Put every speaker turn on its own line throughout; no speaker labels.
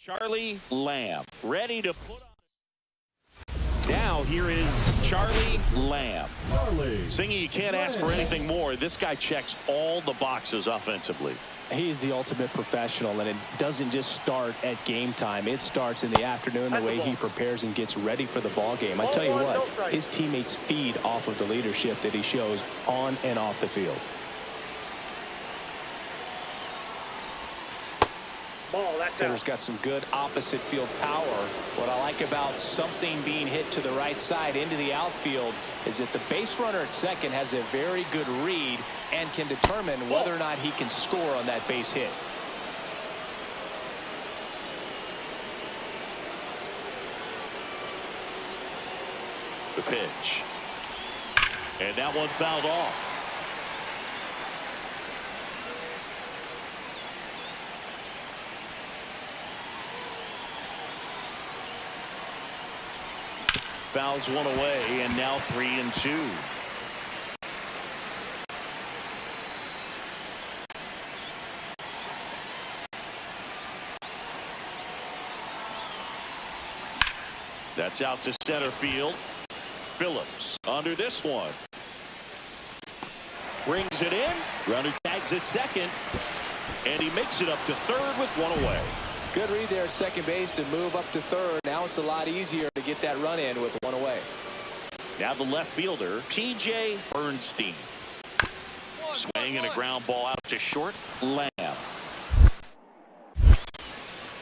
Charlie Lamb ready to put on. Now here is Charlie Lamb. Singing, you can't ask for anything more. This guy checks all the boxes offensively.
He's the ultimate professional, and it doesn't just start at game time. It starts in the afternoon, the way he prepares and gets ready for the ball game. I tell you what, his teammates feed off of the leadership that he shows on and off the field. Hitter's got some good opposite field power. What I like about something being hit to the right side into the outfield is that the base runner at second has a very good read and can determine whether or not he can score on that base hit.
The pitch. And that one fouled off. Fouls one away, and now 3-2. That's out to center field. Phillips under this one. Brings it in. Runner tags at second. And he makes it up to third with one away.
Good read there at second base to move up to third. Now it's a lot easier to get that run in with one away.
Now the left fielder, P.J. Bernstein. Swing and a ground ball out to short. Lamb.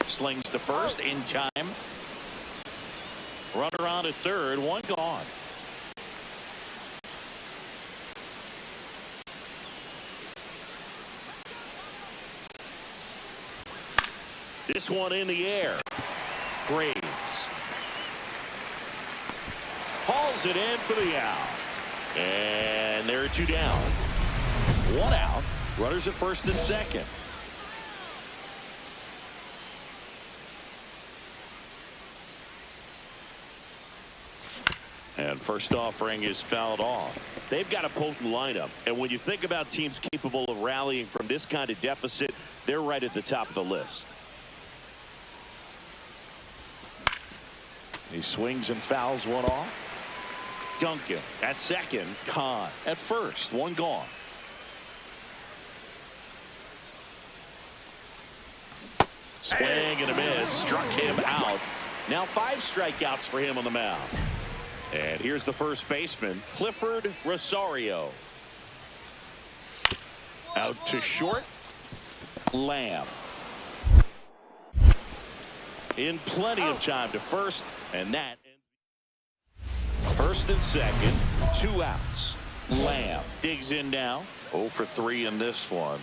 Slings to first in time. Runner on at third, one gone. This one in the air. Graves hauls it in for the out. And there are two down. One out. Runners at first and second. And first offering is fouled off. They've got a potent lineup. And when you think about teams capable of rallying from this kind of deficit, they're right at the top of the list. He swings and fouls one off. Duncan at second. Kahn at first. One gone. Swing and a miss. Struck him out. Now 5 strikeouts for him on the mound. And here's the first baseman, Clifford Rosario. Out to short. Lamb. In plenty of time to first, and that first and second, 2 outs. Lamb digs in now. 0 for 3 in this one.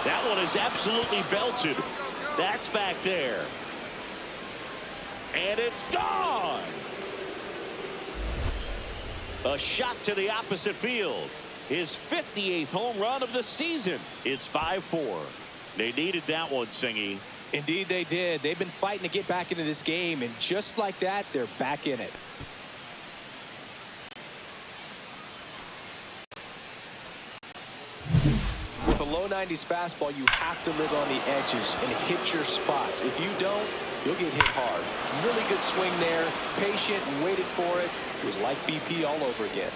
That one is absolutely belted. That's back there. And it's gone. A shot to the opposite field. His 58th home run of the season. It's 5-4. They needed that one, Singy.
Indeed they did. They've been fighting to get back into this game, and just like that, they're back in it. With a low 90s fastball, you have to live on the edges and hit your spots. If you don't, you'll get hit hard. Really good swing there. Patient and waited for it. It was like BP all over again.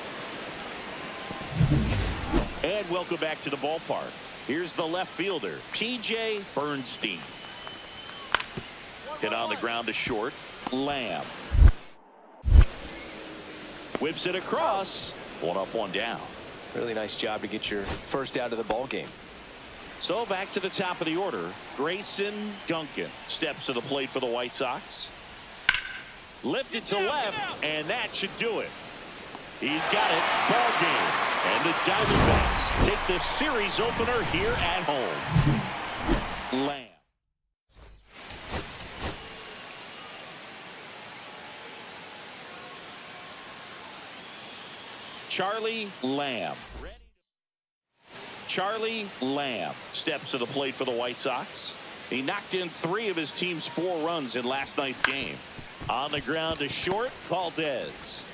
And welcome back to the ballpark. Here's the left fielder, P.J. Bernstein. Hit on the ground to short. Lamb. Whips it across. One up, one down.
Really nice job to get your first out of the ball game.
So back to the top of the order. Grayson Duncan steps to the plate for the White Sox. Lifted to left, and that should do it. He's got it. Ball game. And the Diamondbacks take the series opener here at home. Lamb. Charlie Lamb. Charlie Lamb steps to the plate for the White Sox. He knocked in 3 of his team's 4 runs in last night's game. On the ground to short, Valdez.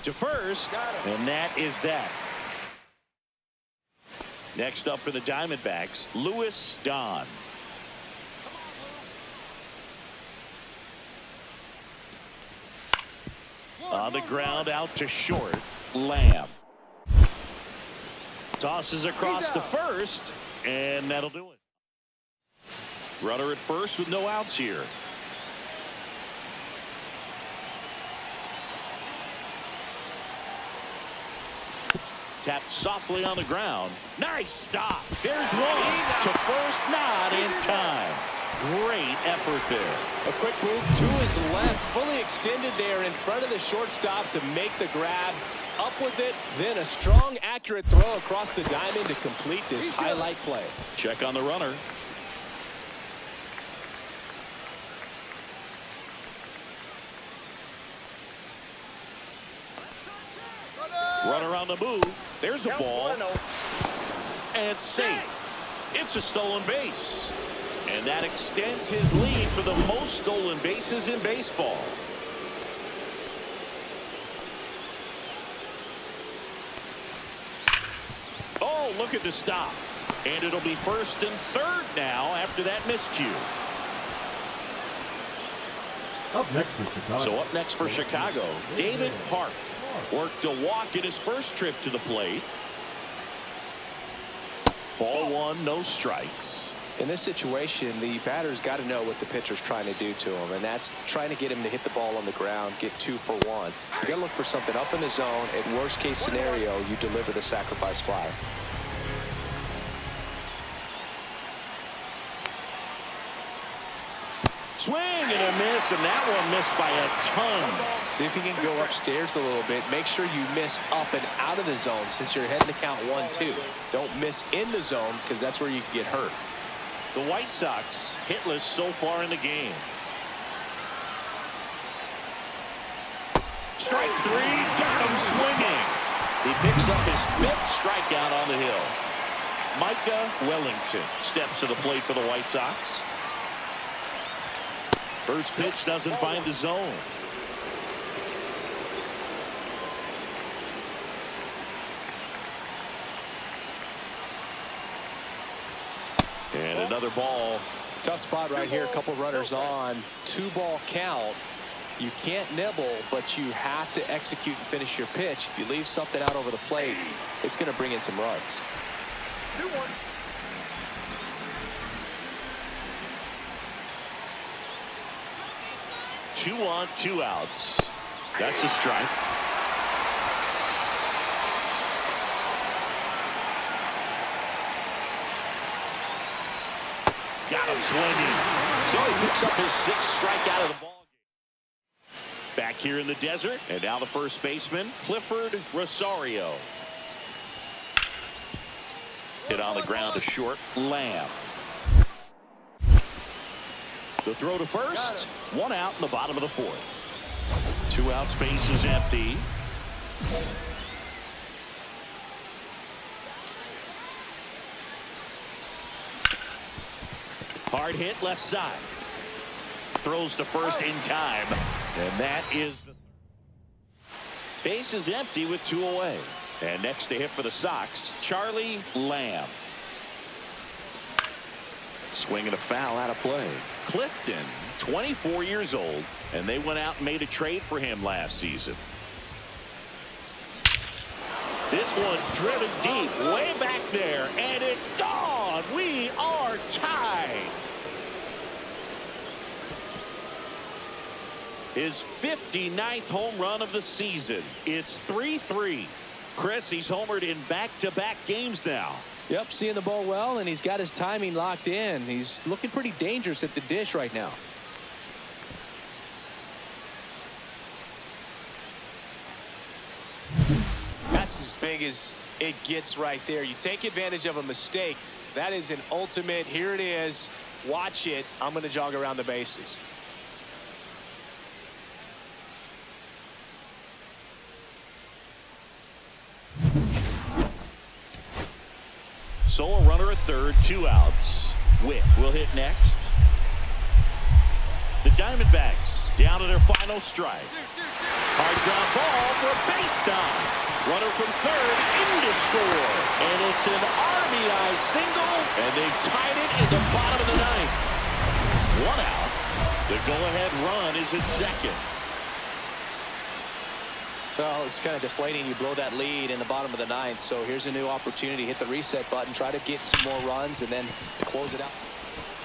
To first, and that is that. Next up for the Diamondbacks, Lewis Don. On the ground, out to short, Lamb. Tosses across to first, and that'll do it. Runner at first with no outs here. Tapped softly on the ground. Nice stop. There's one to first, not in time. Great effort there.
A quick move to his left, fully extended there in front of the shortstop to make the grab. Up with it, then a strong, accurate throw across the diamond to complete this highlight play.
Check on the runner. Runner on the move. There's a ball. And safe. It's a stolen base. And that extends his lead for the most stolen bases in baseball. Oh, look at the stop. And it'll be first and third now after that miscue.
Up next for Chicago.
So up next for Chicago, David Park. Worked a walk in his first trip to the plate. Ball one, no strikes.
In this situation, the batter's got to know what the pitcher's trying to do to him, and that's trying to get him to hit the ball on the ground, get 2 for 1. You got to look for something up in the zone. At worst case scenario, you deliver the sacrifice fly.
Swing and a miss, and that one missed by a ton.
See if you can go upstairs a little bit. Make sure you miss up and out of the zone since you're heading to count 1-2. Don't miss in the zone because that's where you can get hurt.
The White Sox hitless so far in the game. Strike 3, got him swinging. He picks up his 5th strikeout on the hill. Micah Wellington steps to the plate for the White Sox. First pitch doesn't find the zone. And another ball.
Tough spot right here. A couple runners on. 2-ball count. You can't nibble, but you have to execute and finish your pitch. If you leave something out over the plate, it's going to bring in some runs.
2 on, 2 outs. That's a strike. Got him swinging. So he picks up his 6th strikeout of the ball game. Back here in the desert, and now the first baseman, Clifford Rosario. Hit on the ground to short, Lamb. The throw to first, 1 out in the bottom of the 4th. 2 outs, base is empty. Hard hit left side. Throws to first in time. And that is the base is empty with 2 away. And next to hit for the Sox, Charlie Lamb. Swinging a foul out of play. Clifton, 24 years old, and they went out and made a trade for him last season. This one driven deep, way back there, and it's gone. We are tied. His 59th home run of the season. It's 3-3. Chris, he's homered in back-to-back games now.
Yep, seeing the ball well, and he's got his timing locked in. He's looking pretty dangerous at the dish right now. That's as big as it gets right there. You take advantage of a mistake. That is an ultimate. Here it is. Watch it. I'm going to jog around the bases.
So a runner at third, 2 outs. Witt will hit next. The Diamondbacks down to their final strike. Hard ground ball for a base knock. Runner from third in to score. And it's an RBI single, and they've tied it in the bottom of the ninth. One out. The go-ahead run is at second.
Well, it's kind of deflating. You blow that lead in the bottom of the ninth. So here's a new opportunity. Hit the reset button. Try to get some more runs and then close it out.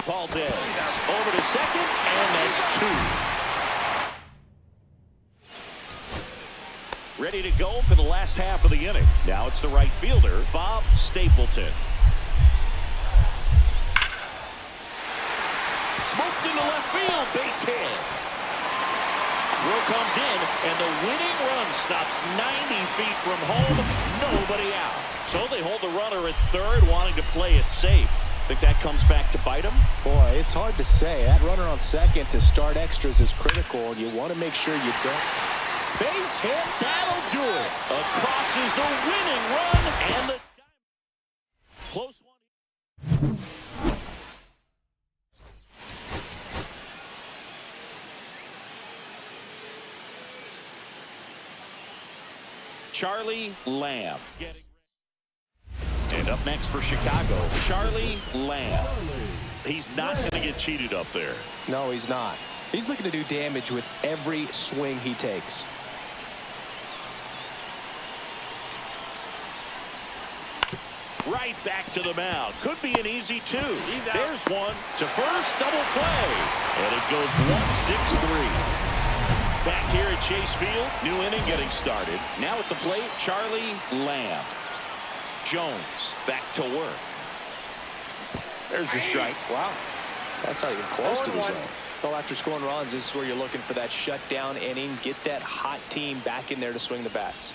Valdez over to second, and that's two. Ready to go for the last half of the inning. Now it's the right fielder, Bob Stapleton. Smoked into left field, base hit. Throw comes in, and the winning run stops 90 feet from home. Nobody out. So they hold the runner at third, wanting to play it safe. Think that comes back to bite him?
Boy, it's hard to say. That runner on second to start extras is critical, and you want to make sure you don't.
Base hit, that'll do it. Across is the winning run, and the close one. Charlie Lamb. And up next for Chicago, Charlie Lamb. He's not going to get cheated up there.
No, he's not. He's looking to do damage with every swing he takes.
Right back to the mound. Could be an easy two. There's one to first, double play. And it goes 1-6-3. Back here at Chase Field, new inning getting started. Now at the plate, Charlie Lamb. Jones back to work. There's a strike.
Wow. That's not even close to the zone. Well, after scoring runs, this is where you're looking for that shutdown inning. Get that hot team back in there to swing the bats.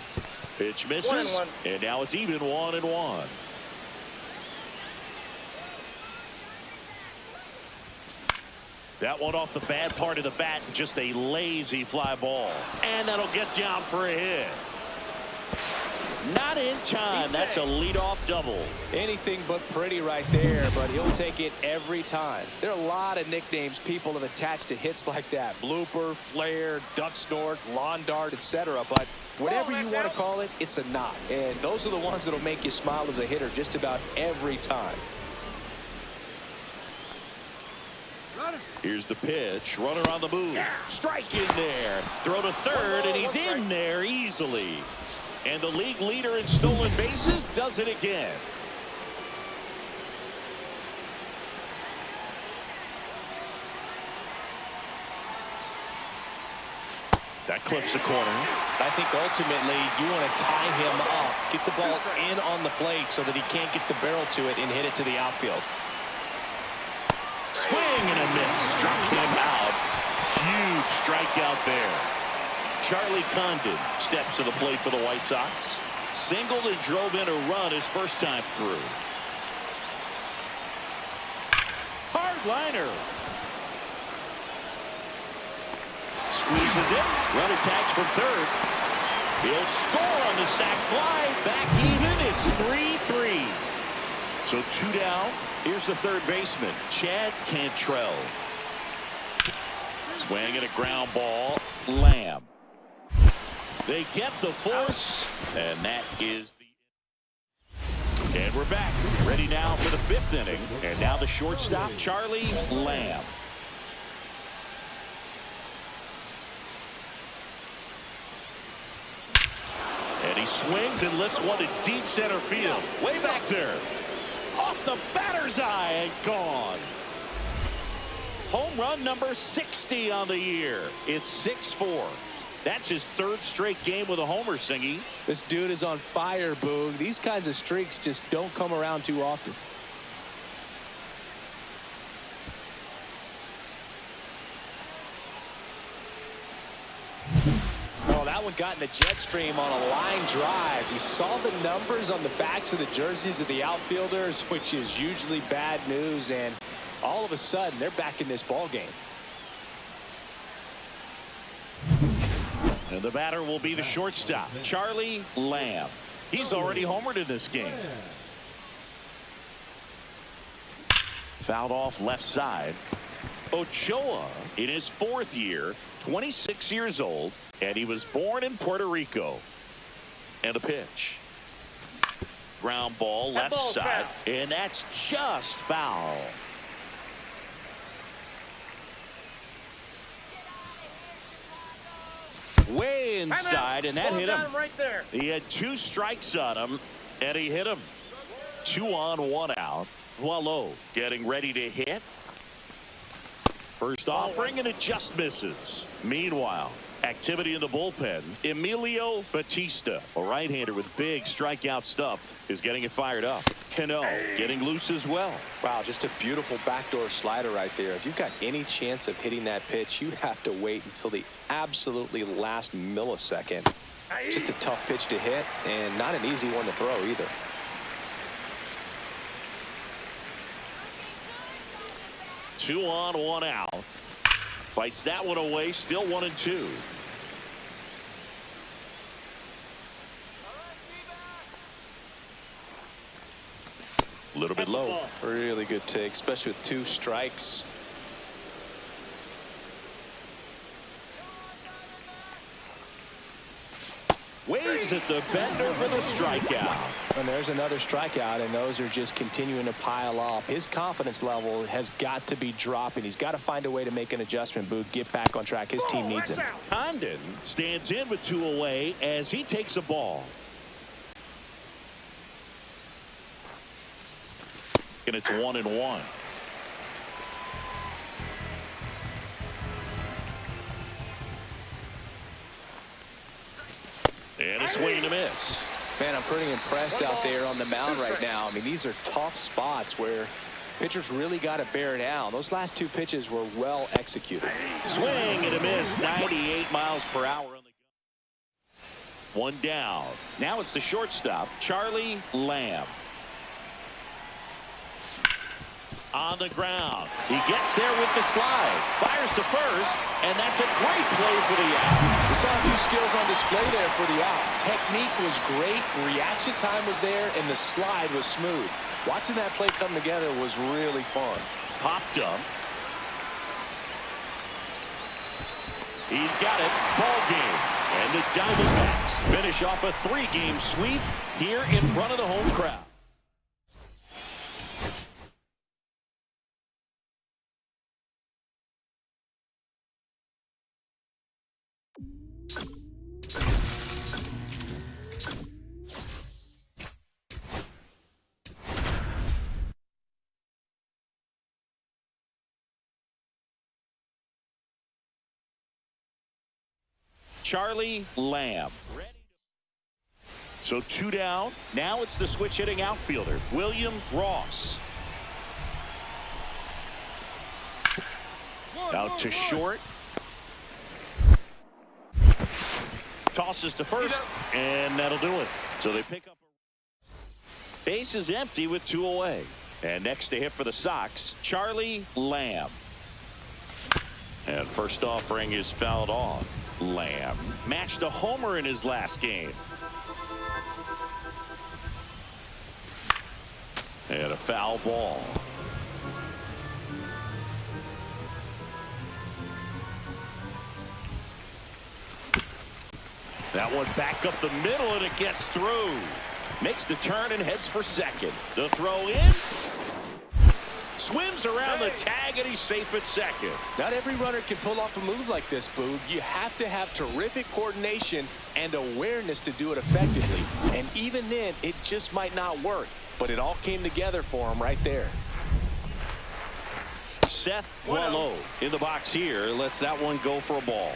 Pitch misses, and now it's even 1-1. That one off the bad part of the bat, just a lazy fly ball. And that'll get down for a hit. Not in time. That's a leadoff double.
Anything but pretty right there, but he'll take it every time. There are a lot of nicknames people have attached to hits like that. Blooper, flare, duck snort, lawn dart, etc. But whatever you want to call it, it's a knot. And those are the ones that'll make you smile as a hitter just about every time.
Here's the pitch. Runner on the move. Strike in there. Throw to third, and he's in there easily. And the league leader in stolen bases does it again. That clips the corner.
I think ultimately you want to tie him up, get the ball in on the plate so that he can't get the barrel to it and hit it to the outfield.
Swing and a miss. Struck him out. Huge strikeout there. Charlie Condon steps to the plate for the White Sox. Singled and drove in a run his first time through. Hard liner. Squeezes it. Runner tags from third. He'll score on the sac fly. Back even. It's 3-3. So two down. Here's the third baseman, Chad Cantrell. Swing and a ground ball. Lamb. They get the force, and that is the... And we're back. Ready now for the fifth inning. And now the shortstop, Charlie Lamb. And he swings and lifts one to deep center field. Way back there. Off the batter's eye and gone. Home run number 60 on the year. It's 6-4. That's his third straight game with a homer, Singy.
This dude is on fire, Boog. These kinds of streaks just don't come around too often. Oh, that one got in the jet stream on a line drive. We saw the numbers on the backs of the jerseys of the outfielders, which is usually bad news, and all of a sudden they're back in this ball game.
And the batter will be the shortstop, Charlie Lamb. He's already homered in this game. Fouled off left side. Ochoa in his fourth year, 26 years old, and he was born in Puerto Rico. And a pitch. Ground ball left side, and that's just foul. Way inside, and that hit him.
Right there.
He had 2 strikes on him, and he hit him. 2 on, 1 out. Boileau getting ready to hit. First offering, and it just misses. Meanwhile, activity in the bullpen. Emilio Batista, a right-hander with big strikeout stuff, is getting it fired up. Cano getting loose as well.
Wow, just a beautiful backdoor slider right there. If you've got any chance of hitting that pitch, you have to wait until the absolutely last millisecond. Just a tough pitch to hit, and not an easy one to throw either.
Two on, 1 out. Fights that one away, still 1-2. A little bit low.
Really good take, especially with 2 strikes.
Waves at the bender for the strikeout.
And there's another strikeout, and those are just continuing to pile up. His confidence level has got to be dropping. He's got to find a way to make an adjustment, Boog, get back on track. His team needs him.
Condon stands in with 2 away as he takes a ball. And it's 1-1. And a swing and a miss.
Man, I'm pretty impressed out there on the mound right now. I mean, these are tough spots where pitchers really got to bear down. Those last 2 pitches were well executed.
Swing and a miss, 98 miles per hour on the gun. 1 down. Now it's the shortstop, Charlie Lamb. On the ground. He gets there with the slide. Fires to first, and that's a great play for the out.
We saw a few skills on display there for the out. Technique was great, reaction time was there, and the slide was smooth. Watching that play come together was really fun.
Popped up. He's got it. Ball game. And the Diamondbacks finish off a 3-game sweep here in front of the home crowd. Charlie Lamb. So 2 down. Now it's the switch hitting outfielder, William Ross. Out to short. Tosses to first, and that'll do it. So they pick up. Base is empty with 2 away. And next to hit for the Sox, Charlie Lamb. And first offering is fouled off. Lamb matched a homer in his last game. And a foul ball. That one back up the middle, and it gets through. Makes the turn and heads for second. The throw in. Swims around the tag, and he's safe at second.
Not every runner can pull off a move like this, Boog. You have to have terrific coordination and awareness to do it effectively. And even then, it just might not work. But it all came together for him right there.
Seth Boileau in the box here lets that one go for a ball.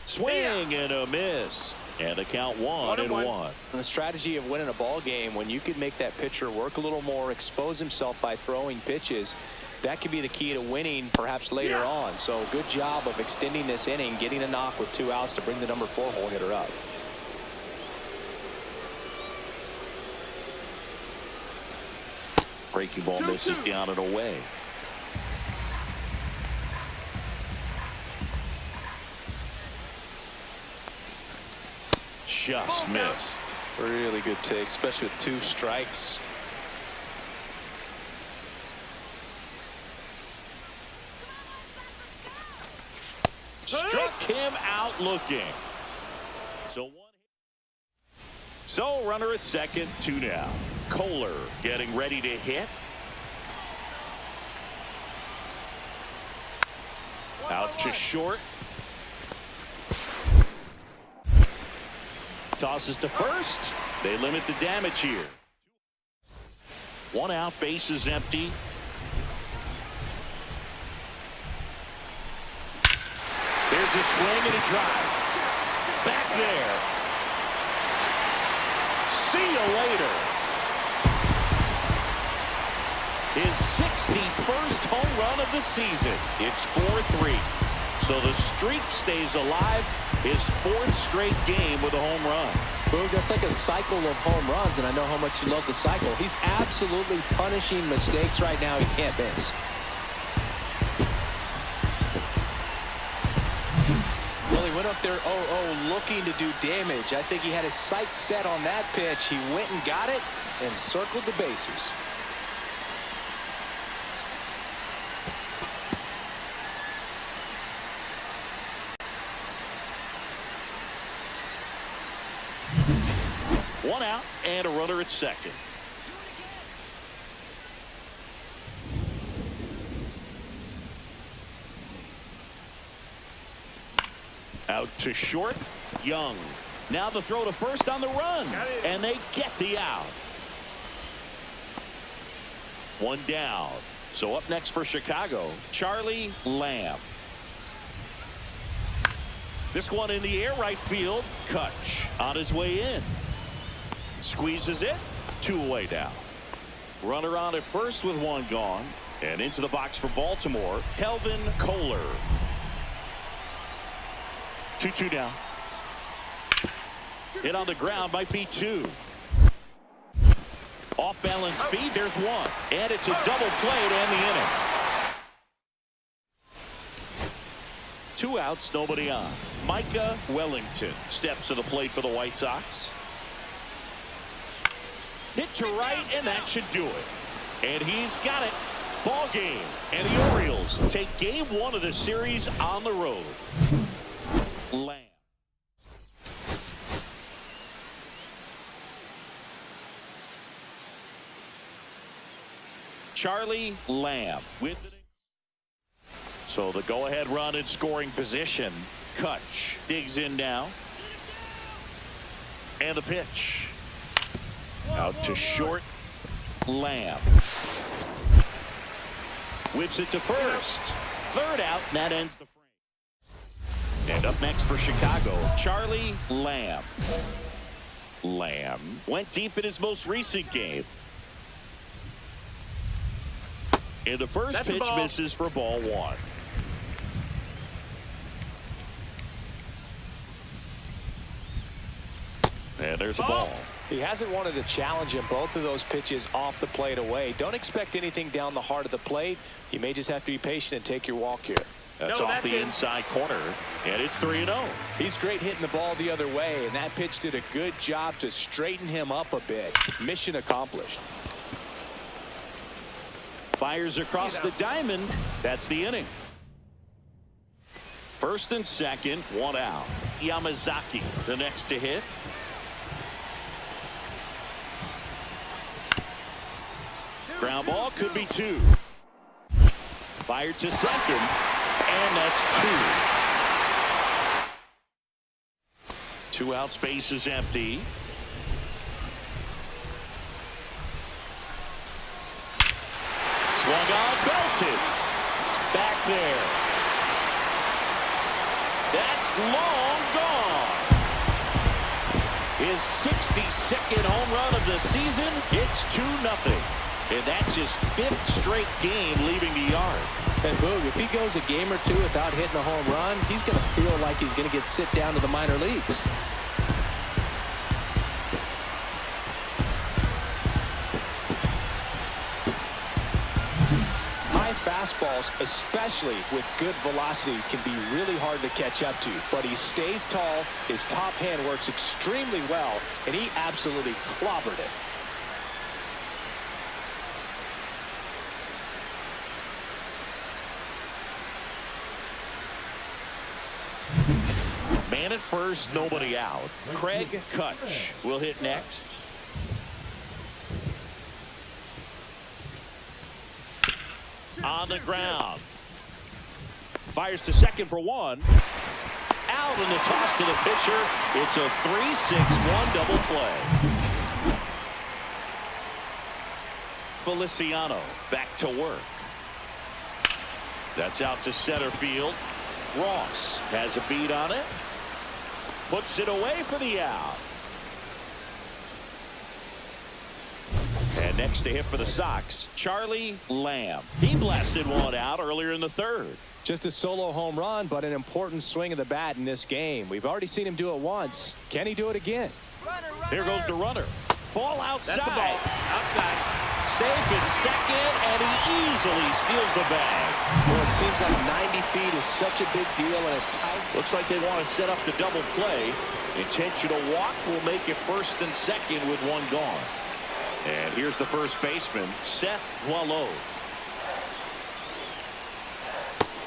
Swing and a miss. And the count 1-1.
The strategy of winning a ball game, when you could make that pitcher work a little more, expose himself by throwing pitches, that could be the key to winning perhaps later on. So good job of extending this inning, getting a knock with 2 outs to bring the number 4 hole hitter up.
Breaking ball misses down and away. Just missed.
Really good take, especially with 2 strikes.
struck him out looking. So runner at second, 2 down. Kohler getting ready to hit. Out to short. Tosses to first. They limit the damage here. 1 out, base is empty. There's a swing and a drive. Back there. See you later. His 61st home run of the season. It's 4-3. So the streak stays alive. His 4th straight game with a home run.
Boog, that's like a cycle of home runs, and I know how much you love the cycle. He's absolutely punishing mistakes right now he can't miss. Well, he went up there 0-0 looking to do damage. I think he had his sights set on that pitch. He went and got it and circled the bases.
One out and a runner at second. Out to short. Young. Now the throw to first on the run. And they get the out. 1 down. So up next for Chicago, Charlie Lamb. This one in the air, right field. Kutch on his way in. Squeezes it. 2 away now. Runner on at first with 1 gone. And into the box for Baltimore, Kelvin Kohler. 2-2 down. Hit on the ground might be 2. Off balance feed, there's 1. And it's a double play to end the inning. 2 outs, nobody on. Micah Wellington steps to the plate for the White Sox. Hit to right, and that should do it. And he's got it. Ball game. And the Orioles take game 1 of the series on the road. Lamb. Charlie Lamb with it. So the go-ahead run in scoring position. Kutch digs in now. And the pitch. Out to short. Lamb. Whips it to first. 3rd out, and that ends the frame. And up next for Chicago, Charlie Lamb. Lamb went deep in his most recent game. And the first pitch misses for ball 1. And there's a ball.
He hasn't wanted to challenge him. Both of those pitches off the plate away. Don't expect anything down the heart of the plate. You may just have to be patient and take your walk here.
That's off the inside corner, and it's 3-0.
He's great hitting the ball the other way, and that pitch did a good job to straighten him up a bit. Mission accomplished.
Fires across the diamond. That's the inning. First and second, 1 out. Yamazaki, the next to hit. Ground ball could be 2. Fired to second, and that's 2. 2 outs, base is empty. Swung on, belted. Back there. That's long gone. His 62nd home run of the season. It's 2-0. And that's his 5th straight game leaving the yard.
And Boog, if he goes a game or 2 without hitting a home run, he's going to feel like he's going to get sent down to the minor leagues. High fastballs, especially with good velocity, can be really hard to catch up to. But he stays tall, his top hand works extremely well, and he absolutely clobbered it.
Man at first, nobody out. Craig Kutch will hit next. On the ground. Fires to second for one. Out in the toss to the pitcher. It's a 3-6-1 double play. Feliciano back to work. That's out to center field. Ross has a beat on it. Puts it away for the out. And next to hit for the Sox, Charlie Lamb. He blasted one out earlier in the third.
Just a solo home run, but an important swing of the bat in this game. We've already seen him do it once. Can he do it again?
Here goes the runner. Ball outside.
That's the ball. Outside.
Safe at second, and he easily steals the bag.
Well, it seems like 90 feet is such a big deal in a tight.
Looks like they want to set up the double play. Intentional walk will make it first and second with one gone. And here's the first baseman, Seth Boileau.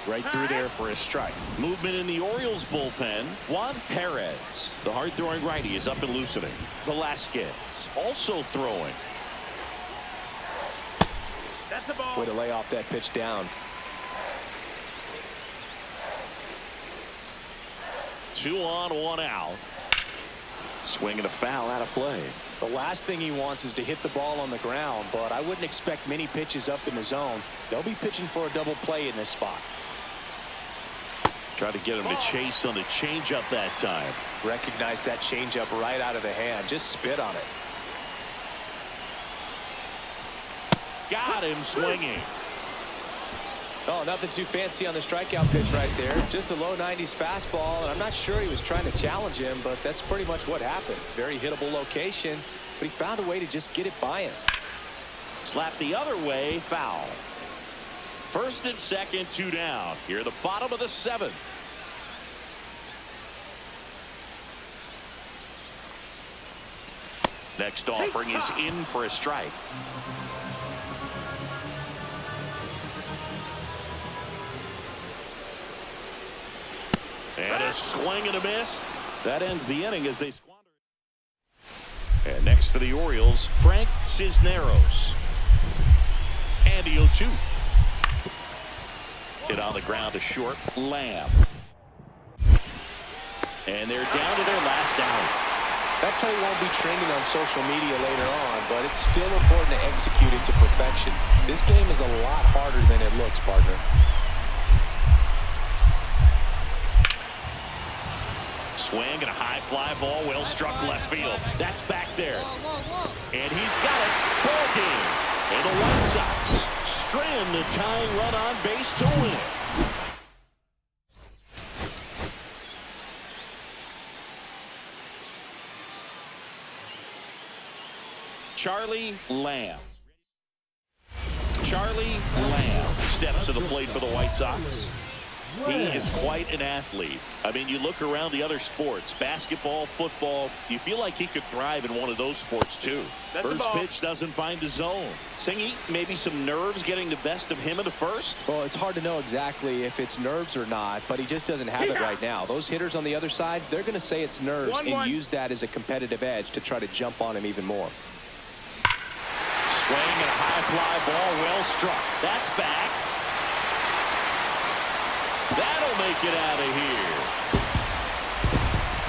Right through there for a strike. Movement in the Orioles bullpen. Juan Perez, the hard-throwing righty, is up and loosening. Velasquez also throwing.
That's a ball.
Way to lay off that pitch down.
2 on, 1 out. Swing and a foul out of play.
The last thing he wants is to hit the ball on the ground, but I wouldn't expect many pitches up in the zone. They'll be pitching for a double play in this spot.
Try to get him to chase on the changeup that time.
Recognize that changeup right out of the hand. Just spit on it.
Got him swinging.
Oh, nothing too fancy on the strikeout pitch right there. Just a low 90s fastball, and I'm not sure he was trying to challenge him, but that's pretty much what happened. Very hittable location, but he found a way to just get it by him.
Slap the other way, foul. First and second, 2 down. Here at the bottom of the 7th. Next offering is in for a strike. And a swing and a miss. That ends the inning as they squander. And next for the Orioles, Frank Cisneros. And the 0-2. Hit on the ground to short. Lamb. And they're down to their last out.
That play won't be trending on social media later on, but it's still important to execute it to perfection. This game is a lot harder than it looks, partner.
Swing and a high fly ball, well struck left field. That's back there. And he's got it. Ball game. And the White Sox strand the tying run on base to win. Charlie Lamb. Charlie Lamb steps to the plate for the White Sox. He is quite an athlete. I mean, you look around the other sports, basketball, football, you feel like he could thrive in one of those sports too. First pitch doesn't find the zone. Singy, maybe some nerves getting the best of him in the first?
Well, it's hard to know exactly if it's nerves or not, but he just doesn't have it right now. Those hitters on the other side, they're going to say it's nerves and use that as a competitive edge to try to jump on him even more.
Swing and a high fly ball, well struck. That's back. That'll make it out of here.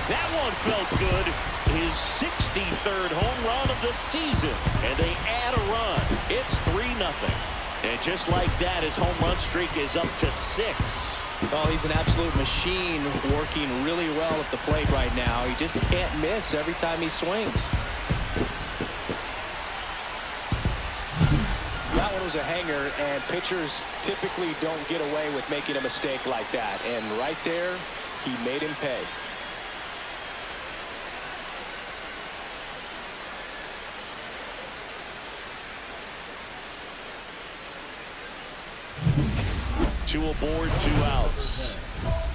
That one felt good. His 63rd home run of the season. And they add a run. It's 3-0. And just like that, his home run streak is up to 6.
Oh, he's an absolute machine, working really well at the plate right now. He just can't miss every time he swings. That one was a hanger, and pitchers typically don't get away with making a mistake like that. And right there, he made him pay.
Two aboard, 2 outs.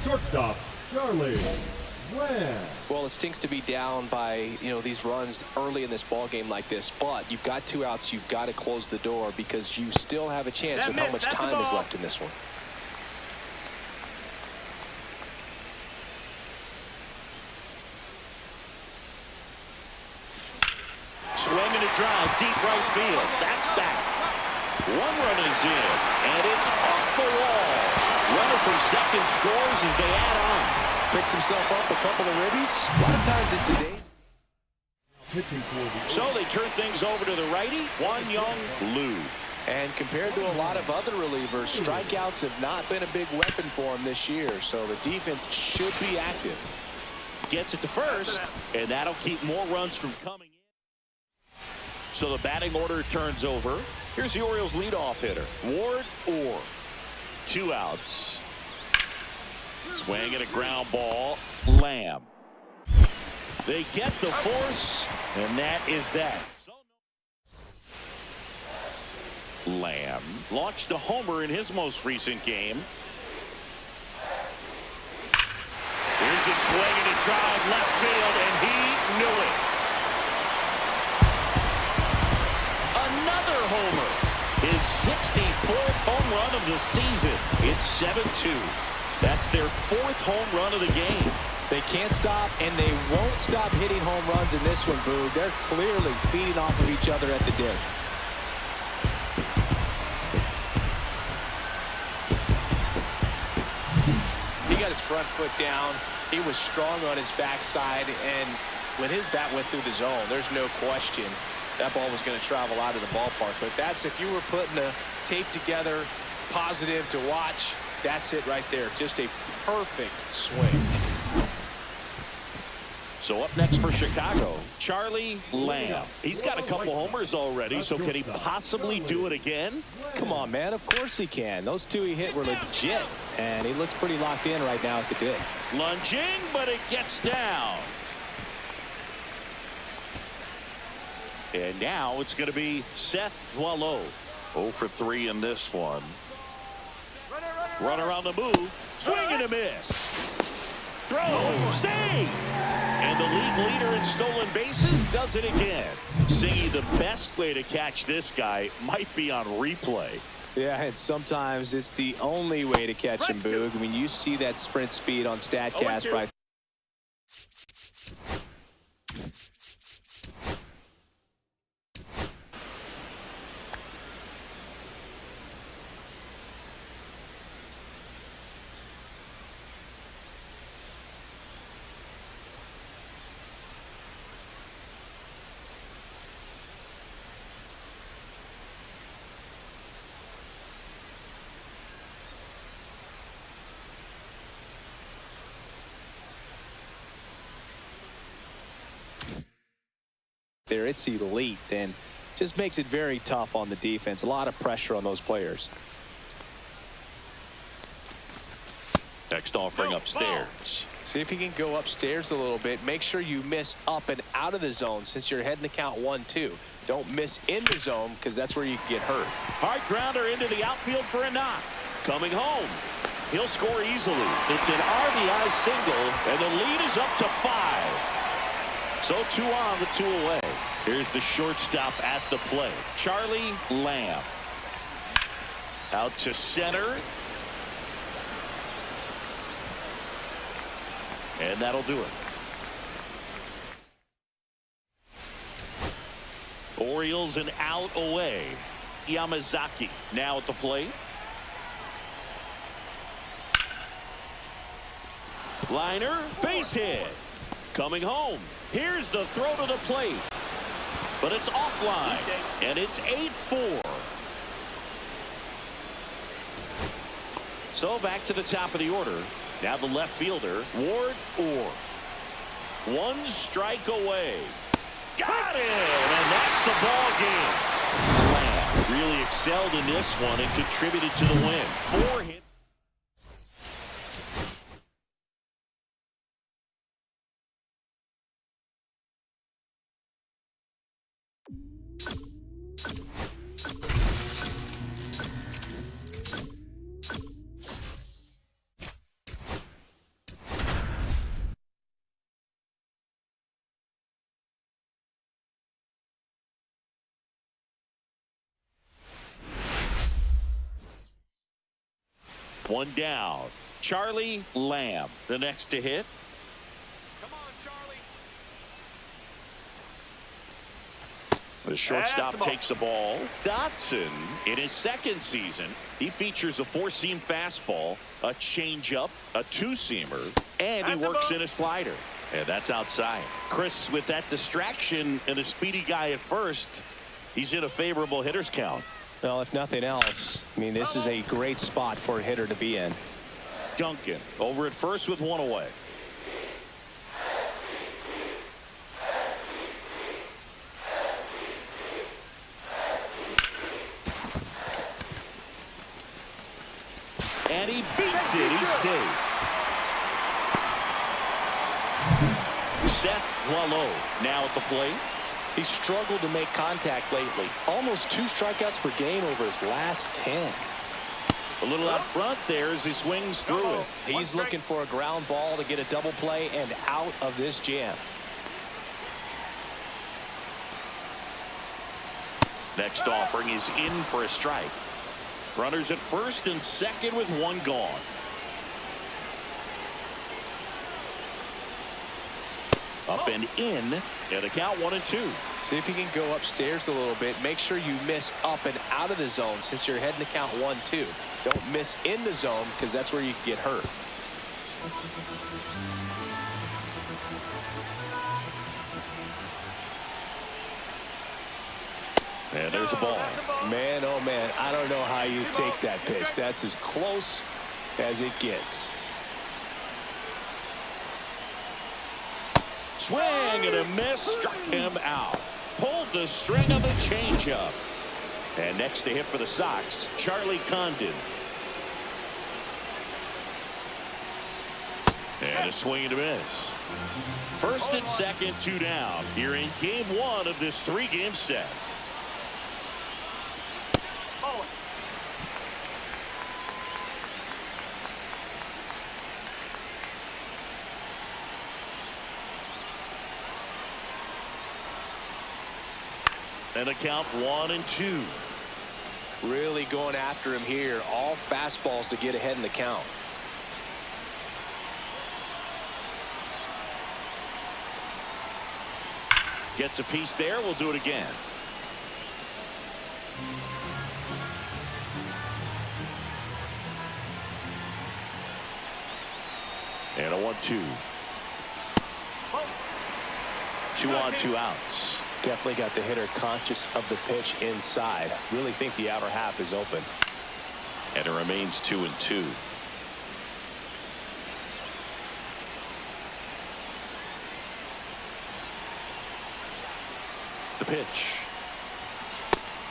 Shortstop, Charlie Lamb.
Well, it stinks to be down by, these runs early in this ball game like this, but you've got 2 outs. You've got to close the door because you still have a chance with how much time is left in this one.
Swing and a drive, deep right field. That's back. One run is in, and it's off the wall. Runner from second scores as they add on.
Picks himself up a couple of ribbies. A lot of times in today's.
So they turn things over to the righty, Wan Young Lu.
And compared to a lot of other relievers, strikeouts have not been a big weapon for him this year. So the defense should be active.
Gets it to first, and that'll keep more runs from coming in. So the batting order turns over. Here's the Orioles leadoff hitter, Ward Orr. 2 outs. Swing and a ground ball, Lamb. They get the force, and that is that. Lamb launched a homer in his most recent game. Here's a swing and a drive left field, and he knew it. Another homer. His 64th home run of the season. It's 7-2. That's their 4th home run of the game.
They can't stop, and they won't stop hitting home runs in this one, Boog. They're clearly feeding off of each other at the dish. He got his front foot down. He was strong on his backside, and when his bat went through the zone, there's no question that ball was going to travel out of the ballpark. But that's, if you were putting a tape together, positive to watch, that's it right there. Just a perfect swing.
So up next for Chicago, Charlie Lamb. He's got a couple homers already, so can he possibly do it again?
Come on, man. Of course he can. Those 2 he hit were legit, and he looks pretty locked in right now at the dish.
Lunging, but it gets down. And now it's going to be Seth Boileau. 0 for 3 in this one. Runner on the move. Swing and a miss. Throw. Save. And the league leader in stolen bases does it again. Singy, the best way to catch this guy might be on replay.
Yeah, and sometimes it's the only way to catch him, Boog. I mean, you see that sprint speed on StatCast right. There, it's elite and just makes it very tough on the defense. A lot of pressure on those players.
Next offering upstairs.
See if you can go upstairs a little bit. Make sure you miss up and out of the zone since you're heading to count 1-2. Don't miss in the zone because that's where you can get hurt.
Hard grounder into the outfield for a knock. Coming home. He'll score easily. It's an RBI single, and the lead is up to 5. So 2 on, the 2 away. Here's the shortstop at the plate, Charlie Lamb. Out to center. And that'll do it. Orioles an out away. Yamazaki now at the plate. Liner, base hit. Coming home. Here's the throw to the plate. But it's offline. And it's 8-4. So back to the top of the order. Now the left fielder, Ward Orr. 1 strike away. Got it! And that's the ball game. Lamb really excelled in this one and contributed to the win. 4 hits. One down. Charlie Lamb, the next to hit.
Come on, Charlie.
The shortstop takes the ball. Dotson, in his second season, he features a four-seam fastball, a changeup, a two-seamer, and he works in a slider. And that's outside. Chris, with that distraction and a speedy guy at first, he's in a favorable hitter's count.
Well, if nothing else, I mean, this is a great spot for a hitter to be in.
Duncan over at first with one away. And he beats it. He's safe. Seth Wallow now at the plate.
He's struggled to make contact lately. Almost 2 strikeouts per game over his last 10.
A little out front there as he swings through it.
He's looking for a ground ball to get a double play and out of this jam.
Next offering is in for a strike. Runners at first and second with one gone. Up and in, and a count 1-2.
See if you can go upstairs a little bit. Make sure you miss up and out of the zone since you're heading to count 1-2. Don't miss in the zone because that's where you can get hurt.
And there's a ball.
Man, oh man, I don't know how you take that pitch. That's as close as it gets.
Swing and a miss, struck him out. Pulled the string of the changeup. And next to hit for the Sox, Charlie Condon. And a swing and a miss. First and second, 2 down. Here in game 1 of this 3-game set. And a count 1-2.
Really going after him here. All fastballs to get ahead in the count.
Gets a piece there. We'll do it again. And a 1-2. 2 on, 2 outs.
Definitely got the hitter conscious of the pitch inside. Really think the outer half is open.
And it remains 2-2. The pitch.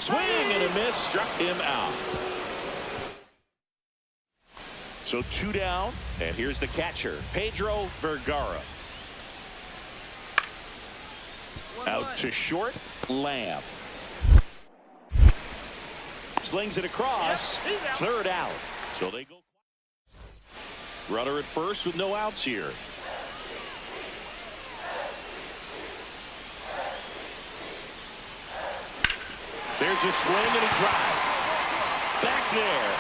Swing and a miss, struck him out. So 2 down, and here's the catcher, Pedro Vergara. Out to short, Lamb. Slings it across, third out. So they go. Runner at first with no outs here. There's a swing and a drive. Back there.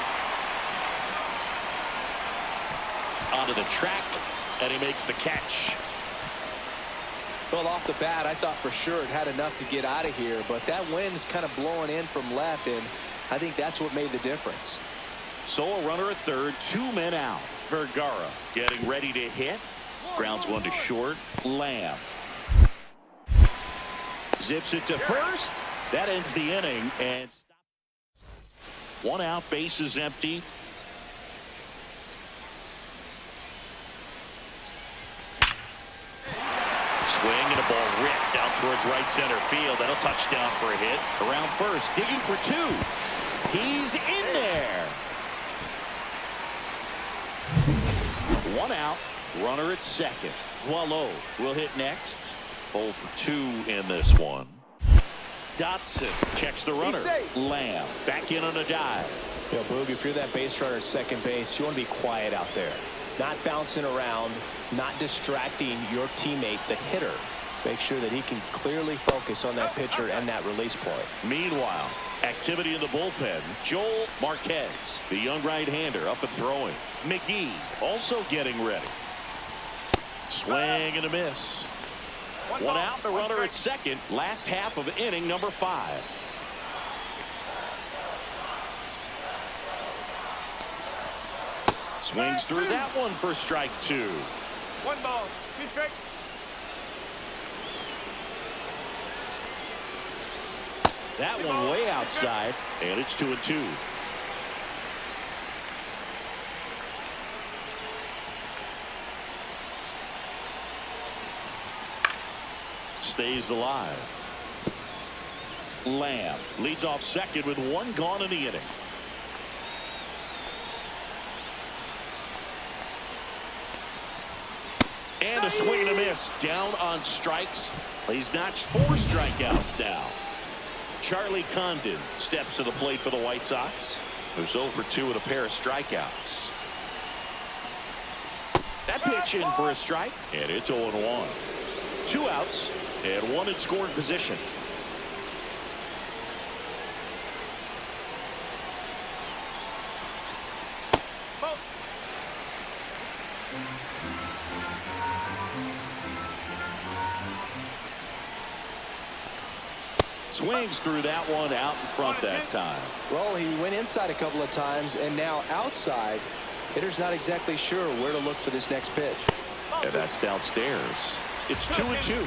Onto the track, and he makes the catch.
Well, off the bat, I thought for sure it had enough to get out of here, but that wind's kind of blowing in from left, and I think that's what made the difference.
So a runner at third, 2 men out. Vergara getting ready to hit. Grounds one to short. Lamb zips it to first. That ends the inning, and 1 out, bases empty. Swing and a ball ripped out towards right center field. That'll touchdown for a hit. Around first, digging for 2. He's in there. 1 out, runner at second. Wallow will hit next. 0 for 2 in this one. Dotson checks the runner. Lamb back in on a dive.
You know, Boog, if you're that base runner at second base, you want to be quiet out there. Not bouncing around, not distracting your teammate, the hitter. Make sure that he can clearly focus on that pitcher and that release point.
Meanwhile, activity in the bullpen. Joel Marquez, the young right-hander, up and throwing. McGee also getting ready. Swing and a miss. One out, the runner at second. Last half of inning number 5. Swings through that one for strike 2.
1 ball, 2 strikes.
That one way outside, and it's 2-2. Stays alive. Lamb leads off second with 1 gone in the inning. And a swing and a miss. Down on strikes. He's notched 4 strikeouts now. Charlie Condon steps to the plate for the White Sox. Who's 0 for 2 with a pair of strikeouts. That pitch in for a strike, and it's 0-1. 2 outs and 1 in scoring position. Swings through that one out in front that time.
Well, he went inside a couple of times, and now outside. Hitter's not exactly sure where to look for this next pitch.
And that's downstairs. It's 2-2.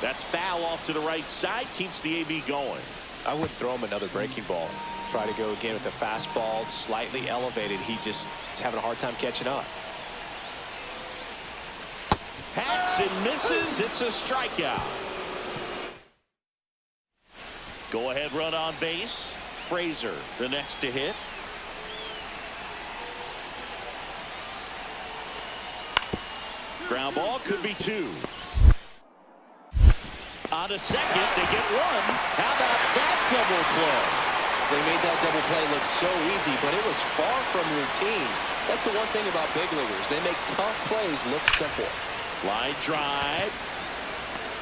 That's foul off to the right side. Keeps the AB going.
I wouldn't throw him another breaking ball. Try to go again with the fastball, slightly elevated. He just is having a hard time catching up.
Hacks and misses. It's a strikeout. Go ahead run on base. Frazier the next to hit. Ground ball could be 2. On to second, they get 1. How about that double play?
They made that double play look so easy, but it was far from routine. That's the one thing about big leaguers. They make tough plays look simple.
Line drive.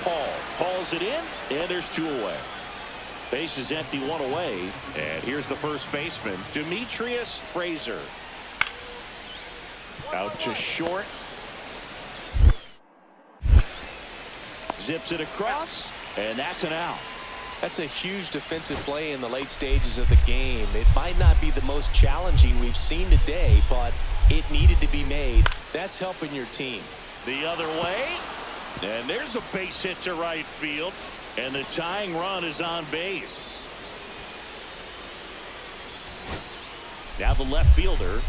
Paul hauls it in, and there's 2 away. Base is empty, 1 away. And here's the first baseman, Demetrius Frazier. Out to short. Zips it across, and that's an out.
That's a huge defensive play in the late stages of the game. It might not be the most challenging we've seen today, but it needed to be made. That's helping your team.
The other way, and there's a base hit to right field, and the tying run is on base. Now the left fielder.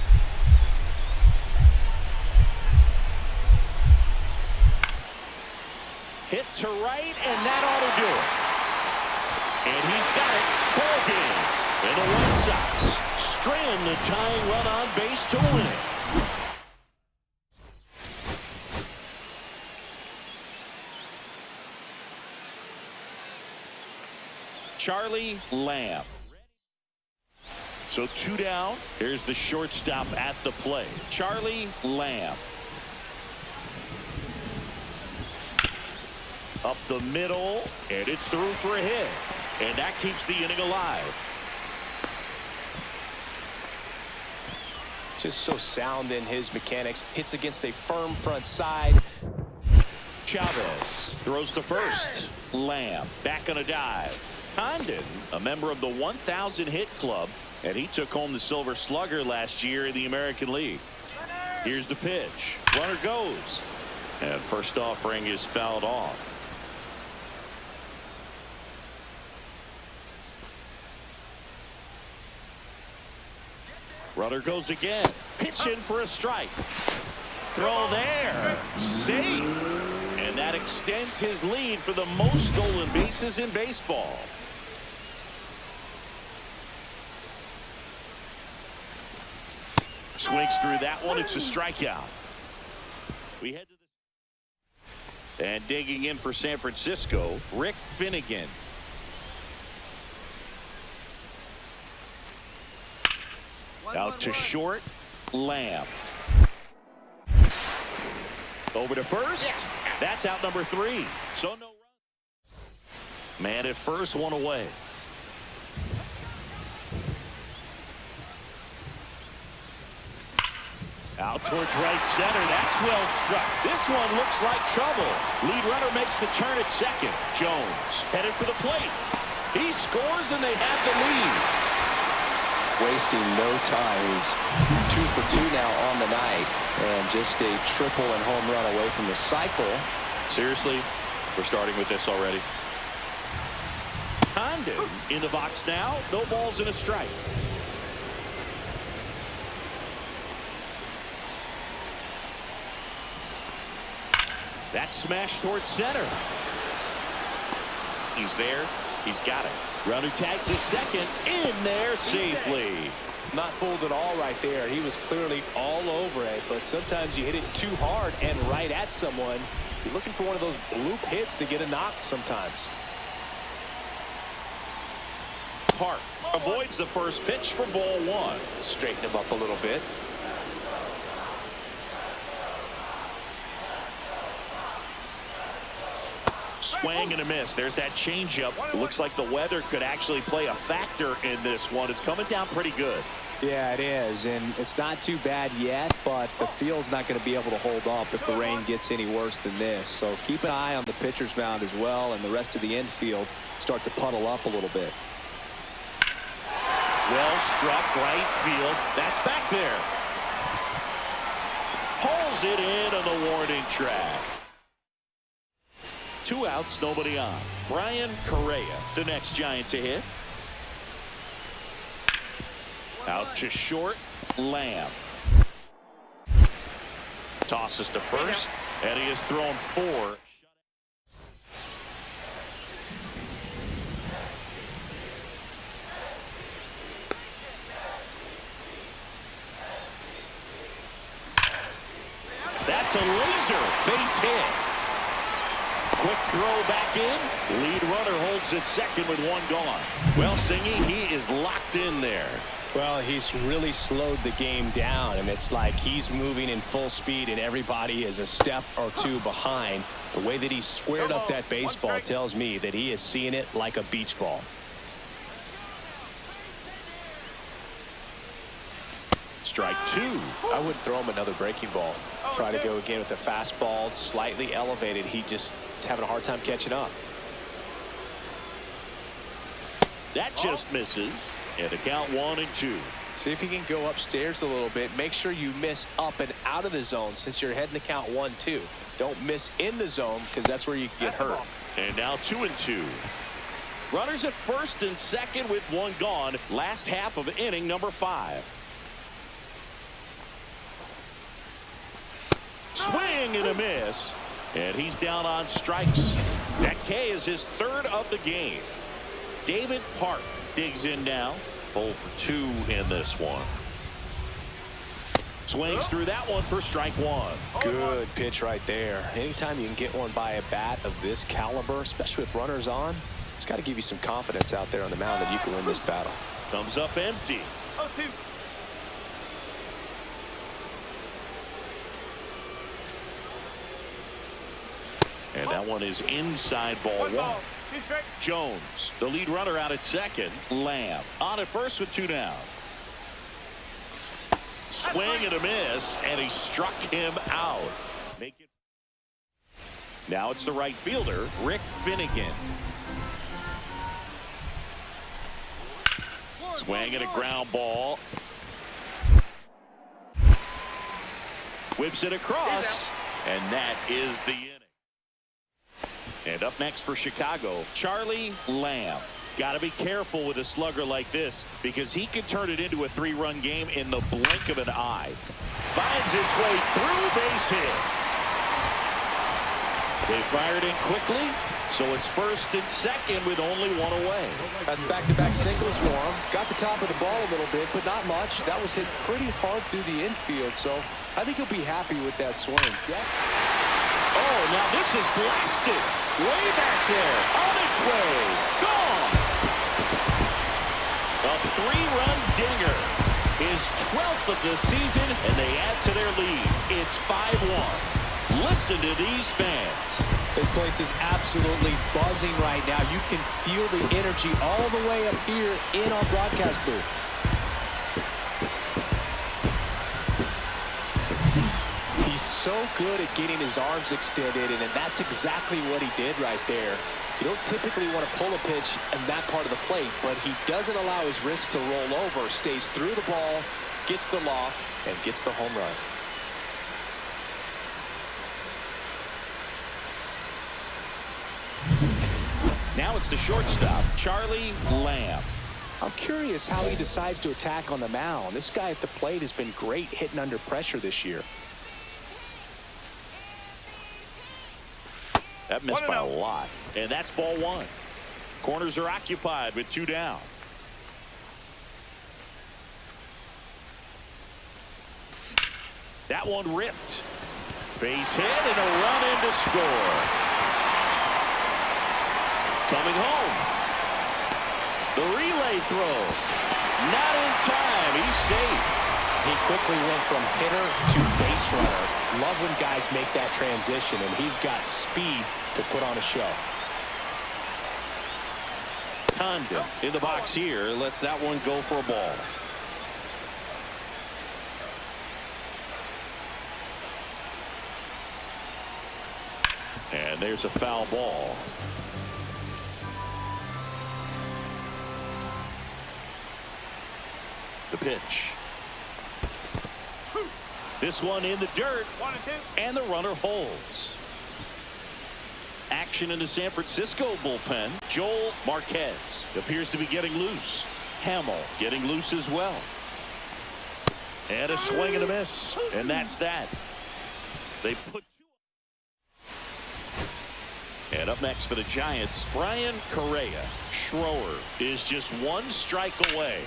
Hit to right, and that ought to do it. And he's got it. Ball game. And the White Sox strand the tying run on base to win it. Charlie Lamb. So 2 down. Here's the shortstop at the plate. Charlie Lamb. Up the middle, and it's through for a hit. And that keeps the inning alive.
Just so sound in his mechanics. Hits against a firm front side.
Chavez throws to first. Lamb back on a dive. Condon, a member of the 1,000 hit club, and he took home the Silver Slugger last year in the American League. Here's the pitch. Runner goes. And first offering is fouled off. Runner goes again. Pitch in for a strike. Throw there. Safe. And that extends his lead for the most stolen bases in baseball. Swings through that one. It's a strikeout. We head to the... And digging in for San Francisco, Rick Finnegan. Out to short, Lamb. Over to first. That's out number 3. So no run. Man at first, 1 away. Out towards right center. That's well struck. This one looks like trouble. Lead runner makes the turn at second. Jones headed for the plate. He scores and they have the lead.
Wasting no time. He's 2 for 2 now on the night. And just a triple and home run away from the cycle.
Seriously, we're starting with this already. Condon in the box now. No balls and a strike. That smash towards center. He's there. He's got it. Runner tags at second. In there safely.
Not fooled at all right there. He was clearly all over it. But sometimes you hit it too hard and right at someone. You're looking for one of those bloop hits to get a knock sometimes.
Park avoids the first pitch for ball one.
Straighten him up a little bit.
Swing and a miss. There's that changeup. It looks like the weather could actually play a factor in this one. It's coming down pretty good.
Yeah, it is, and it's not too bad yet, but the field's not going to be able to hold up if the rain gets any worse than this. So keep an eye on the pitcher's mound as well, and the rest of the infield start to puddle up a little bit.
Well struck right field. That's back there. Pulls it in on the warning track. 2 outs, nobody on. Brian Correa, the next Giant to hit. Out to short, Lamb. Tosses to first, and he has thrown 4. That's a laser base hit. Quick throw back in. Lead runner holds at second with 1 gone. Well, Singy, he is locked in there.
Well, he's really slowed the game down, and it's like he's moving in full speed and everybody is a step or 2 behind. The way that he squared up that baseball tells me that he is seeing it like a beach ball.
Strike 2.
I wouldn't throw him another breaking ball. Try to go again with the fastball, slightly elevated. He just is having a hard time catching up.
That just misses. And the count 1-2.
See if you can go upstairs a little bit. Make sure you miss up and out of the zone since you're heading to count 1-2. Don't miss in the zone because that's where you can get hurt.
And now 2-2. Runners at first and second with 1 gone. Last half of inning number 5. Swing and a miss. And he's down on strikes. That K is his 3rd of the game. David Park digs in now. 0 for 2 in this one. Swings through that one for strike 1.
Good pitch right there. Anytime you can get one by a bat of this caliber, especially with runners on, it's got to give you some confidence out there on the mound that you can win this battle.
Comes up empty.
0-2.
And that one is inside ball 1.
2 strike.
Jones, the lead runner, out at second. Lamb on at first with 2 down. Swing and a miss, and he struck him out. Now it's the right fielder, Rick Finnegan. Swing and a ground ball. Whips it across, and that is the inning. And up next for Chicago, Charlie Lamb. Got to be careful with a slugger like this because he can turn it into a 3-run game in the blink of an eye. Finds his way through, base hit. They fired in quickly, so it's first and second with only 1 away.
That's back-to-back singles for him. Got the top of the ball a little bit, but not much. That was hit pretty hard through the infield, so I think he'll be happy with that swing.
Oh, now this is blasted. Way back there. On its way. Gone. A 3-run dinger. His 12th of the season, and they add to their lead. It's 5-1. Listen to these fans.
This place is absolutely buzzing right now. You can feel the energy all the way up here in our broadcast booth. He's so good at getting his arms extended, and that's exactly what he did right there. You don't typically want to pull a pitch in that part of the plate, but he doesn't allow his wrist to roll over, stays through the ball, gets the loft, and gets the home run.
Now it's the shortstop, Charlie Lamb.
I'm curious how he decides to attack on the mound. This guy at the plate has been great hitting under pressure this year.
That missed by a lot. And that's ball one. Corners are occupied with 2 down. That one ripped. Base hit and a run in to score. Coming home. The relay throw. Not in time. He's safe.
He quickly went from hitter to base runner. Love when guys make that transition, and he's got speed to put on a show.
Condon in the box here. Lets that one go for a ball. And there's a foul ball. The pitch. This one in the dirt,
1-2.
and the runner holds. Action in the San Francisco bullpen. Joel Marquez appears to be getting loose. Hamill getting loose as well. And a swing and a miss. And that's that. They put two. And up next for the Giants, Brian Correa. Schroer is just 1 strike away.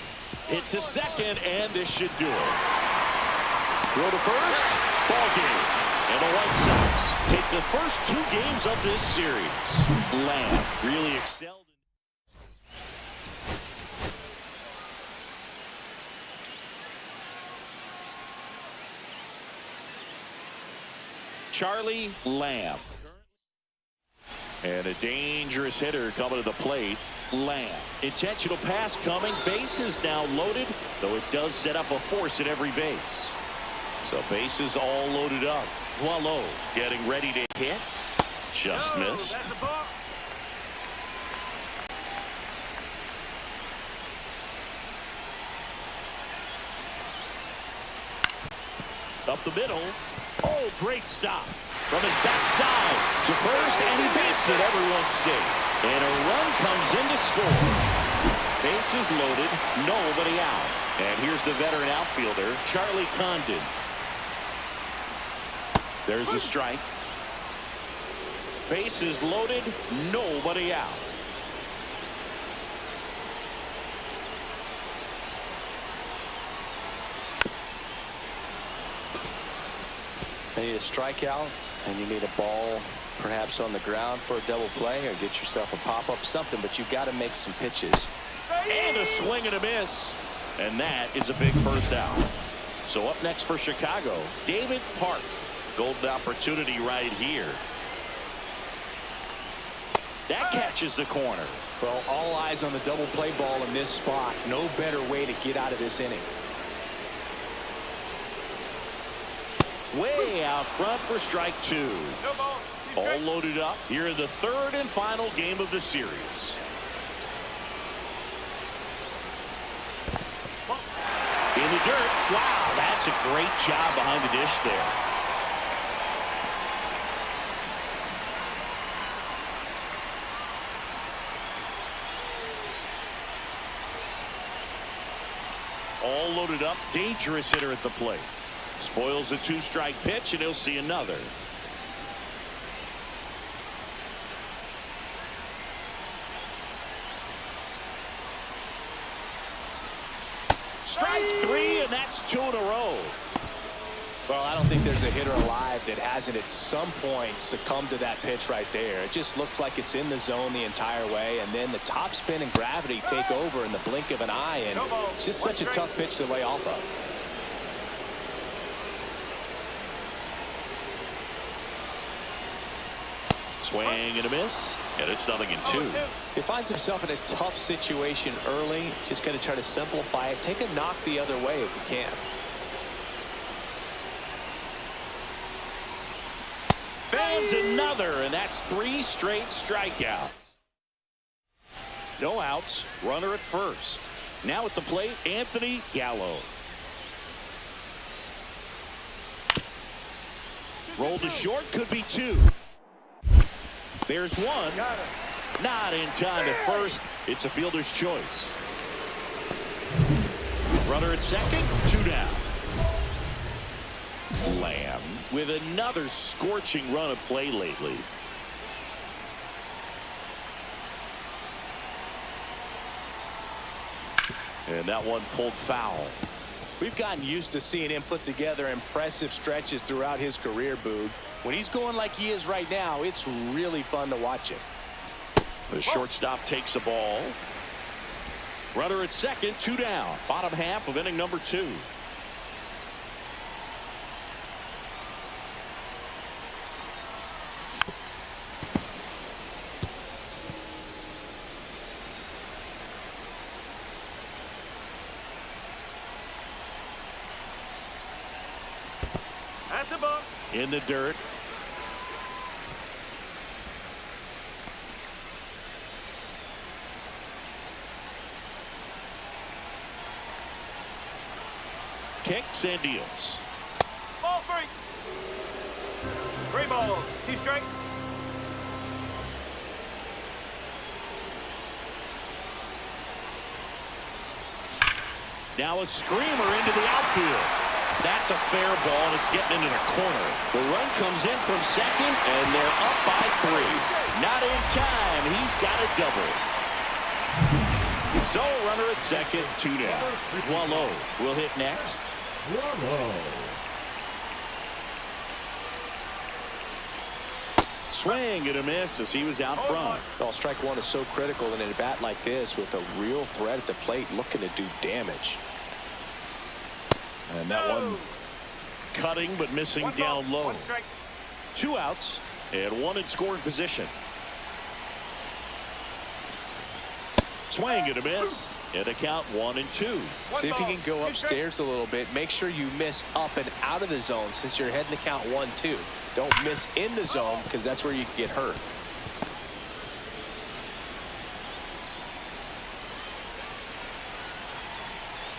Hit to second, and this should do it. Throw to first, ball game. And the White Sox take the first 2 games of this series. Lamb really excelled. Charlie Lamb. And a dangerous hitter coming to the plate. Lamb. Intentional pass coming. Bases now loaded, though it does set up a force at every base. So bases all loaded up. Boileau getting ready to hit. Just missed.
That's a ball.
Up the middle. Oh, great stop. From his backside to first, and he bats it. Everyone's safe. And a run comes in to score. Bases loaded, nobody out. And here's the veteran outfielder, Charlie Condon. There's a strike. Bases loaded, nobody out.
You need a strikeout, and you need a ball perhaps on the ground for a double play, or get yourself a pop-up, something, but you've got to make some pitches.
And a swing and a miss. And that is a big first out. So up next for Chicago, David Park. Golden opportunity right here. That catches the corner.
Well, all eyes on the double play ball in this spot. No better way to get out of this inning.
Way out front for strike 2.
No ball.
All loaded up here in the 3rd and final game of the series. In the dirt. Wow, that's a great job behind the dish there. All loaded up. Dangerous hitter at the plate. Spoils a 2-strike pitch, and he'll see another. Strike 3, and that's 2 in a row.
Well, I don't think there's a hitter alive that hasn't at some point succumbed to that pitch right there. It just looks like it's in the zone the entire way, and then the top spin and gravity take over in the blink of an eye, and it's just such a tough pitch to lay off of.
Swing and a miss, and it's 0-2.
He finds himself in a tough situation early. Just got to try to simplify it. Take a knock the other way if you can.
Fans another, and that's 3 straight strikeouts. No outs, runner at first. Now at the plate, Anthony Gallo. Roll to short, could be 2. There's 1. Not in time at first. It's a fielder's choice. Runner at second, 2 down. Lamb with another scorching run of play lately. And that one pulled foul.
We've gotten used to seeing him put together impressive stretches throughout his career, Boog. When he's going like he is right now, it's really fun to watch him.
The shortstop takes the ball. Runner at second, 2 down. Bottom half of inning number 2.
That's a ball.
In the dirt. Kicks and deals.
Ball 3. 3 balls. 2 strikes.
Now a screamer into the outfield. That's a fair ball, and it's getting into the corner. The run comes in from second, and they're up by 3. Not in time. He's got a double. So runner at second, 2 down. Wallow will hit next.
Wallow.
Swing and a miss as he was out front.
Well, strike 1 is so critical in a bat like this with a real threat at the plate looking to do damage.
And that one cutting but missing
1
down
ball,
low.
1 strike.
2 outs and 1 in scoring position. Swing and a miss. And a count 1 and 2.
See if you can go upstairs a little bit. Make sure you miss up and out of the zone since you're heading to count 1-2. Don't miss in the zone because that's where you can get hurt.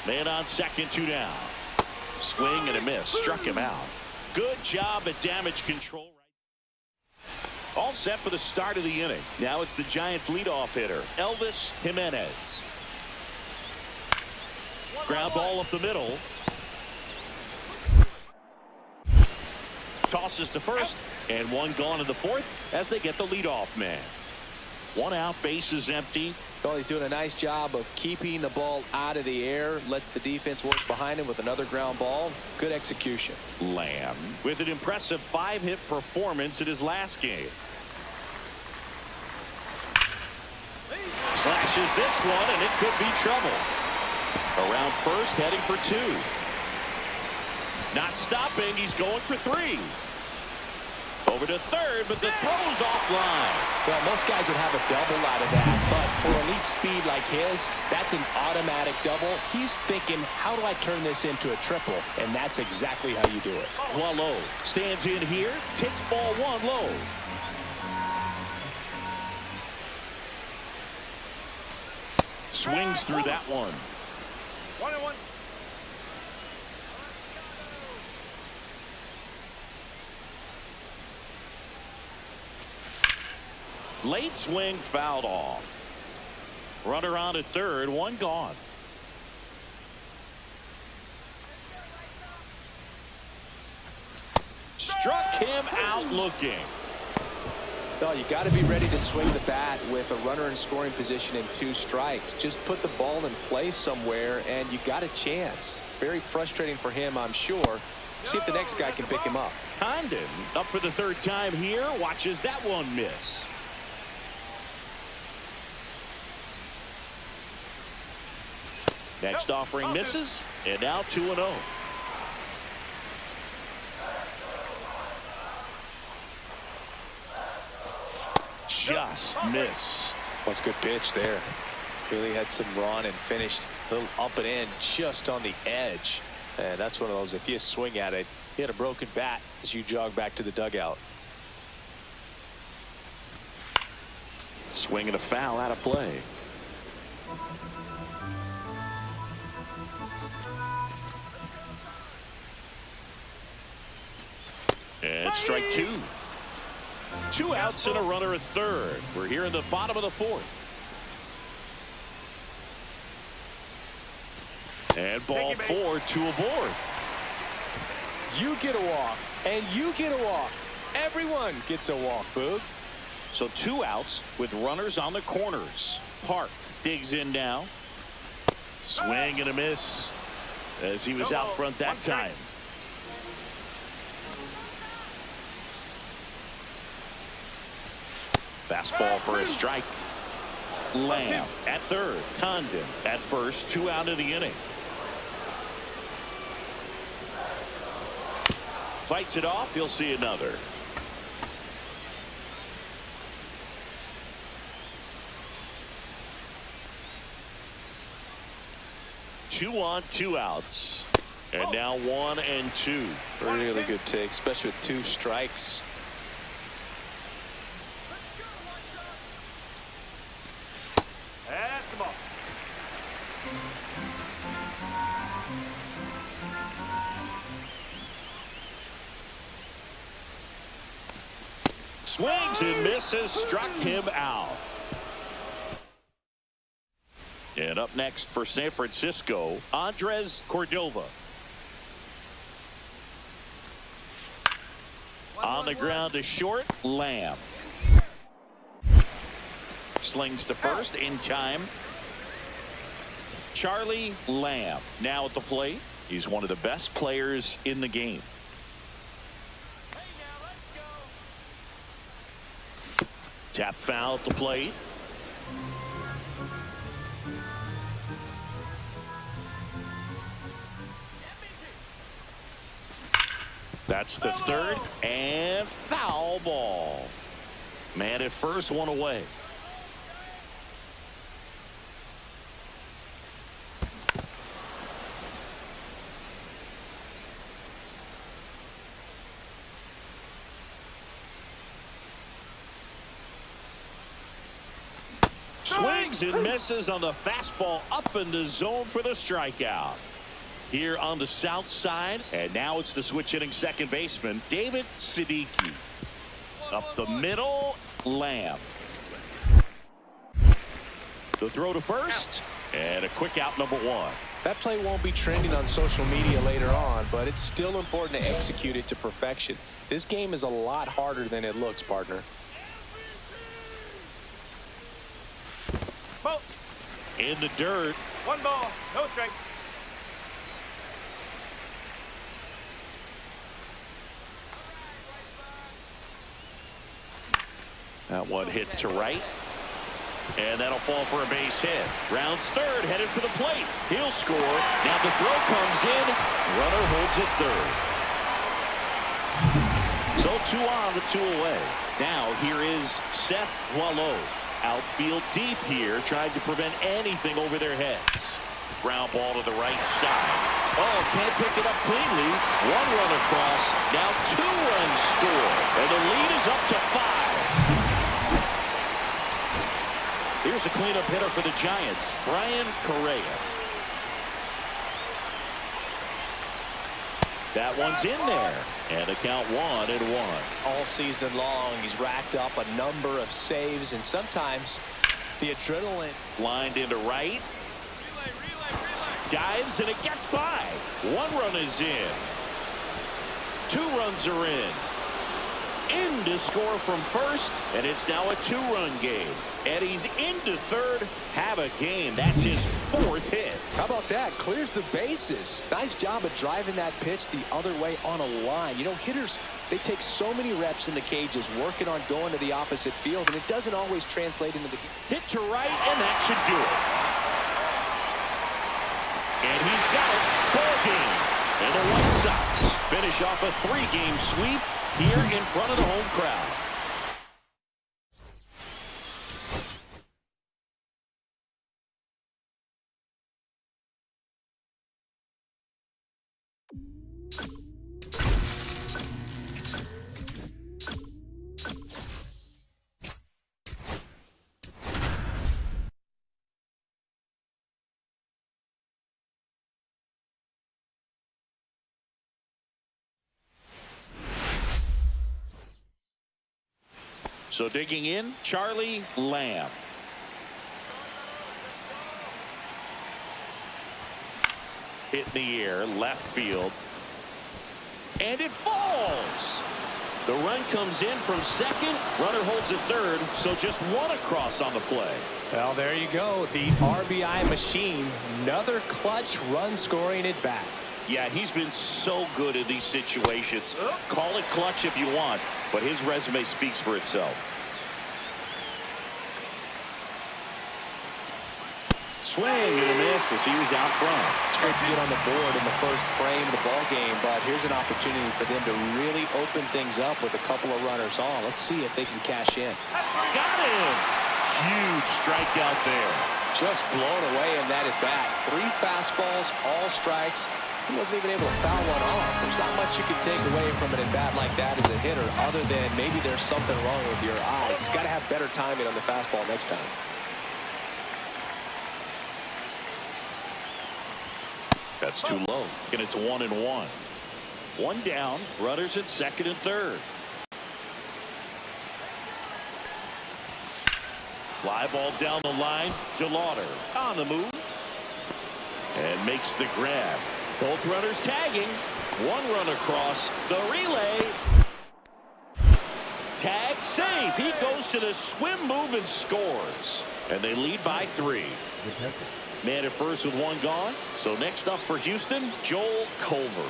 Man on second, 2 down. Swing and a miss. Struck him out. Good job at damage control. All set for the start of the inning. Now it's the Giants leadoff hitter, Elvis Jimenez. Ground ball up the middle. Tosses to first, and 1 gone in the 4th as they get the leadoff man. 1 out, base is empty.
Well, he's doing a nice job of keeping the ball out of the air. Lets the defense work behind him with another ground ball. Good execution.
Lamb with an impressive 5-hit performance in his last game. Slashes this one, and it could be trouble. Around first, heading for 2. Not stopping. He's going for 3. Over to third, but the throw's offline.
Well, most guys would have a double out of that, but for elite speed like his, that's an automatic double. He's thinking, how do I turn this into a triple? And that's exactly how you do it.
Wallow stands in here, takes ball 1 low. Swings through that one.
1-1.
Late swing fouled off. Runner on at third, 1 gone. Struck him out looking.
No, you got to be ready to swing the bat with a runner in scoring position and 2 strikes. Just put the ball in play somewhere, and you got a chance. Very frustrating for him, I'm sure. See if the next guy can pick him up.
Condon up for the 3rd time here. Watches that one miss. Next offering misses, and now 2-0. Just missed.
That's a good pitch there. Really had some run and finished a little up and in just on the edge. And that's one of those, if you swing at it, you had a broken bat as you jog back to the dugout.
Swing and a foul out of play. And strike two. 2 outs and a runner at third. We're here in the bottom of the fourth. And ball 4, 2 aboard.
You get a walk, and you get a walk. Everyone gets a walk, Boog.
So 2 outs with runners on the corners. Park digs in now. Swing and a miss as he was out front that time. Fastball for a strike. Lamb at third. Condon at first. 2 out of the inning. Fights it off. He'll see another. Two on, 2 outs. And now 1 and 2.
Really good take, especially with 2 strikes.
That's the ball.
Swings and misses. Struck him out. And up next for San Francisco, Andres Cordova. On the ground to short, Lamb. Slings to first in time. Charlie Lamb now at the plate. He's one of the best players in the game. Tap foul at the plate. That's the third and foul ball. Man at first, 1 away. Swings and misses on the fastball up in the zone for the strikeout. Here on the south side, and now it's the switch hitting second baseman, David Siddiqui. Up the middle, Lamb. The throw to first, and a quick out, number 1.
That play won't be trending on social media later on, but it's still important to execute it to perfection. This game is a lot harder than it looks, partner.
Ball.
In the dirt.
1 ball, no strike.
That one hit to right. And that'll fall for a base hit. Rounds third, headed for the plate. He'll score. Now the throw comes in. Runner holds it third. So 2 on, the 2 away. Now here is Seth Boileau. Outfield deep here, trying to prevent anything over their heads. Ground ball to the right side. Oh, can't pick it up cleanly. 1 run across. Now 2 runs score. And the lead is up to 5. Here's a cleanup hitter for the Giants, Brian Correa. That one's in there. And a count 1-1.
All season long, he's racked up a number of saves, and sometimes the adrenaline.
Lined into right. Dives, and it gets by. 1 run is in. 2 runs are in. In to score from first, and it's now a 2-run game. And he's into third. Have a game. That's his 4th hit.
How about that? Clears the bases. Nice job of driving that pitch the other way on a line. You know, hitters, they take so many reps in the cages working on going to the opposite field, and it doesn't always translate into the
hit to right, and that should do it. And he's got it. Ball game. And the White Sox finish off a 3-game sweep here in front of the home crowd. So digging in, Charlie Lamb. Hit in the air, left field. And it falls. The run comes in from second. Runner holds at third, so just one across on the play.
Well, there you go. The RBI machine. Another clutch run scoring at bat.
Yeah, he's been so good in these situations. Call it clutch if you want, but his resume speaks for itself. Swing and a miss as he was out front.
It's great to get on the board in the first frame of the ball game, but here's an opportunity for them to really open things up with a couple of runners on. Let's see if they can cash in.
Got him. Huge strikeout there.
Just blown away in that at bat. 3 fastballs, all strikes. He wasn't even able to foul one off. There's not much you can take away from an at bat like that as a hitter, other than maybe there's something wrong with your eyes. He's got to have better timing on the fastball next time.
That's too low. And it's 1-1. One down. Runners at second and third. Fly ball down the line. DeLauder on the move. And makes the grab. Both runners tagging. One run across. The relay. Tag save. He goes to the swim move and scores. And they lead by 3. Man at first with one gone. So next up for Houston, Joel Culver.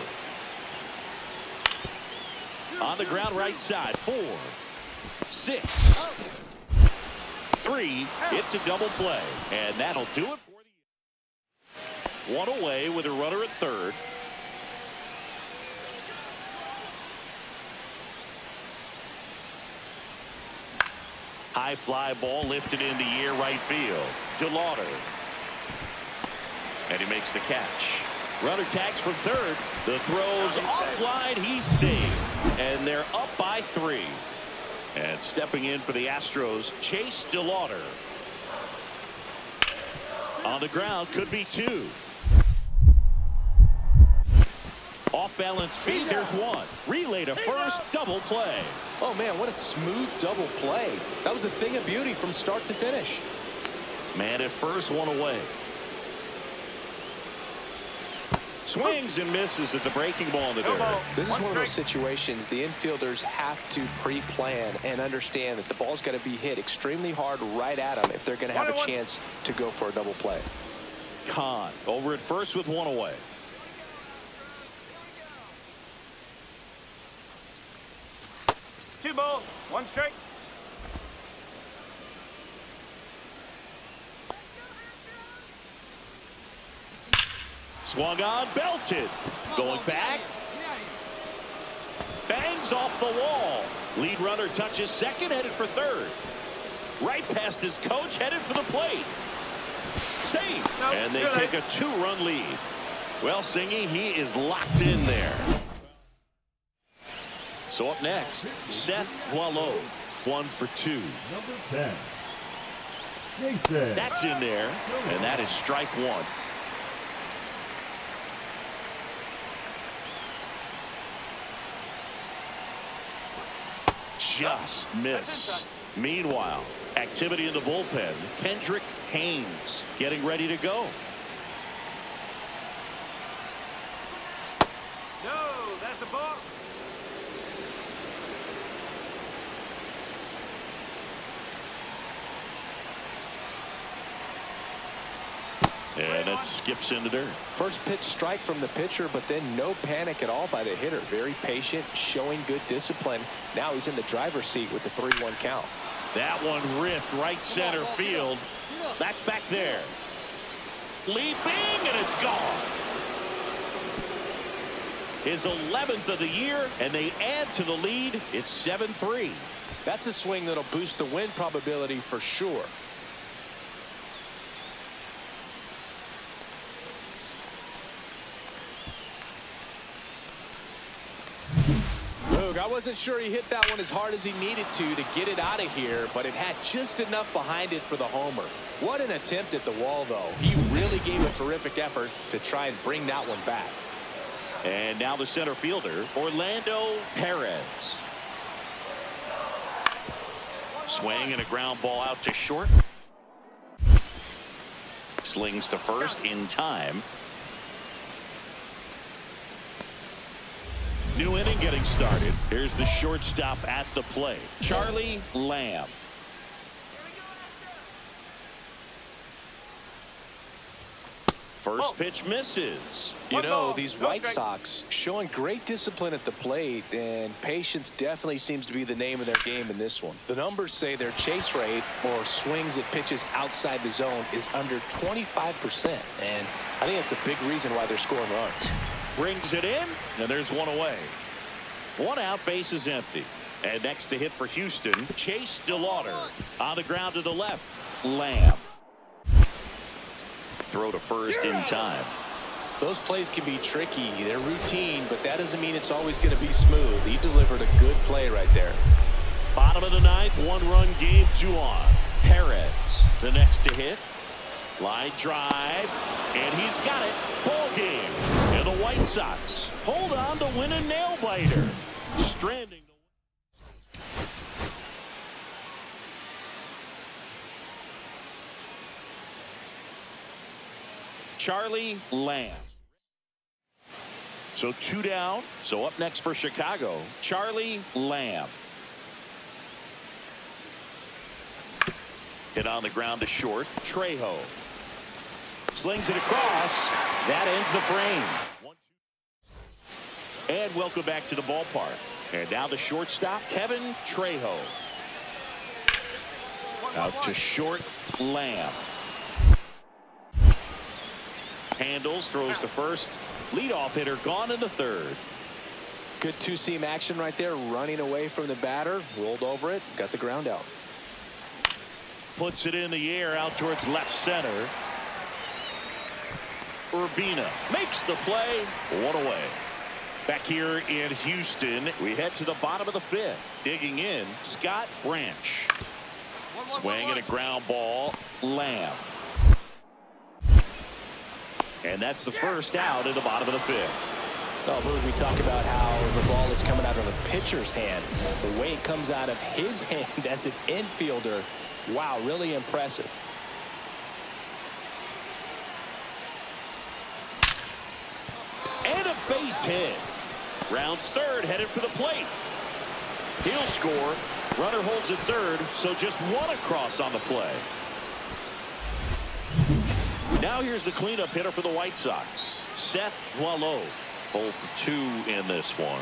On the ground right side. 4, 6, 3. It's a double play. And that'll do it for the one away with a runner at third. High fly ball lifted in the air right field. DeLauder. And he makes the catch. Runner tags from third. The throw's offline. He's saved. And they're up by 3. And stepping in for the Astros, Chase DeLauder. On the ground, could be 2. Off balance feet, there's 1. Relay to first, double play.
Oh man, what a smooth double play. That was a thing of beauty from start to finish.
Man at first, one away. Swings and misses at the breaking ball in the dirt.
This is one of those situations the infielders have to pre-plan and understand that the ball's got to be hit extremely hard right at them if they're going to have a chance to go for a double play.
Con over at first with 1 away.
Two balls, 1 strike.
Swung on, belted. Going back. Bangs off the wall. Lead runner touches second, headed for third. Right past his coach, headed for the plate. Safe. And they take a 2-run lead. Well, Singy, he is locked in there. So up next, Seth Boileau, 1 for 2.
Number 10. Jason.
That's in there, and that is strike 1. Just missed. Meanwhile, activity in the bullpen. Kendrick Haynes getting ready to go.
No, that's a ball.
And it skips into dirt.
First pitch strike from the pitcher, but then no panic at all by the hitter. Very patient, showing good discipline. Now he's in the driver's seat with the 3-1 count.
That one ripped right center field. That's back there. Leaping, and it's gone. His 11th of the year, and they add to the lead. It's 7-3.
That's a swing that'll boost the win probability for sure. I wasn't sure he hit that one as hard as he needed to get it out of here, but it had just enough behind it for the homer. What an attempt at the wall, though. He really gave a terrific effort to try and bring that one back.
And now the center fielder, Orlando Perez. Swing and a ground ball out to short. Slings to first in time. New inning getting started. Here's the shortstop at the plate, Charlie Lamb. First pitch misses.
You know, these White Sox showing great discipline at the plate, and patience definitely seems to be the name of their game in this one. The numbers say their chase rate, or swings at pitches outside the zone, is under 25%, and I think that's a big reason why they're scoring runs.
Brings it in, and there's one away. One out, base is empty. And next to hit for Houston, Chase DeLauder. On the ground to the left, Lamb. Throw to first in time.
Those plays can be tricky. They're routine, but that doesn't mean it's always going to be smooth. He delivered a good play right there.
Bottom of the ninth, one-run game, 2 on. Perez, the next to hit. Line drive, and he's got it. Ball game. And the White Sox hold on to win a nail-biter. Stranding. Charlie Lamb. So 2 down. So up next for Chicago, Charlie Lamb. Hit on the ground to short. Trejo slings it across. That ends the frame. And welcome back to the ballpark. And now the shortstop, Kevin Trejo. Out to short, Lamb. Handles, throws to first. Leadoff hitter gone in the third.
Good two-seam action right there, running away from the batter, rolled over it, got the ground out.
Puts it in the air out towards left center. Urbina makes the play. One away. Back here in Houston, we head to the bottom of the 5th. Digging in, Scott Branch. Swing and a ground ball, Lamb. And that's the first out in the bottom of the 5th.
Oh, Boog, we talk about how the ball is coming out of a pitcher's hand. The way it comes out of his hand as an infielder, wow, really impressive.
And a base hit. Rounds third, headed for the plate. He'll score. Runner holds at third, so just one across on the play. Now here's the cleanup hitter for the White Sox, Seth Boileau. 0 for 2 in this one.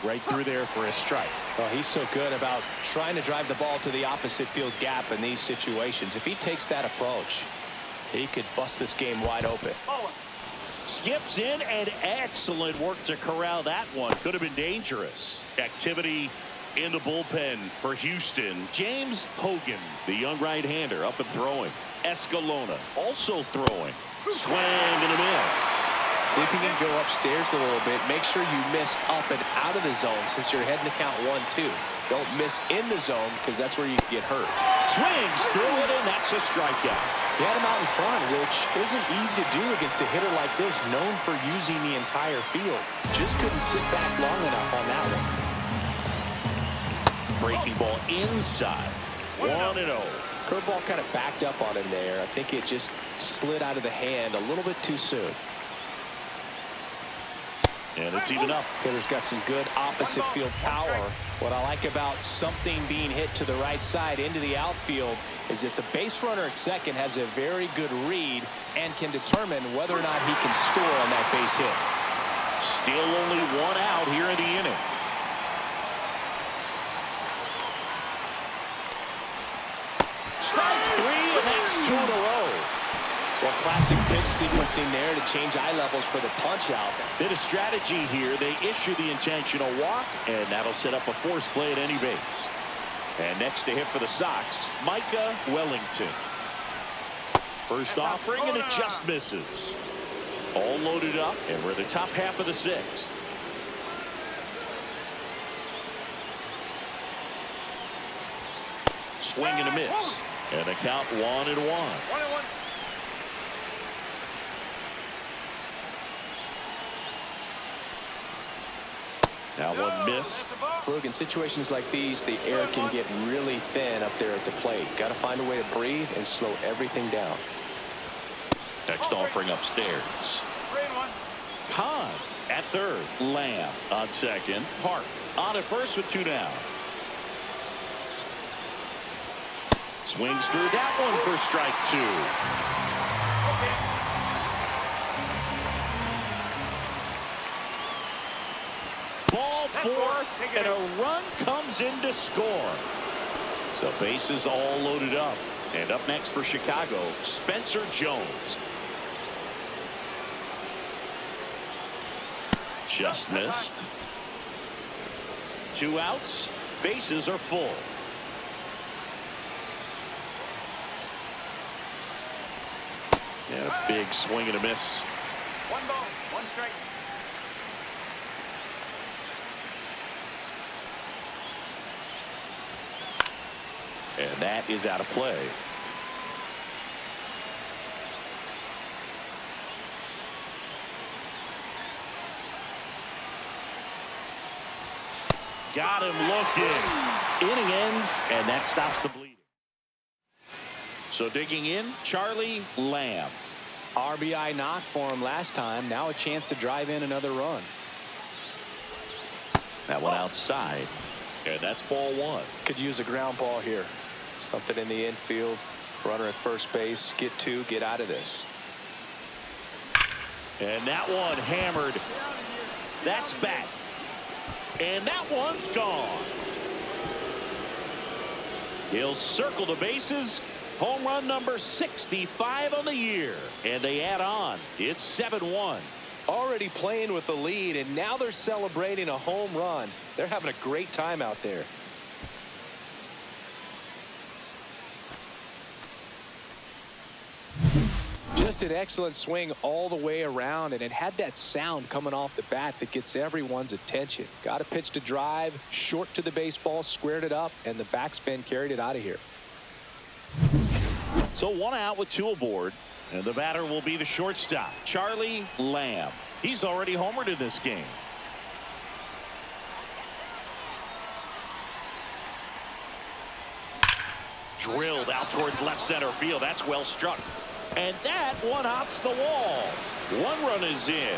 Right through there for a strike.
Oh, he's so good about trying to drive the ball to the opposite field gap in these situations. If he takes that approach, he could bust this game wide open.
Skips in, and excellent work to corral that one. Could have been dangerous. Activity in the bullpen for Houston. James Hogan, the young right-hander, up and throwing. Escalona also throwing. Swing and a miss.
See if you can go upstairs a little bit. Make sure you miss up and out of the zone since you're heading to count 1-2. Don't miss in the zone because that's where you get hurt.
Swings through it, and that's a strikeout.
He had him out in front, which isn't easy to do against a hitter like this, known for using the entire field. Just couldn't sit back long enough on that one.
Breaking ball inside. 1-0.
Curveball kind of backed up on him there. I think it just slid out of the hand a little bit too soon.
And it's even up.
Hitter's got some good opposite field power. What I like about something being hit to the right side into the outfield is that the base runner at second has a very good read and can determine whether or not he can score on that base hit.
Still only 1 out here in the inning. Strike 3, and that's 2 in a row.
Well, classic pitch sequencing there to change eye levels for the punch out.
Bit of strategy here. They issue the intentional walk, and that'll set up a force play at any base. And next to hit for the Sox, Micah Wellington. First offering, and it just misses. All loaded up, and we're the top half of the 6th. Swing and a miss. And the count 1-1.
1-1.
That one missed.
Look, in situations like these, the air can get really thin up there at the plate. Got to find a way to breathe and slow everything down.
Next offering upstairs.
3-1.
Con at third. Lamb on second. Park on at first with 2 down. Swings through that one for strike 2. Ball 4, and a run comes in to score. So bases all loaded up. And up next for Chicago, Spencer Jones. Just missed. 2 outs. Bases are full. And a big swing and a miss.
1 ball, 1 strike.
And that is out of play. Got him looking. Inning ends, and that stops the bleeding. So digging in, Charlie Lamb.
RBI knock for him last time. Now a chance to drive in another run.
That one outside, and that's ball 1.
Could use a ground ball here. Something in the infield. Runner at first base. Get 2. Get out of this.
And that one hammered. That's back. And that one's gone. He'll circle the bases. Home run number 65 on the year. And they add on. It's 7-1.
Already playing with the lead, and now they're celebrating a home run. They're having a great time out there. Just an excellent swing all the way around, and it had that sound coming off the bat that gets everyone's attention. Got a pitch to drive, short to the baseball, squared it up, and the backspin carried it out of here.
So 1 out with 2 aboard, and the batter will be the shortstop, Charlie Lamb. He's already homered in this game. Drilled out towards left center field. That's well struck. And that one hops the wall. 1 run is in.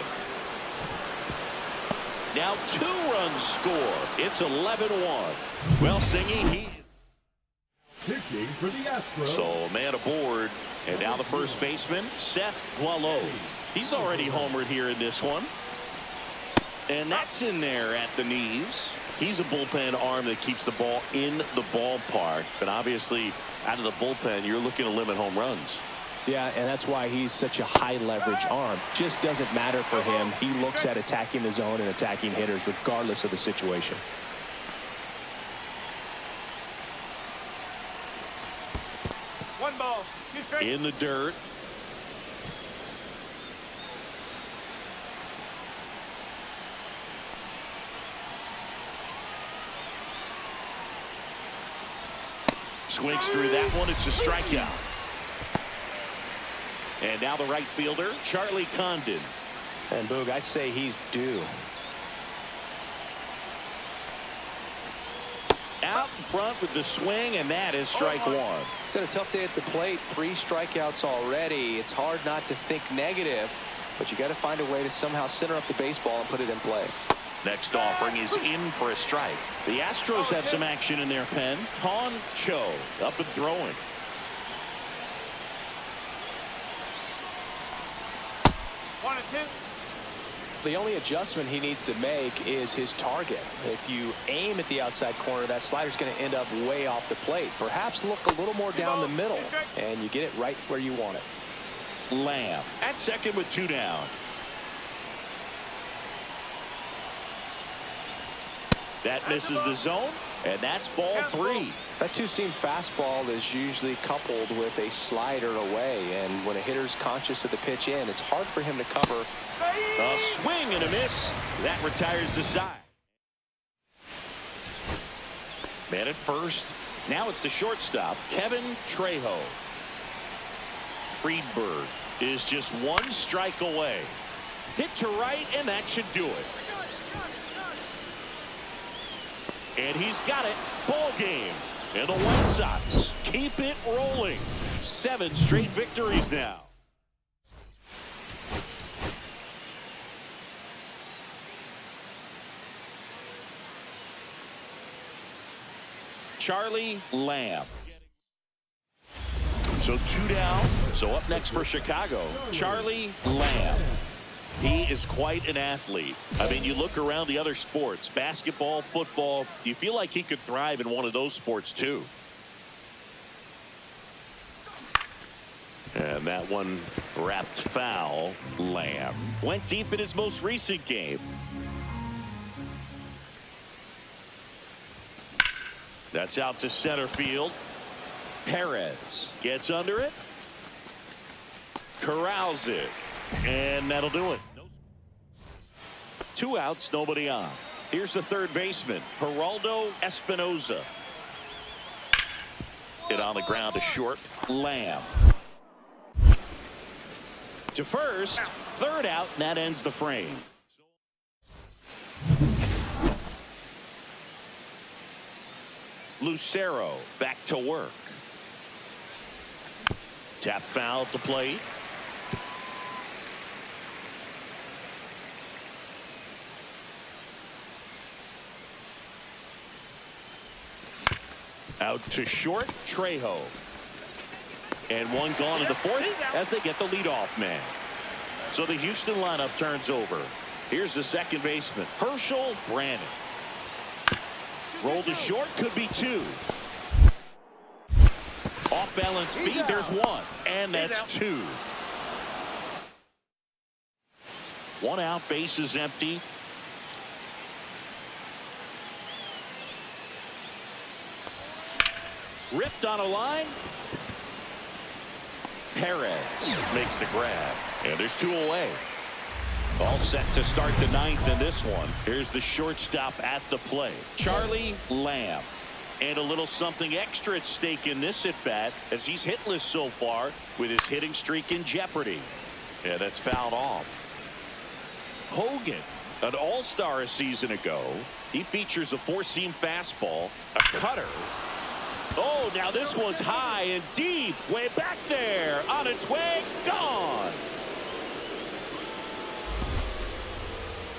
Now 2 runs score. It's 11-1. Well, Singy, he
Pitching for the Astros.
so a man aboard. And now the first baseman, Seth Boileau. He's already homered here in this one. And that's in there at the knees. He's a bullpen arm that keeps the ball in the ballpark. But obviously, out of the bullpen, you're looking to limit home runs.
Yeah, and that's why he's such a high leverage arm. Just doesn't matter for him. He looks at attacking the zone and attacking hitters regardless of the situation.
One ball, 2 strikes.
In the dirt. Swings through that one. It's a strikeout. And now the right fielder, Charlie Condon.
And Boog, I'd say he's due.
Out in front with the swing, and that is strike 1.
He's had a tough day at the plate. 3 strikeouts already. It's hard not to think negative, but you got to find a way to somehow center up the baseball and put it in play.
Next offering is in for a strike. The Astros have some action in their pen. Con Cho up and throwing.
One and 2.
The only adjustment he needs to make is his target. If you aim at the outside corner, that slider's going to end up way off the plate. Perhaps look a little more down the middle, and you get it right where you want it.
Lamb at second with 2 down. That misses the zone, and that's ball 3.
That 2-seam fastball is usually coupled with a slider away, and when a hitter's conscious of the pitch in, it's hard for him to cover.
A swing and a miss. That retires the side. Man at first. Now it's the shortstop, Kevin Trejo. Friedberg is just 1 strike away. Hit to right, and that should do it. And he's got it. Ball game. And the White Sox keep it rolling. 7 straight victories now. Charlie Lamb. So 2 down. So up next for Chicago, Charlie Lamb. He is quite an athlete. I mean, you look around the other sports, basketball, football, you feel like he could thrive in one of those sports too. And that one wrapped foul. Lamb went deep in his most recent game. That's out to center field. Perez gets under it. Corrals it. And that'll do it. 2 outs, nobody on. Here's the third baseman, Geraldo Espinoza. Hit on the ground to short. Lamb. To first. 3rd out, and that ends the frame. Lucero back to work. Tap foul at the plate. Out to short, Trejo. And one gone in the 4th as they get the leadoff man. So the Houston lineup turns over. Here's the second baseman, Herschel Brandon. Roll to short, could be 2. Off balance speed, there's 1. And that's 2. 1 out, base is empty. Ripped on a line. Perez makes the grab. And there's 2 away. All set to start the 9th in this one. Here's the shortstop at the plate, Charlie Lamb. And a little something extra at stake in this at-bat as he's hitless so far with his hitting streak in jeopardy. Yeah, that's fouled off. Hogan, an all-star a season ago. He features a 4-seam fastball, a cutter. Oh, now this one's high and deep, way back there, on its way, gone.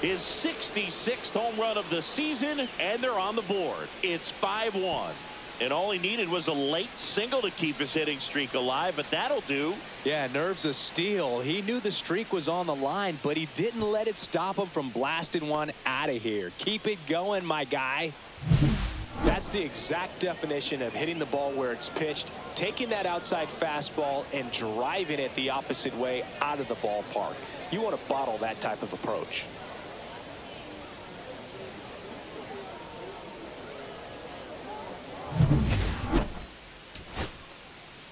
His 66th home run of the season, and they're on the board. It's 5-1. And all he needed was a late single to keep his hitting streak alive, but that'll do.
Yeah, nerves of steel. He knew the streak was on the line, but he didn't let it stop him from blasting one out of here. Keep it going, my guy. That's the exact definition of hitting the ball where it's pitched, taking that outside fastball and driving it the opposite way out of the ballpark. You want to bottle that type of approach.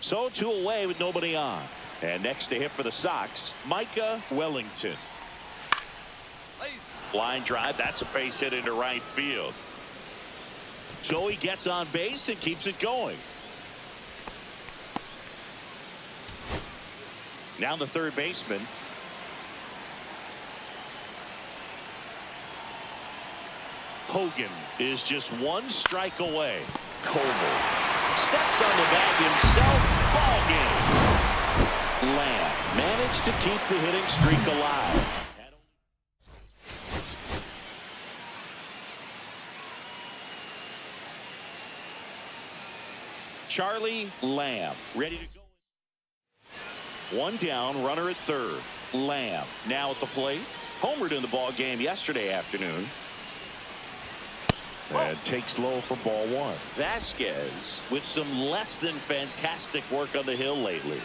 So 2 away with nobody on. And next to hit for the Sox, Micah Wellington. Line drive, that's a base hit into right field. So he gets on base and keeps it going. Now the third baseman. Hogan is just 1 strike away. Coleman steps on the bag himself. Ball game. Lamb managed to keep the hitting streak alive. Charlie Lamb ready to go. 1 down, runner at third. Lamb now at the plate. Homered in the ball game yesterday afternoon. And takes low for ball 1. Vasquez with some less than fantastic work on the hill lately.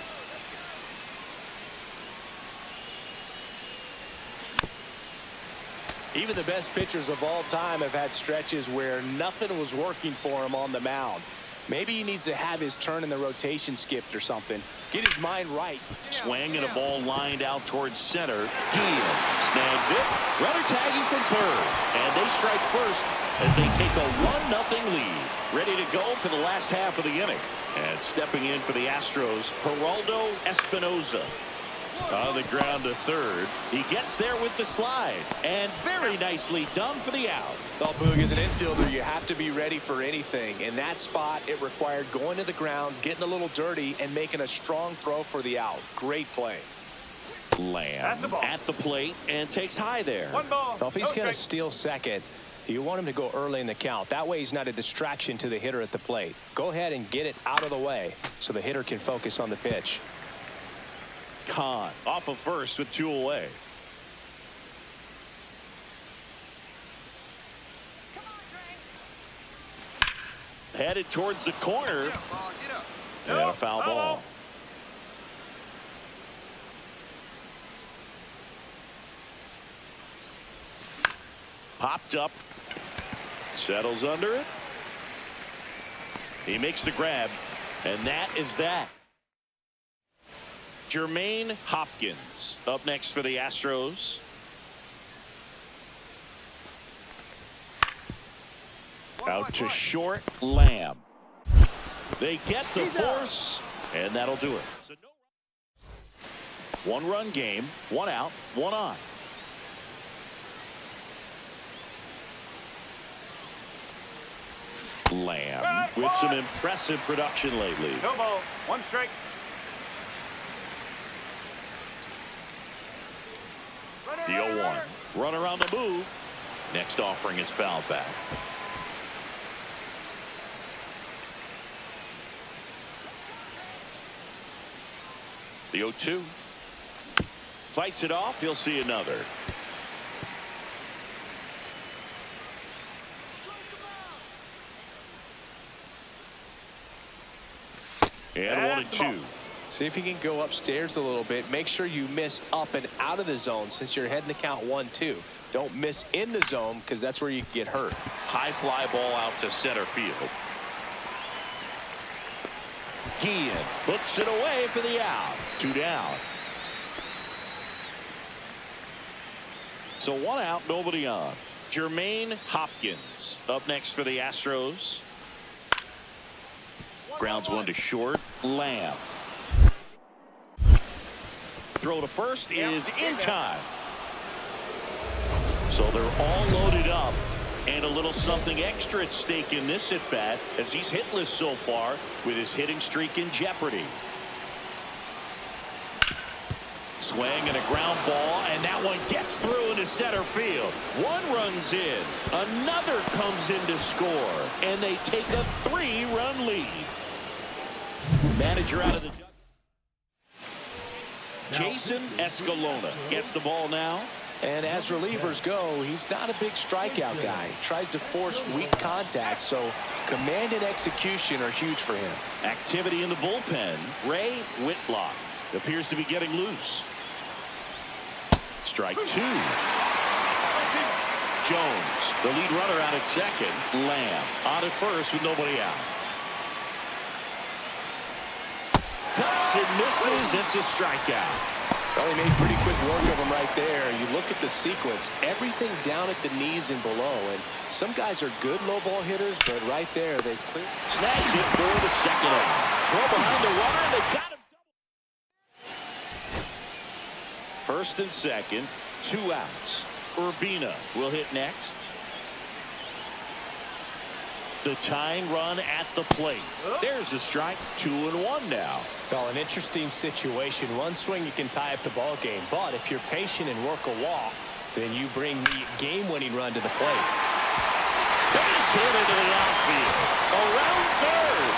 Even the best pitchers of all time have had stretches where nothing was working for him on the mound. Maybe he needs to have his turn in the rotation skipped or something. Get his mind right.
Swing and a ball lined out towards center. Gil snags it. Runner tagging from third. And they strike first as they take a 1-0 lead. Ready to go for the last half of the inning. And stepping in for the Astros, Geraldo Espinoza. On the ground to third. He gets there with the slide. And very nicely done for the out.
Well, Boog, as an infielder, you have to be ready for anything. In that spot, it required going to the ground, getting a little dirty, and making a strong throw for the out. Great play.
Lamb at the plate and takes high there.
One ball.
Well, if he's going to steal second, you want him to go early in the count. That way he's not a distraction to the hitter at the plate. Go ahead and get it out of the way so the hitter can focus on the pitch.
Con off of first with 2 away. Headed towards the corner. And a foul ball. Popped up. Settles under it. He makes the grab. And that is that. Jermaine Hopkins up next for the Astros. Out to short. Lamb. They get the force, and that'll do it. So no 1-run game, 1 out, 1 on. Lamb with some impressive production lately.
No ball. 1 strike.
The 0-1. Run around the move. Next offering is fouled back. The 0-2. Fights it off. He'll see another. And 1-2.
See if you can go upstairs a little bit. Make sure you miss up and out of the zone since you're heading to count 1-2. Don't miss in the zone because that's where you get hurt.
High fly ball out to center field. Guillen puts it away for the out. 2 down. So 1 out, nobody on. Jermaine Hopkins up next for the Astros. Grounds 1 to short. Lamb. Throw to first is in time. So they're all loaded up. And a little something extra at stake in this at bat as he's hitless so far with his hitting streak in jeopardy. Swing and a ground ball, and that one gets through into center field. 1 runs in. Another comes in to score. And they take a 3-run lead. Manager out of the jug. Jason Escalona gets the ball now.
And as relievers go, he's not a big strikeout guy. He tries to force weak contact, so command and execution are huge for him.
Activity in the bullpen. Ray Whitlock appears to be getting loose. Strike 2. Jones, the lead runner out at second. Lamb on at first with nobody out. Cuts and misses. It's a strikeout.
Well, he made pretty quick work of him right there. You look at the sequence, everything down at the knees and below. And some guys are good low ball hitters, but right there, they clear.
Snags it for the second out. Throw behind the runner, and they got him. First and second, 2 outs. Urbina will hit next. The tying run at the plate. There's a strike. 2-1 now.
Well, an interesting situation. 1 swing, you can tie up the ball game. But if you're patient and work a walk, then you bring the game-winning run to the plate.
Base hit into the outfield. Around third.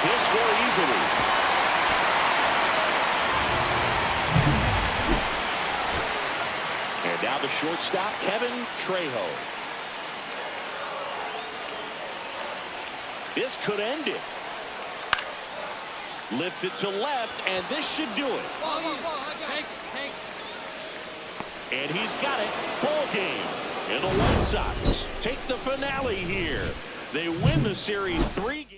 He'll score easily. And now the shortstop, Kevin Trejo. This could end it. Lifted to left, and this should do it.
Take.
And he's got it. Ball game. And the White Sox take the finale here. They win the series 3 games.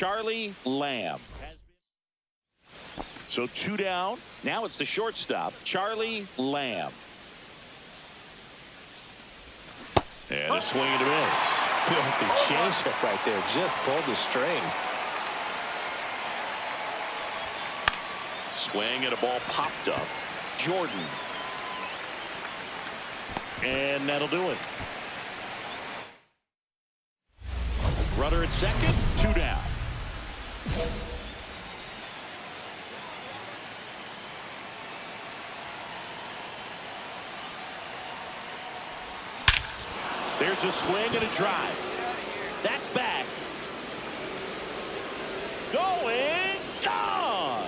Charlie Lamb. So 2 down. Now it's the shortstop, Charlie Lamb. And a swing and a miss.
Filthy changeup right there. Just pulled the string.
Swing and a ball popped up. Jordan. And that'll do it. Runner at second, 2 down. There's a swing and a drive. That's back. Going, gone.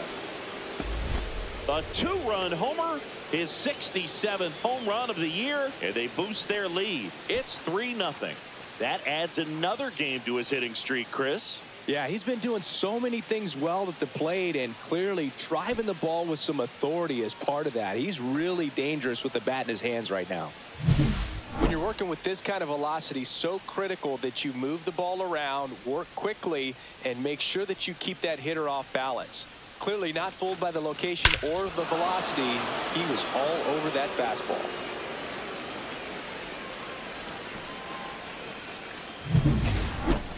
A 2-run homer, his 67th home run of the year, and they boost their lead. It's 3-0. That adds another game to his hitting streak, Chris.
Yeah, he's been doing so many things well at the plate and clearly driving the ball with some authority as part of that. He's really dangerous with the bat in his hands right now. When you're working with this kind of velocity, so critical that you move the ball around, work quickly, and make sure that you keep that hitter off balance. Clearly not fooled by the location or the velocity. He was all over that fastball.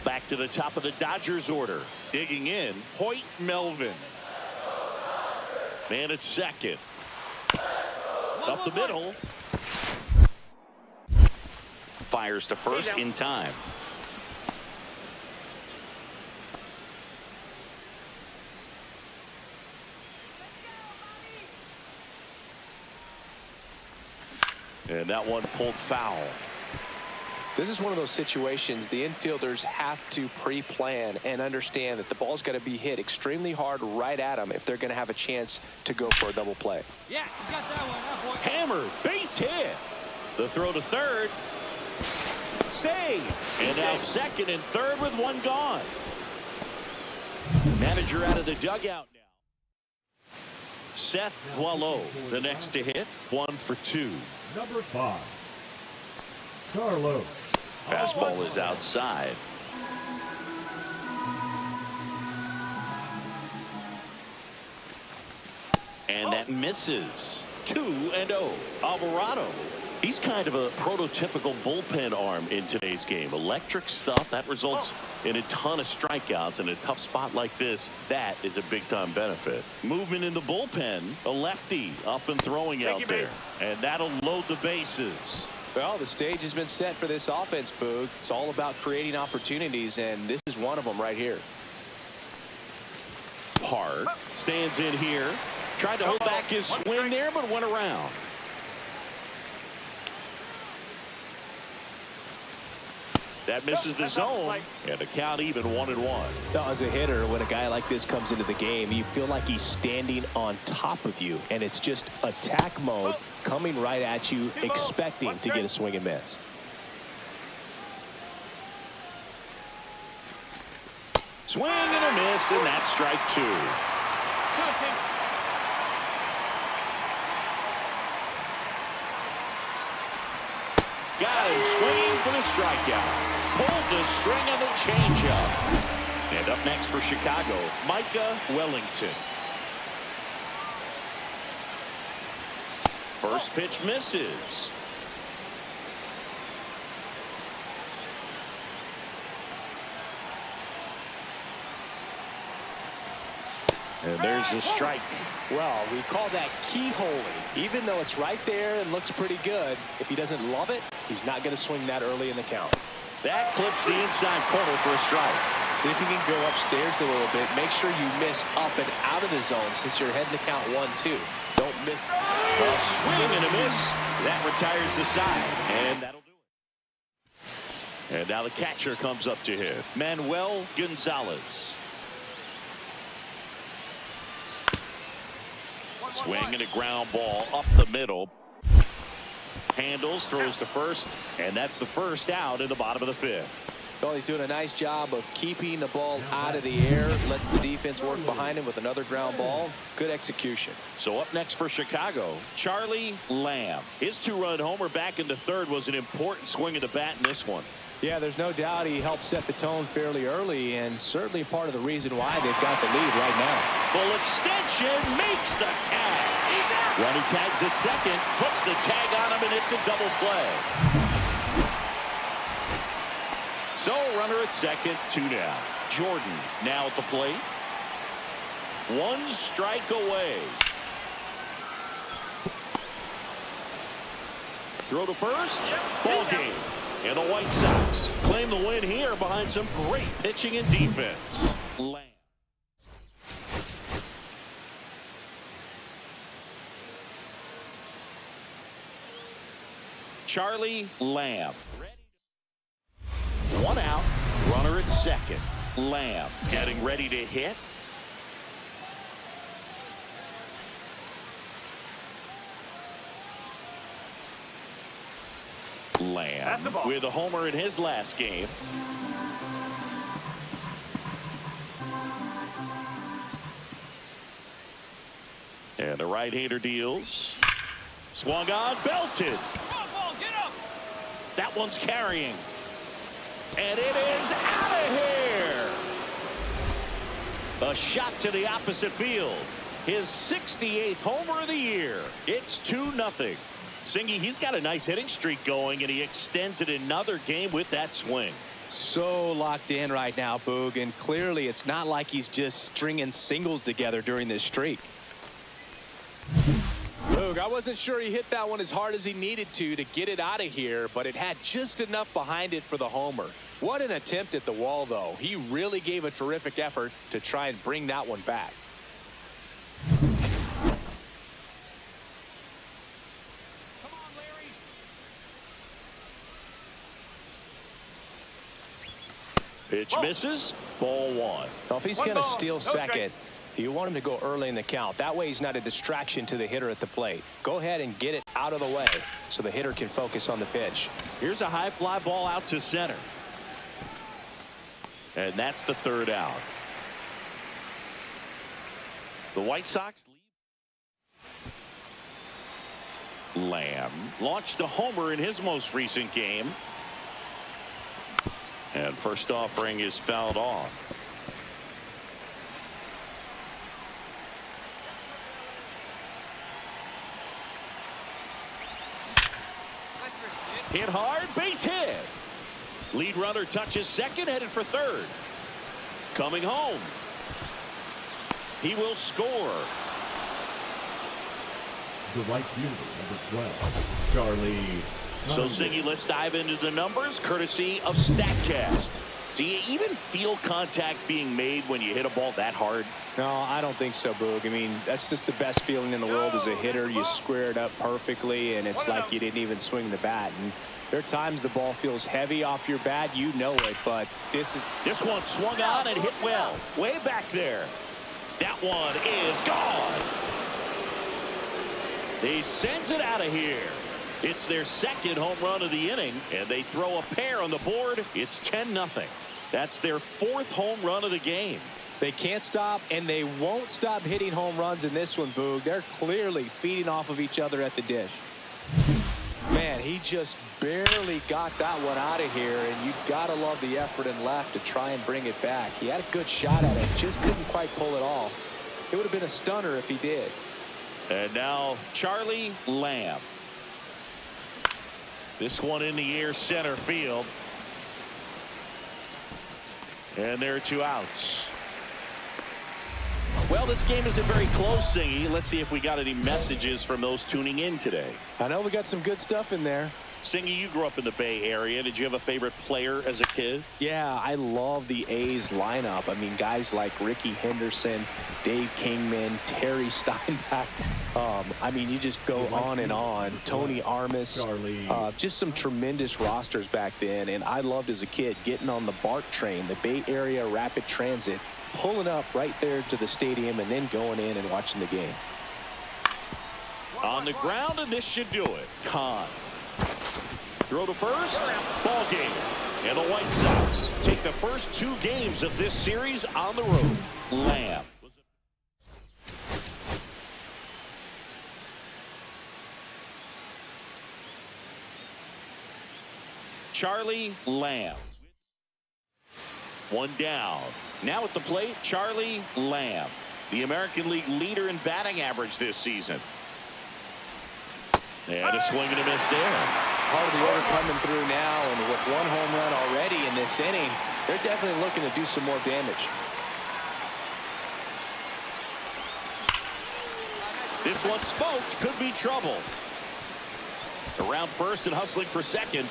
Back to the top of the Dodgers order. Digging in, Hoyt Melvin. Man at second. Up the middle. Fires to first in time. And that one pulled foul.
This is one of those situations the infielders have to pre-plan and understand that the ball's got to be hit extremely hard right at them if they're going to have a chance to go for a double play.
Yeah, you got that one. Boy.
Hammered, base hit. The throw to third. Save. And now second and third with one gone. Manager out of the dugout now. Seth Boileau, the next to hit. 1 for 2.
Number 5, Carlos.
Fastball is outside. And that misses. 2-0. Alvarado. He's kind of a prototypical bullpen arm in today's game. Electric stuff that results in a ton of strikeouts in a tough spot like this. That is a big-time benefit. Movement in the bullpen. A lefty up and throwing out there. And that'll load the bases.
Well, the stage has been set for this offense, Boog. It's all about creating opportunities, and this is one of them right here.
Park stands in here. Tried to hold back his swing there, but went around. That misses the zone, and the count even 1-1.
Now, as a hitter, when a guy like this comes into the game, you feel like he's standing on top of you, and it's just attack mode coming right at you, expecting to get a swing and miss.
Swing and a miss, and that's strike 2. Got him swinging for the strikeout. Pulled the string of the changeup. And up next for Chicago, Micah Wellington. First pitch misses. And there's the strike.
Well, we call that keyholing. Even though it's right there and looks pretty good, if he doesn't love it, he's not going to swing that early in the count.
That clips the inside corner for a strike.
See if you can go upstairs a little bit. Make sure you miss up and out of the zone since you're heading to count 1-2. Don't miss.
A swing and a miss. That retires the side. And that'll do it. And now the catcher comes up to hit. Manuel Gonzalez. Swing and a ground ball up the middle. Handles, throws to first, and that's the first out in the bottom of the 5th.
Well, he's doing a nice job of keeping the ball out of the air. Lets the defense work behind him with another ground ball. Good execution.
So up next for Chicago, Charlie Lamb. His 2-run homer back into third was an important swing of the bat in this one.
Yeah, there's no doubt he helped set the tone fairly early, and certainly part of the reason why they've got the lead right now.
Full extension makes the catch. Runner tags at second, puts the tag on him, and it's a double play. So runner at second, 2 down. Jordan now at the plate. 1 strike away. Throw to first. Ball game. And the White Sox claim the win here behind some great pitching and defense. Lamb. Charlie Lamb. 1 out. Runner at second. Lamb getting ready to hit. Lamb with a homer in his last game. And the right-hander deals. Swung on, belted.
Come on, ball, get up.
That one's carrying. And it is out of here. A shot to the opposite field. His 68th homer of the year. It's 2-0. Singy, he's got a nice hitting streak going, and he extends it another game with that swing.
So locked in right now, Boog, and clearly it's not like he's just stringing singles together during this streak. Boog, I wasn't sure he hit that one as hard as he needed to get it out of here, but it had just enough behind it for the homer. What an attempt at the wall, though. He really gave a terrific effort to try and bring that one back.
Pitch misses. Ball 1.
Well, if he's going to steal second, you want him to go early in the count. That way he's not a distraction to the hitter at the plate. Go ahead and get it out of the way so the hitter can focus on the pitch.
Here's a high fly ball out to center. And that's the 3rd out. The White Sox lead. Lamb launched a homer in his most recent game. And first offering is fouled off. Hit hard, base hit. Lead runner touches second, headed for third. Coming home. He will score.
The right fielder, number 12, Charlie.
So, Singy, let's dive into the numbers, courtesy of StatCast. Do you even feel contact being made when you hit a ball that hard?
No, I don't think so, Boog. I mean, that's just the best feeling in the world as a hitter. You square it up perfectly, and it's like you didn't even swing the bat. And there are times the ball feels heavy off your bat. You know it, but this
one swung on and hit well. Way back there. That one is gone. He sends it out of here. It's their 2nd home run of the inning, and they throw a pair on the board. It's 10-0. That's their 4th home run of the game.
They can't stop, and they won't stop hitting home runs in this one, Boog. They're clearly feeding off of each other at the dish. Man, he just barely got that one out of here, and you've got to love the effort and left to try and bring it back. He had a good shot at it, just couldn't quite pull it off. It would have been a stunner if he did.
And now Charlie Lamb. This one in the air, center field. And there are 2 outs. Well, this game isn't very close, Singy. Let's see if we got any messages from those tuning in today.
I know we got some good stuff in there.
Singy, you grew up in the Bay Area. Did you have a favorite player as a kid?
Yeah, I love the A's lineup. I mean, guys like Ricky Henderson, Dave Kingman, Terry Steinbach. I mean, you just go on and on. Tony Armas. Just some tremendous rosters back then. And I loved as a kid getting on the BART train, the Bay Area Rapid Transit, pulling up right there to the stadium and then going in and watching the game.
On the ground, and this should do it. Con. Throw to first. Ball game. And the White Sox take the first 2 games of this series on the road. Lamb. Charlie Lamb. One down. Now at the plate, Charlie Lamb, the American League leader in batting average this season. And a swing and a miss there.
Part of the order coming through now, and with one home run already in this inning, they're definitely looking to do some more damage.
This one smoked, could be trouble. Around first and hustling for second.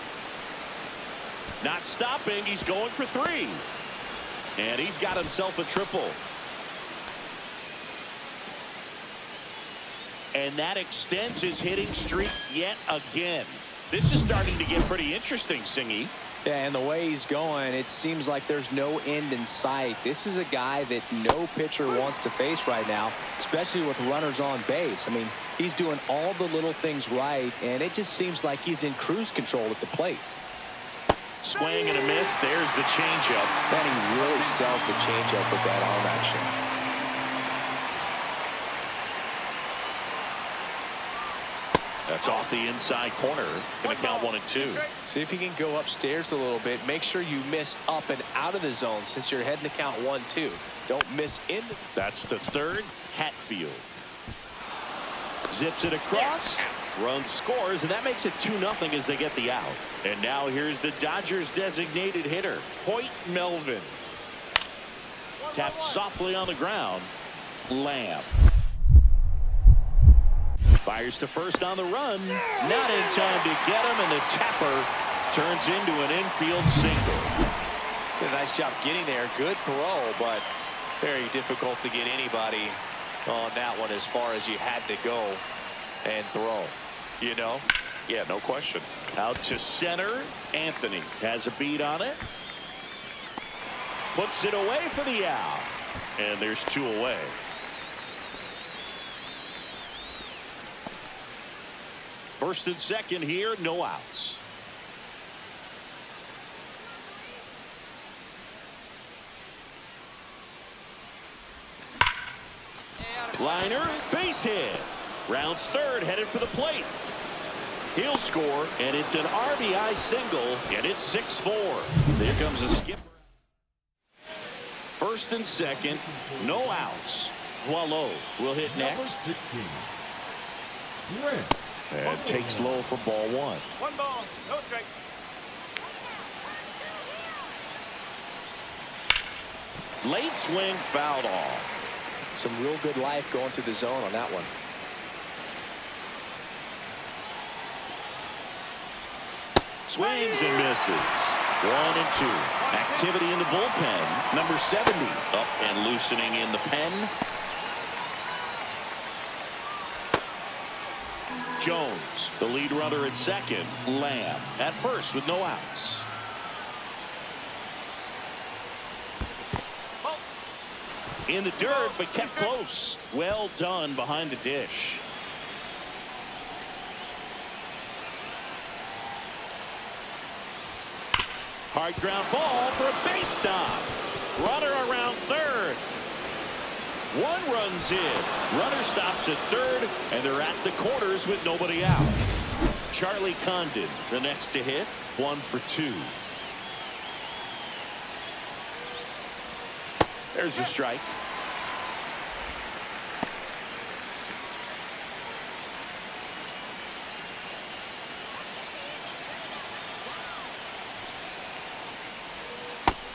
Not stopping, he's going for 3. And he's got himself a triple. And that extends his hitting streak yet again. This is starting to get pretty interesting, Singy.
Yeah, and the way he's going, it seems like there's no end in sight. This is a guy that no pitcher wants to face right now, especially with runners on base. I mean, he's doing all the little things right, and it just seems like he's in cruise control at the plate.
Swing and a miss. There's the changeup.
Manning really sells the changeup with that arm action.
That's off the inside corner. Going to count 1 and 2.
See if you can go upstairs a little bit. Make sure you miss up and out of the zone since you're heading to count 1-2. Don't miss in.
That's the third. Hatfield zips it across. Run scores, and that makes it 2-0 as they get the out. And now here's the Dodgers designated hitter, Hoyt Melvin. Tapped softly on the ground. Lamb fires to first on the run. Not in time to get him, and the tapper turns into an infield single.
Did a nice job getting there. Good throw, but very difficult to get anybody on that one as far as you had to go and throw. You know?
Yeah, no question. Out to center. Anthony has a beat on it. Puts it away for the out. And there's 2 away. First and second here, no outs. Liner, base hit. Rounds third, headed for the plate. He'll score, and it's an RBI single, and it's 6-4. There comes a skip. First and second, no outs. Boileau will hit next. And takes low for ball 1.
1 ball, no strike.
Late swing, fouled off.
Some real good life going through the zone on that one.
Swings and misses. 1 and 2. Activity in the bullpen. Number 70 up and loosening in the pen. Jones, the lead runner at second. Lamb at first with no outs. In the dirt, but kept close. Well done behind the dish. Hard ground ball for a base stop. Runner around third. 1 runs in. Runner stops at third, and they're at the corners with nobody out. Charlie Condon, the next to hit. 1 for 2. There's a strike.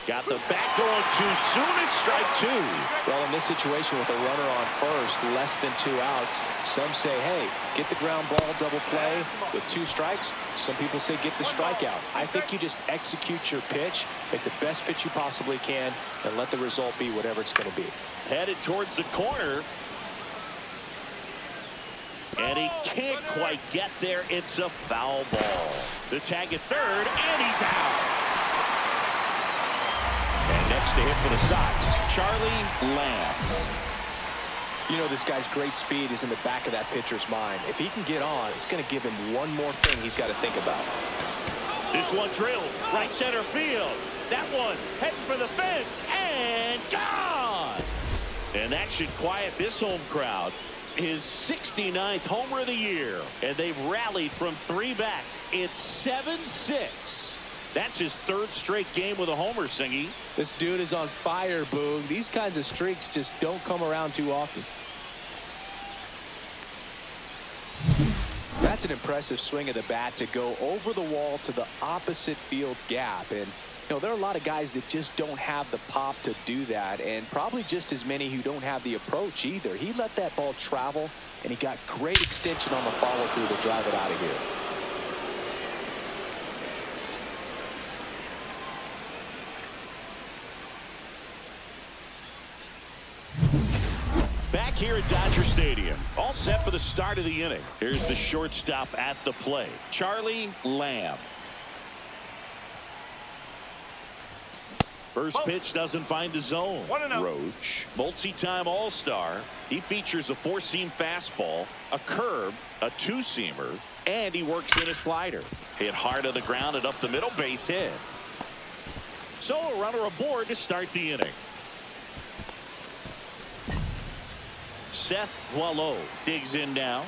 Got the bat going too soon. It's strike 2.
Well, in this situation with a runner on first, less than 2 outs, some say, hey, get the ground ball, double play with 2 strikes. Some people say get the strikeout. I think you just execute your pitch, make the best pitch you possibly can, and let the result be whatever it's going to be.
Headed towards the corner. And he can't quite get there. It's a foul ball. The tag at third, and he's out. Next to hit for the Sox, Charlie Lamb.
You know, this guy's great speed is in the back of that pitcher's mind. If he can get on, it's going to give him one more thing he's got to think about.
This one drilled right center field. That one heading for the fence and gone. And that should quiet this home crowd. His 69th homer of the year, and they've rallied from 3 back. It's 7-6. That's his third straight game with a homer, Singy.
This dude is on fire, Boog. These kinds of streaks just don't come around too often. That's an impressive swing of the bat to go over the wall to the opposite field gap. And, you know, there are a lot of guys that just don't have the pop to do that, and probably just as many who don't have the approach either. He let that ball travel, and he got great extension on the follow-through to drive it out of here.
Back here at Dodger Stadium, all set for the start of the inning. Here's the shortstop at the plate, Charlie Lamb. First pitch doesn't find the zone. Roach, multi-time All-Star. He features a four-seam fastball, a curve, a two-seamer, and he works in a slider. Hit hard on the ground and up the middle, base hit. So a runner aboard to start the inning. Seth Boileau digs in now.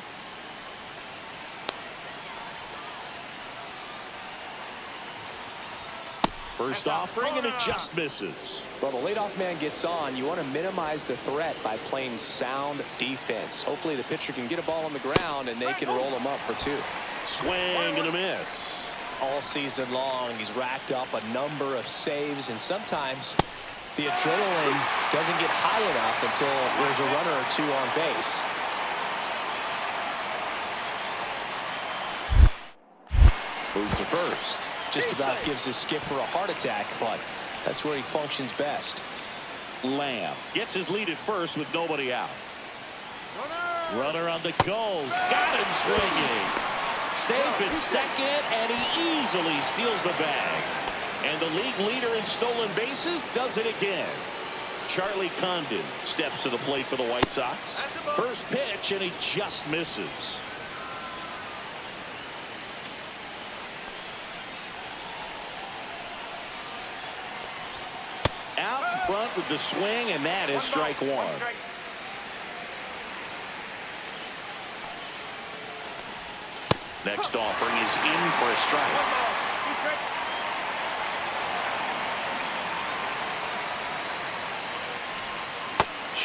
First offering, and it just misses.
Well, the leadoff man gets on. You want to minimize the threat by playing sound defense. Hopefully the pitcher can get a ball on the ground and they can roll him up for two.
Swing and a miss.
All season long, he's racked up a number of saves, and sometimes the adrenaline doesn't get high enough until there's a runner or two on base.
Move to first.
Just about gives his skipper a heart attack, but that's where he functions best.
Lamb gets his lead at first with nobody out. Runner on the go. Got him swinging. Safe at second, and he easily steals the bag. And the league leader in stolen bases does it again. Charlie Condon steps to the plate for the White Sox. First pitch, and he just misses. Out in front with the swing, and that is strike one. Next offering is in for a strike.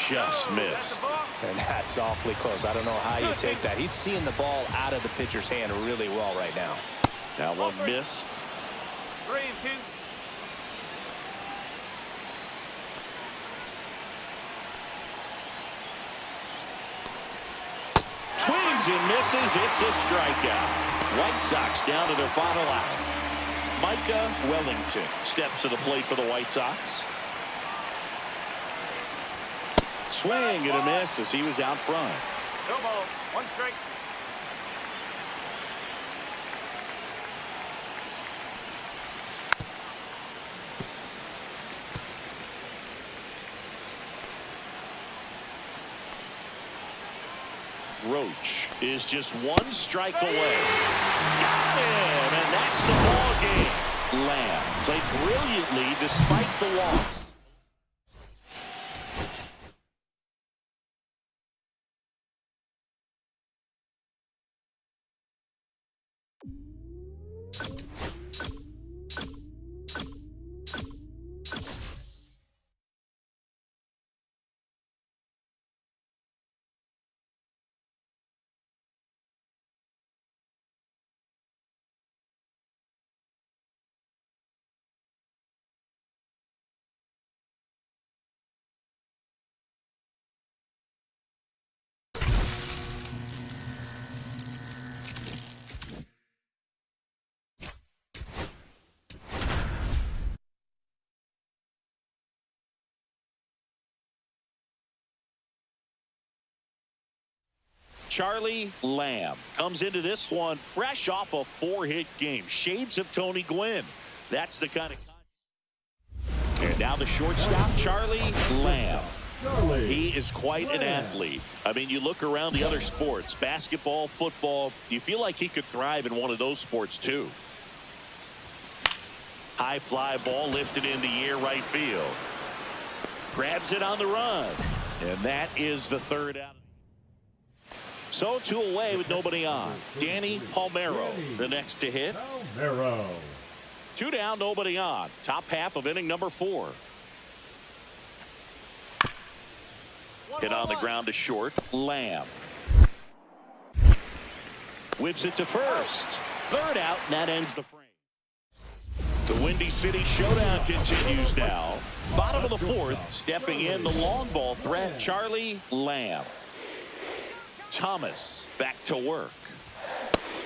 Just missed.
And that's awfully close. I don't know how you take that. He's seeing the ball out of the pitcher's hand really well right now.
That one missed.
3-2.
Swings and misses. It's a strikeout. White Sox down to their final out. Micah Wellington steps to the plate for the White Sox. Swing and a miss as he was out front.
No ball. One strike.
Roach is just one strike away. Got him, and that's the ball game. Lamb played brilliantly despite the loss. Charlie Lamb comes into this one fresh off a 4-hit game. Shades of Tony Gwynn. That's the kind of. And now the shortstop, Charlie Lamb. He is quite an athlete. I mean, you look around the other sports, basketball, football, you feel like he could thrive in one of those sports too. High fly ball lifted in the air, right field. Grabs it on the run. And that is the third out. So 2 away with nobody on. Danny Palmero, the next to hit.
Palmero.
Two down, nobody on. Top half of inning number 4. Hit on the ground to short. Lamb whips it to first. Third out, and that ends the frame. The Windy City Showdown continues now. Bottom of the 4th, stepping in the long ball threat, Charlie Lamb. Thomas back to work.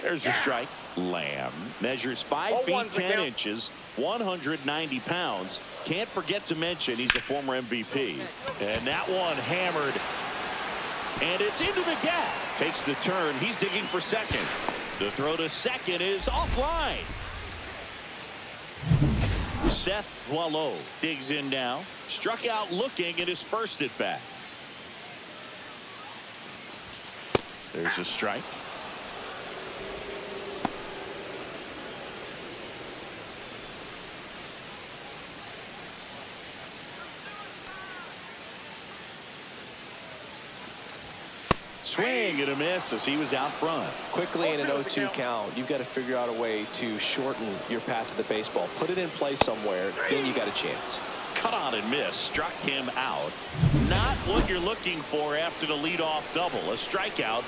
There's the strike. Lamb measures 5 feet 10 inches, 190 pounds. Can't forget to mention he's a former MVP. And that one hammered. And it's into the gap. Takes the turn. He's digging for second. The throw to second is offline. Seth Boileau digs in now. Struck out looking at his first at bat. There's a strike. Swing and a miss as he was out front.
Quickly in an 0-2 count, you've got to figure out a way to shorten your path to the baseball. Put it in play somewhere, then you got a chance.
Cut on and miss. Struck him out. Not what you're looking for after the leadoff double. A strikeout,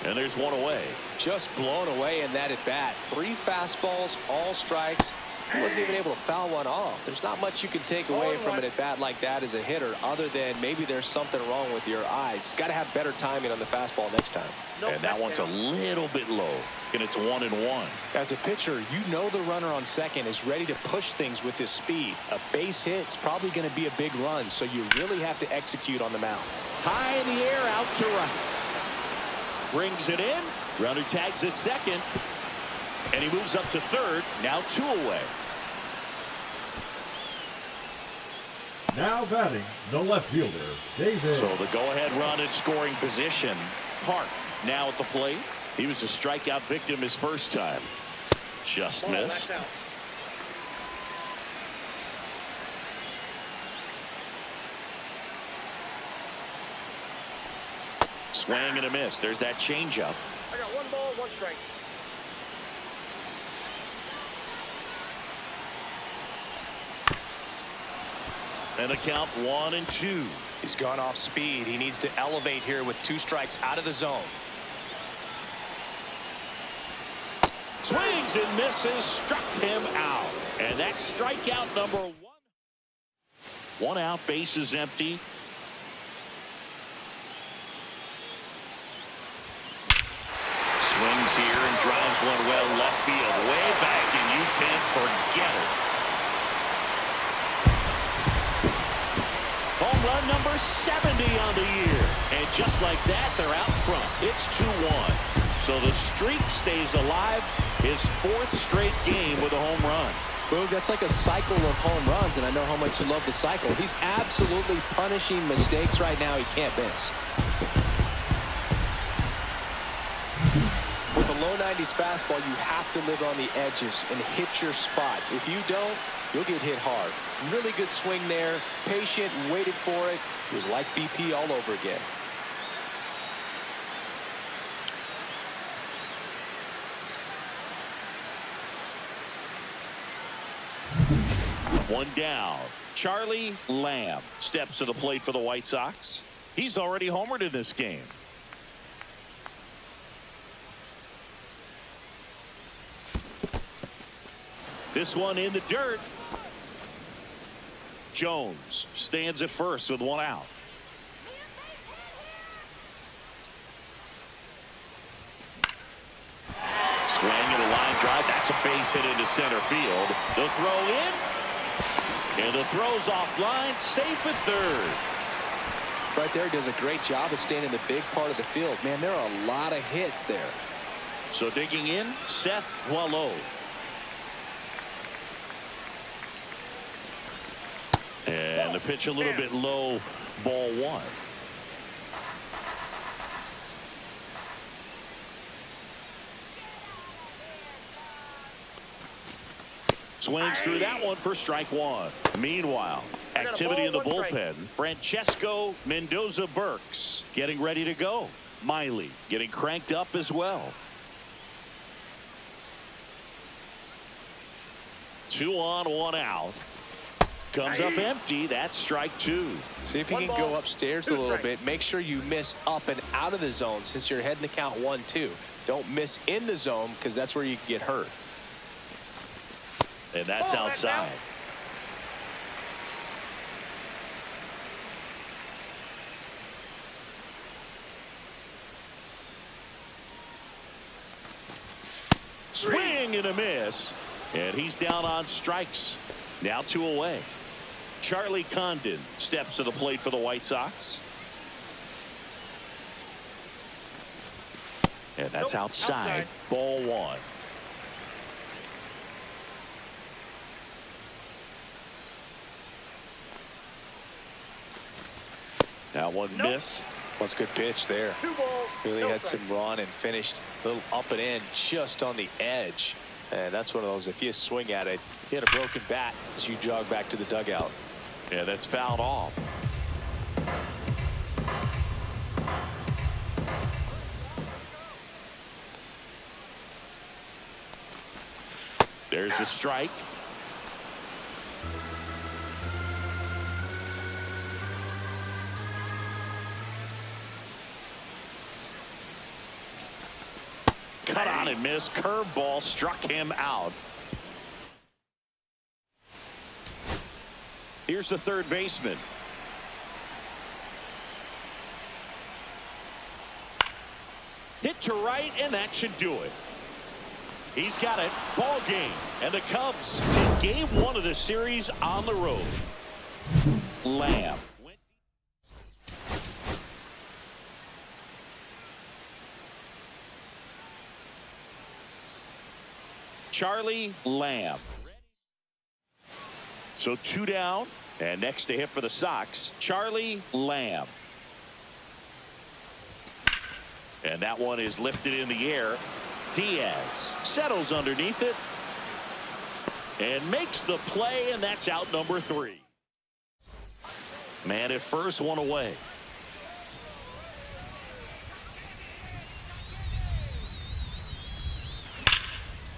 and there's one away.
Just blown away in that at bat. 3 fastballs, all strikes. He wasn't even able to foul one off. There's not much you can take away from an at bat like that as a hitter, other than maybe there's something wrong with your eyes. Got to have better timing on the fastball next time.
And that one's a little bit low, and it's 1-1.
As a pitcher, you know the runner on second is ready to push things with his speed. A base hit's probably going to be a big run, so you really have to execute on the mound.
High in the air, out to right. Brings it in. Runner tags at second, and he moves up to third. Now 2 away.
Now batting, the left fielder, David.
So the go-ahead run in scoring position. Park now at the plate. He was a strikeout victim his first time. Just missed. Swing and a miss. There's that changeup.
I got 1 ball, 1 strike.
And the count 1-2.
He's gone off speed. He needs to elevate here with 2 strikes out of the zone.
Swings and misses. Struck him out. And that's strikeout number 1. 1 out, base is empty. Swings here and drives one well left field. Way back, and you can't forget it. Home run number 70 on the year. And just like that, they're out front. It's 2-1. So the streak stays alive. His 4th straight game with a home run.
Boog, that's like a cycle of home runs, and I know how much you love the cycle. He's absolutely punishing mistakes right now he can't miss. With a low 90s fastball, you have to live on the edges and hit your spots. If you don't, you'll get hit hard. Really good swing there. Patient, waited for it. It was like BP all over again.
One down. Charlie Lamb steps to the plate for the White Sox. He's already homered in this game. This one in the dirt. Jones stands at first with 1 out. Swing and a line drive. That's a base hit into center field. The throw in. And the throw's offline. Safe at third.
Right there, does a great job of staying in the big part of the field. Man, there are a lot of hits there.
So digging in, Seth Boileau. And the pitch a little bit low, ball 1. Swings through that one for strike 1. Meanwhile, activity in the bullpen. Francesco Mendoza-Burks getting ready to go. Miley getting cranked up as well. 2 on, 1 out. Comes up empty. That's strike 2.
See if you can go upstairs a little bit. Make sure you miss up and out of the zone since you're heading to count 1-2. Don't miss in the zone because that's where you can get hurt.
And that's outside. Swing and a miss. And he's down on strikes. Now 2 away. Charlie Condon steps to the plate for the White Sox. And that's outside. Ball 1. That one missed.
That's a good pitch there. Really had some run and finished a little up and in just on the edge. And that's one of those, if you swing at it, you hit a broken bat as you jog back to the dugout.
Yeah, that's fouled off. There's the strike. Cut on and missed. Curveball struck him out. Here's the third baseman. Hit to right, and that should do it. He's got it. Ball game. And the Cubs take game 1 of the series on the road. Lamb. Charlie Lamb. So 2 down, and next to hit for the Sox, Charlie Lamb. And that one is lifted in the air. Diaz settles underneath it and makes the play, and that's out number 3. Man at first, 1 away.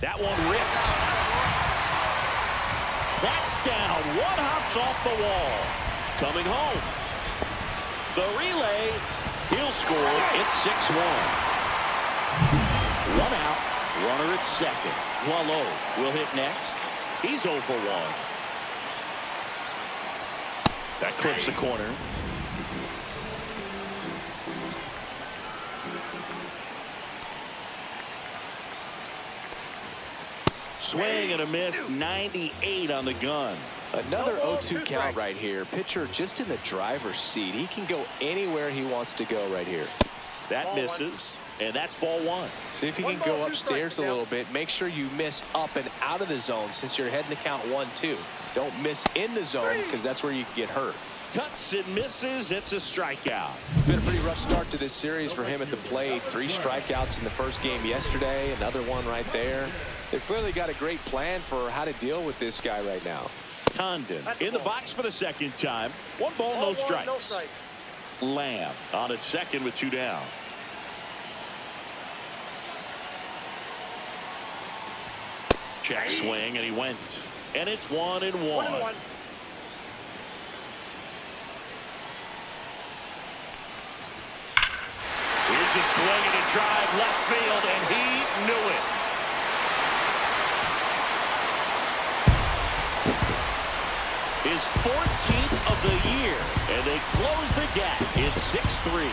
That one ripped. That's down. 1 hops off the wall. Coming home. The relay. He'll score. It's 6-1. 1 out. Runner at second. Wallow will hit next. He's 0 for 1. That clips the corner. Swing and a miss. 98 on the gun.
Another 0-2 count right here. Pitcher just in the driver's seat. He can go anywhere he wants to go right here.
That misses, and that's ball 1.
See if you can go upstairs a little bit. Make sure you miss up and out of the zone since you're heading to count 1-2. Don't miss in the zone because that's where you can get hurt.
Cuts and misses. It's a strikeout.
Been a pretty rough start to this series for him at the plate. 3 strikeouts in the first game yesterday. Another one right there. They've clearly got a great plan for how to deal with this guy right now.
Condon in the box for the second time. 1 ball, no strikes. Lamb on at second with 2 down. Check swing, and he went. And it's 1-1. Here's a swing and a drive left field, and he knew it. His 14th of the year, and they close the gap. It's 6-3.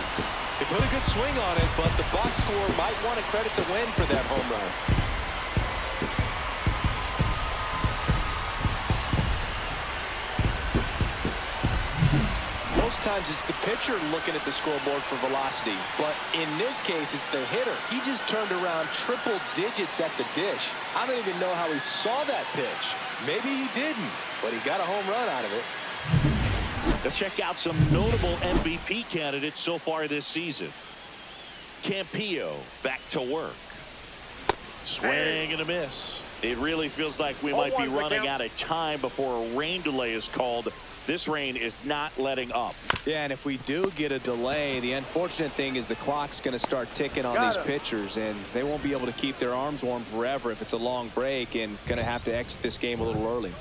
They put a good swing on it, but the box score might want to credit the win for that home run. Most times it's the pitcher looking at the scoreboard for velocity, but in this case it's the hitter. He just turned around triple digits at the dish. I don't even know how he saw that pitch. Maybe he didn't, but he got a home run out of it.
Let's check out some notable MVP candidates so far this season. Campillo back to work. Swing and a miss. It really feels like we might be running out of time before a rain delay is called This rain is not letting up.
Yeah, and if we do get a delay, the unfortunate thing is the clock's going to start ticking on these pitchers, and they won't be able to keep their arms warm forever if it's a long break, and going to have to exit this game a little early.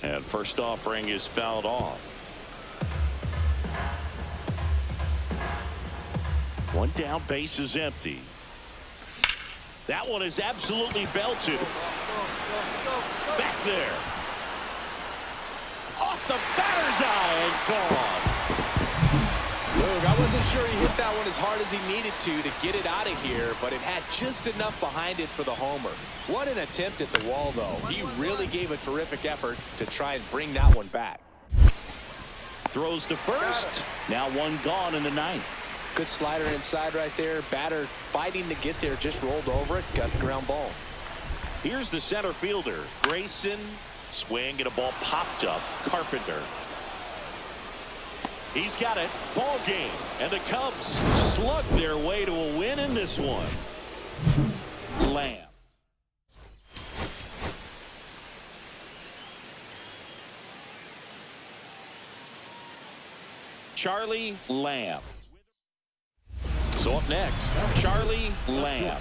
And first offering is fouled off. One down, base is empty. That one is absolutely belted. Back there. Off the batter's eye and gone.
Luke, I wasn't sure he hit that one as hard as he needed to get it out of here, but it had just enough behind it for the homer. What an attempt at the wall, though. He really gave a terrific effort to try and bring that one back.
Throws to first. Now one gone in the ninth.
Good slider inside right there. Batter fighting to get there, just rolled over it, got the ground ball.
Here's the center fielder, Grayson. Swing and a ball popped up. Carpenter. He's got it. Ball game. And the Cubs slug their way to a win in this one. Lamb. Charlie Lamb. So up next, Charlie Lamb.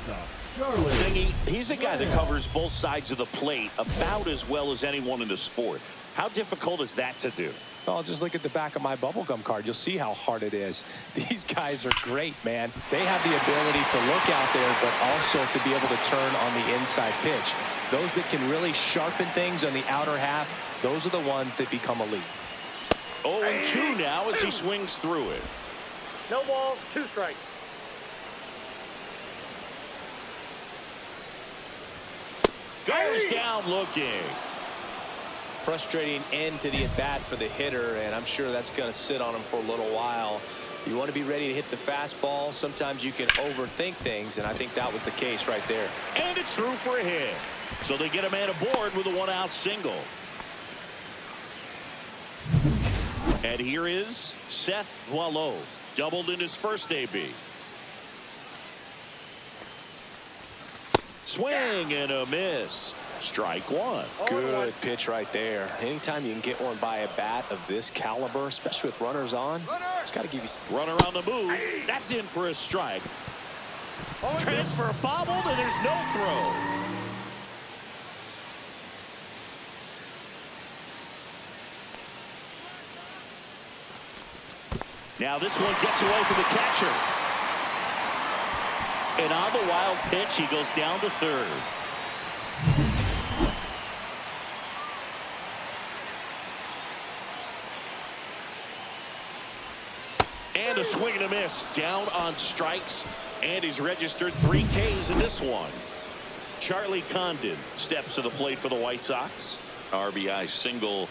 Singing, he's a guy that covers both sides of the plate about as well as anyone in the sport. How difficult is that to do?
Oh, just look at the back of my bubblegum card. You'll see how hard it is. These guys are great, man. They have the ability to look out there, but also to be able to turn on the inside pitch. Those that can really sharpen things on the outer half, those are the ones that become elite.
0-2 now as he swings through it.
No ball, 2 strikes.
Goes down looking.
Frustrating end to the at-bat for the hitter, and I'm sure that's going to sit on him for a little while. You want to be ready to hit the fastball. Sometimes you can overthink things, and I think that was the case right there.
And it's through for a hit. So they get a man aboard with a 1-out single. And here is Seth Boileau, doubled in his first AB. Swing and a miss. Strike one.
Good pitch right there. Anytime you can get one by a bat of this caliber, especially with runners on, it's got to give you.
Runner on the move. That's in for a strike. Transfer bobbled, and there's no throw. Now this one gets away from the catcher. And on the wild pitch, he goes down to third. And a swing and a miss. Down on strikes. And he's registered 3 Ks in this one. Charlie Condon steps to the plate for the White Sox. RBI single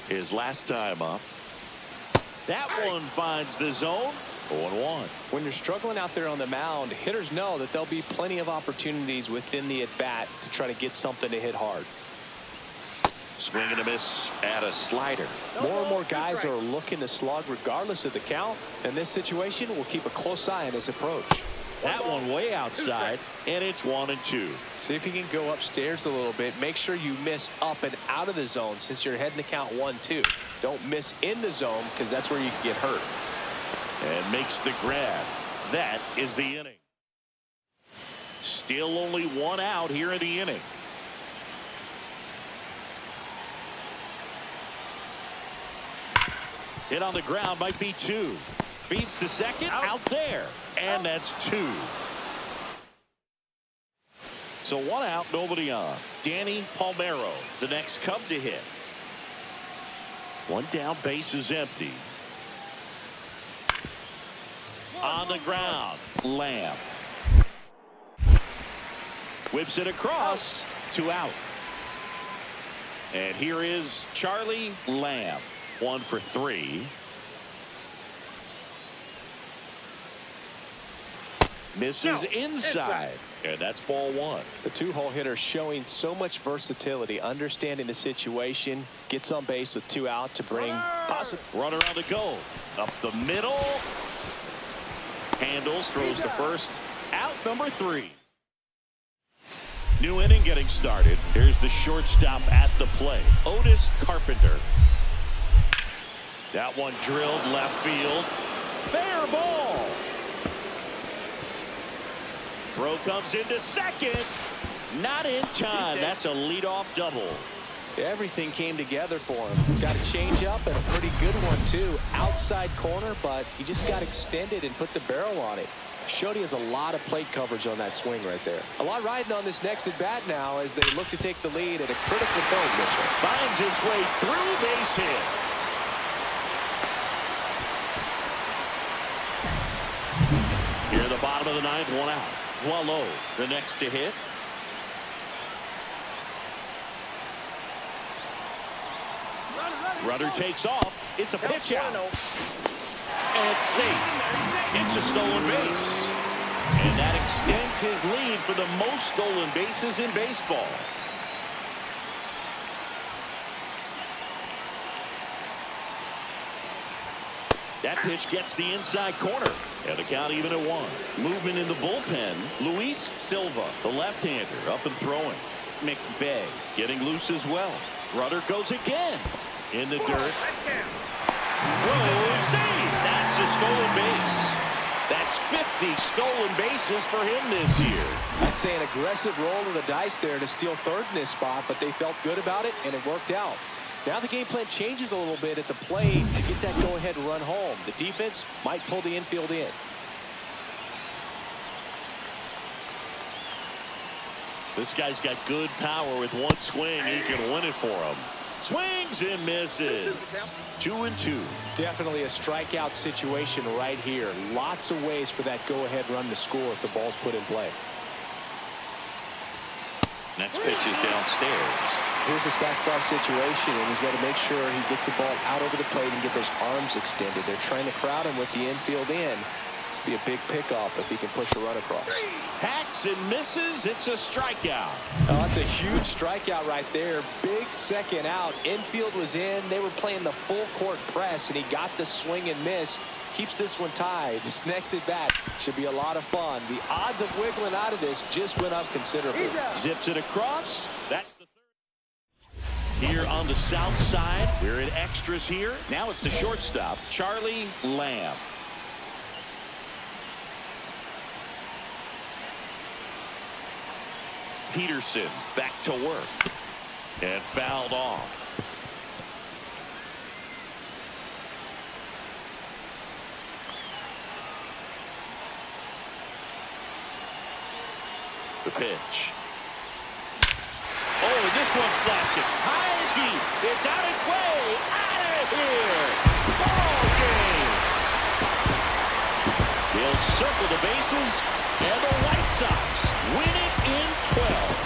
his last time up. That one finds the zone. 0-1.
When you're struggling out there on the mound, hitters know that there'll be plenty of opportunities within the at-bat to try to get something to hit hard.
Swing and a miss at a slider.
More and more guys are looking to slug regardless of the count. In this situation, we'll keep a close eye on his approach.
That one way outside, and it's 1-2.
See if you can go upstairs a little bit. Make sure you miss up and out of the zone since you're heading to count 1-2. Don't miss in the zone because that's where you can get hurt.
And makes the grab. That is the inning. Still only 1 out here in the inning. Hit on the ground, might be 2. Feeds to second, out there. And that's 2. So 1 out, nobody on. Danny Palmero, the next Cub to hit. 1 down, base is empty. On the ground, Lamb. Whips it across, 2 out. And here is Charlie Lamb. 1 for 3. Misses inside. And that's ball 1.
The 2-hole hitter showing so much versatility, understanding the situation, gets on base with 2 out to bring positive.
Runner on the go. Up the middle. Handles, throws to first. Out number 3. New inning getting started. Here's the shortstop at the plate, Otis Carpenter. That one drilled left field. Fair ball. Throw comes into second. Not in time. That's a leadoff double.
Everything came together for him. Got a changeup and a pretty good one, too. Outside corner, but he just got extended and put the barrel on it. Showed he has a lot of plate coverage on that swing right there. A lot riding on this next at bat now as they look to take the lead at a critical point in this one.
Finds his way through, base hit. Here in the bottom of the ninth, one out. Boileau, the next to hit. Rudder takes off. It's a pitch out. And it's safe. It's a stolen base. And that extends his lead for the most stolen bases in baseball. That pitch gets the inside corner. And the count even at one. Movement in the bullpen. Luis Silva, the left-hander, up and throwing. McBay getting loose as well. Rudder goes again. In the dirt. Throw, save. That's a stolen base. That's 50 stolen bases for him this year.
I'd say an aggressive roll of the dice there to steal third in this spot, but they felt good about it, and it worked out. Now the game plan changes a little bit at the plate to get that go-ahead run home. The defense might pull the infield in.
This guy's got good power. With one swing, he can win it for him. Swings and misses. 2-2. Definitely
a strikeout situation right here. Lots of ways for that go-ahead run to score if the ball's put in play.
Next pitch is downstairs.
Here's a sac fly situation, and he's got to make sure he gets the ball out over the plate and get those arms extended. They're trying to crowd him with the infield in. This will be a big pickoff if he can push a run across.
Hacks and misses. It's a strikeout.
Oh, that's a huge strikeout right there. Big second out. Infield was in. They were playing the full court press, and he got the swing and miss. Keeps this one tied. This next at bat should be a lot of fun. The odds of wiggling out of this just went up considerably.
Zips it across. That's the third. Here on the south side, we're in extras here. Now it's the shortstop, Charlie Lamb. Peterson back to work and fouled off. The pitch. Oh, this one's blasted high and deep. It's on its way out of here. Ball game. They'll circle the bases, and the White Sox win it in 12.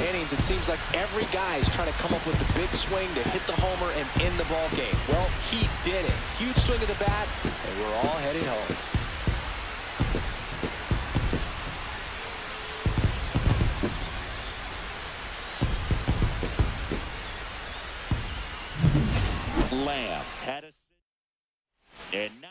Innings, it seems like every guy is trying to come up with the big swing to hit the homer and end the ball game. Well, he did it. Huge swing of the bat, and we're all headed home.
Lamb had a and 9.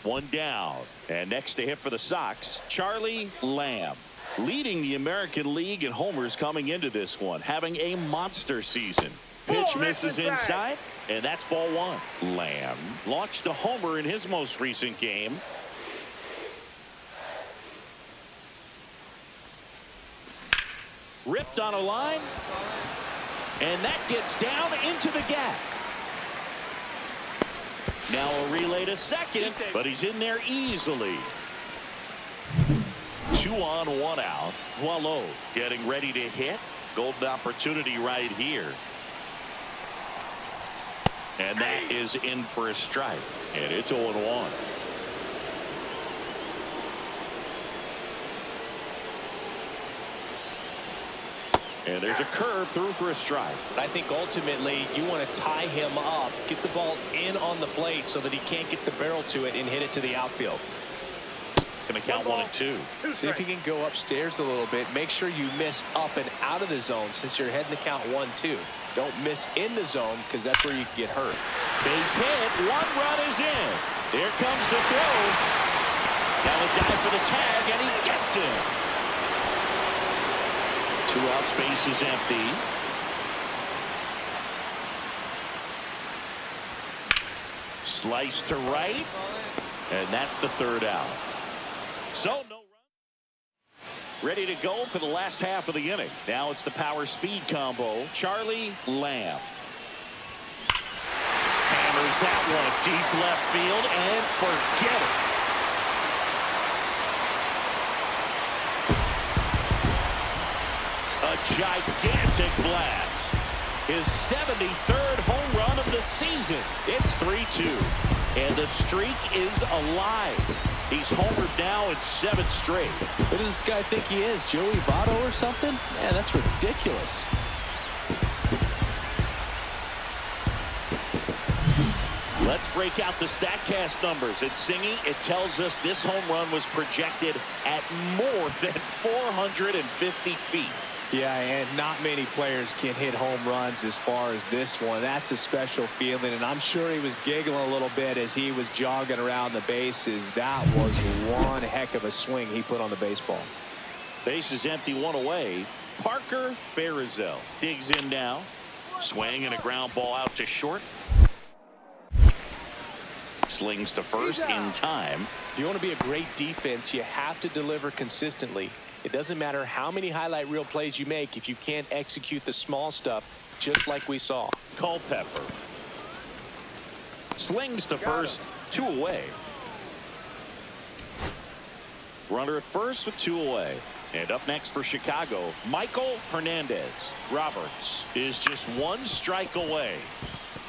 One down, and next to hit for the Sox, Charlie Lamb, leading the American League in homers coming into this one, having a monster season. Pitch misses inside, and that's ball one. Lamb launched a homer in his most recent game. Ripped on a line, and that gets down into the gap. Now a relay to second, but he's in there easily. 2 on, 1 out. Wallow getting ready to hit. Golden opportunity right here. And that is in for a strike. And it's 0-1. And there's a curve through for a strike.
I think ultimately you want to tie him up, get the ball in on the plate so that he can't get the barrel to it and hit it to the outfield.
Going to count 1 and 2.
See if you can go upstairs a little bit. Make sure you miss up and out of the zone since you're heading to count 1-2. Don't miss in the zone because that's where you can get hurt.
Base hit. 1 run is in. There comes the throw. Now a dive for the tag, and he gets it. 2 outs, base is empty. Slice to right, and that's the 3rd out. So no run. Ready to go for the last half of the inning. Now it's the power speed combo. Charlie Lamb hammers that one deep left field and forget it. A gigantic blast. His 73rd home run of the season. It's 3-2. And the streak is alive. He's homered now in 7 straight.
Who does this guy think he is? Joey Votto or something? Man, that's ridiculous.
Let's break out the StatCast numbers. It's Singy. It tells us this home run was projected at more than 450 feet.
Yeah, and not many players can hit home runs as far as this one. That's a special feeling, and I'm sure he was giggling a little bit as he was jogging around the bases. That was one heck of a swing he put on the baseball.
Base is empty, 1 away. Parker Farrizel digs in now. Swing and a ground ball out to short. Slings to first in time.
If you want to be a great defense, you have to deliver consistently. It doesn't matter how many highlight reel plays you make if you can't execute the small stuff, just like we saw.
Culpepper slings to first, 2 away. Runner at first with 2 away. And up next for Chicago, Michael Hernandez. Roberts is just 1 strike away.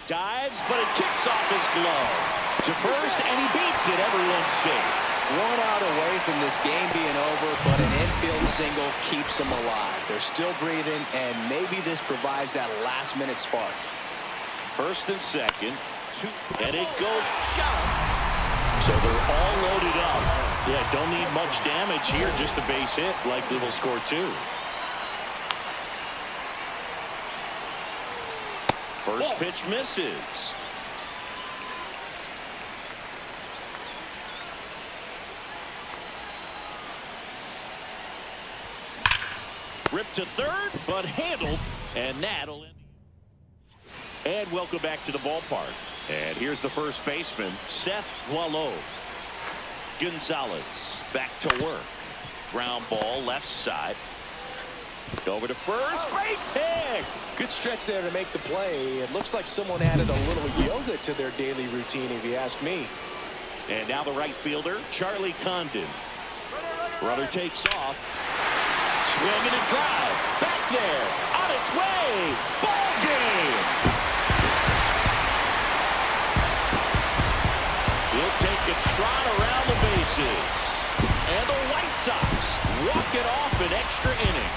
Dives, but it kicks off his glove. To first, and he beats it. Everyone's safe.
1 out away from this game being over, but an infield single keeps them alive. They're still breathing, and maybe this provides that last-minute spark.
First and second, 2, and it goes shot. So they're all loaded up. Yeah, don't need much damage here, just a base hit. Likely will score 2. First pitch misses. Ripped to third, but handled, and that'll end. And welcome back to the ballpark. And here's the first baseman, Seth Wallow. Gonzalez back to work. Ground ball left side. Over to first. Great pick.
Good stretch there to make the play. It looks like someone added a little yoga to their daily routine, if you ask me.
And now the right fielder, Charlie Condon. Runner takes off. Swing and a drive. Back there. On its way. Ball game. He'll take a trot around the bases. And the White Sox walk it off in extra innings.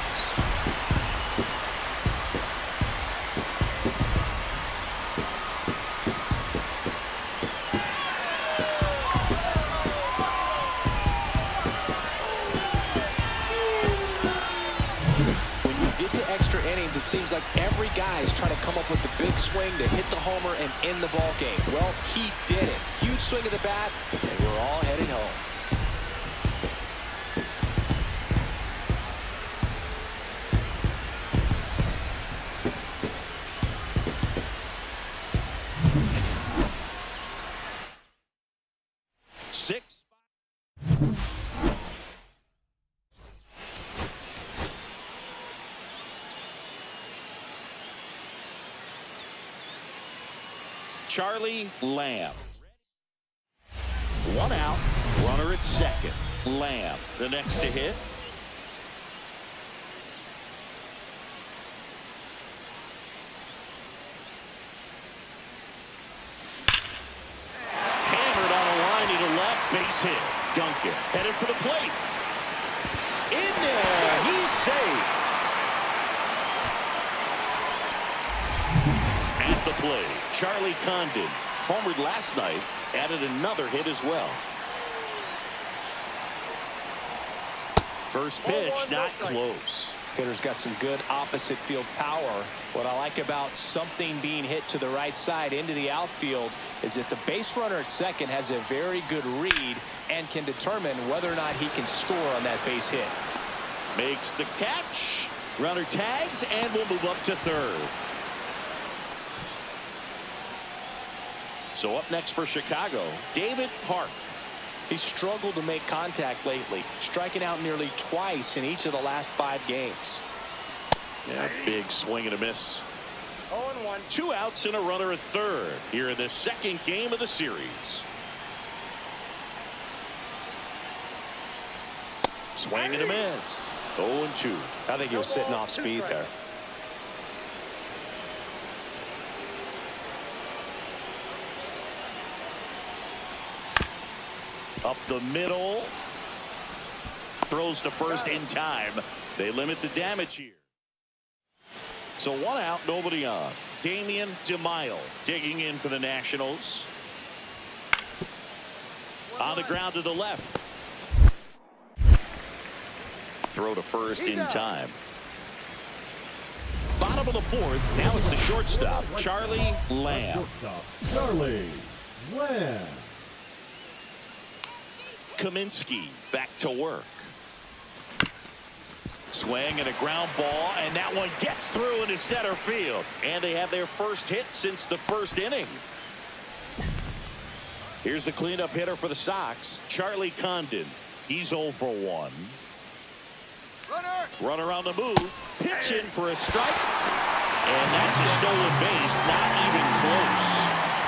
It seems like every guy is trying to come up with the big swing to hit the homer and end the ball game. Well, he did it. Huge swing of the bat, and we're all heading home.
Charlie Lamb. One out. Runner at second. Lamb, the next to hit. Hammered on a line to the left. Base hit. Duncan headed for the plate. In there. He's safe. At the plate, Charlie Condon, homered last night, added another hit as well. First pitch, not close.
Hitter's got some good opposite field power. What I like about something being hit to the right side into the outfield is that the base runner at second has a very good read and can determine whether or not he can score on that base hit.
Makes the catch. Runner tags and will move up to third. So up next for Chicago, David Park.
He struggled to make contact lately, striking out nearly twice in each of the last 5 games.
Yeah, big swing and a miss.
0-1.
2 outs and a runner at third here in the second game of the series. Swing and a miss. 0-2.
I think he was sitting off speed there.
Up the middle. Throws to first in time. They limit the damage here. So 1 out, nobody on. Damian DeMille digging in for the Nationals. On the ground to the left. Throw to first in time. Bottom of the 4th. Now it's the shortstop, Charlie Lamb.
Shortstop, Charlie Lamb.
Kaminsky back to work. Swing and a ground ball, and that one gets through into center field. And they have their first hit since the first inning. Here's the cleanup hitter for the Sox, Charlie Condon. He's 0 for 1. Runner on the move. Pitch in for a strike. And that's a stolen base, not even close.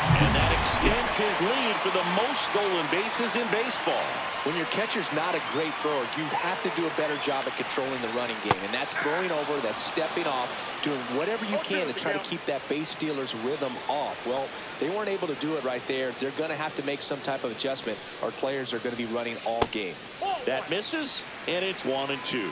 And that extends his lead for the most stolen bases in baseball.
When your catcher's not a great thrower, you have to do a better job at controlling the running game. And that's throwing over, that's stepping off, doing whatever you can to try to keep that base stealer's rhythm off. Well, they weren't able to do it right there. They're going to have to make some type of adjustment. Our players are going to be running all game.
That misses, and it's 1-2.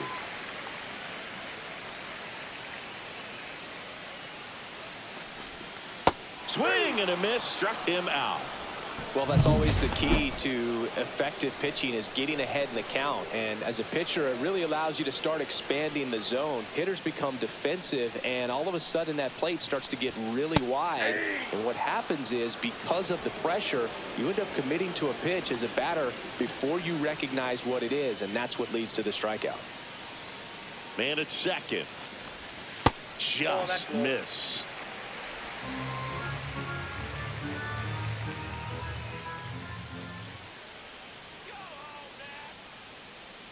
Swing and a miss, struck him out.
Well, that's always the key to effective pitching, is getting ahead in the count. And as a pitcher, it really allows you to start expanding the zone. Hitters become defensive, and all of a sudden that plate starts to get really wide. And what happens is, because of the pressure, you end up committing to a pitch as a batter before you recognize what it is, and that's what leads to the strikeout.
Man at second. Just missed.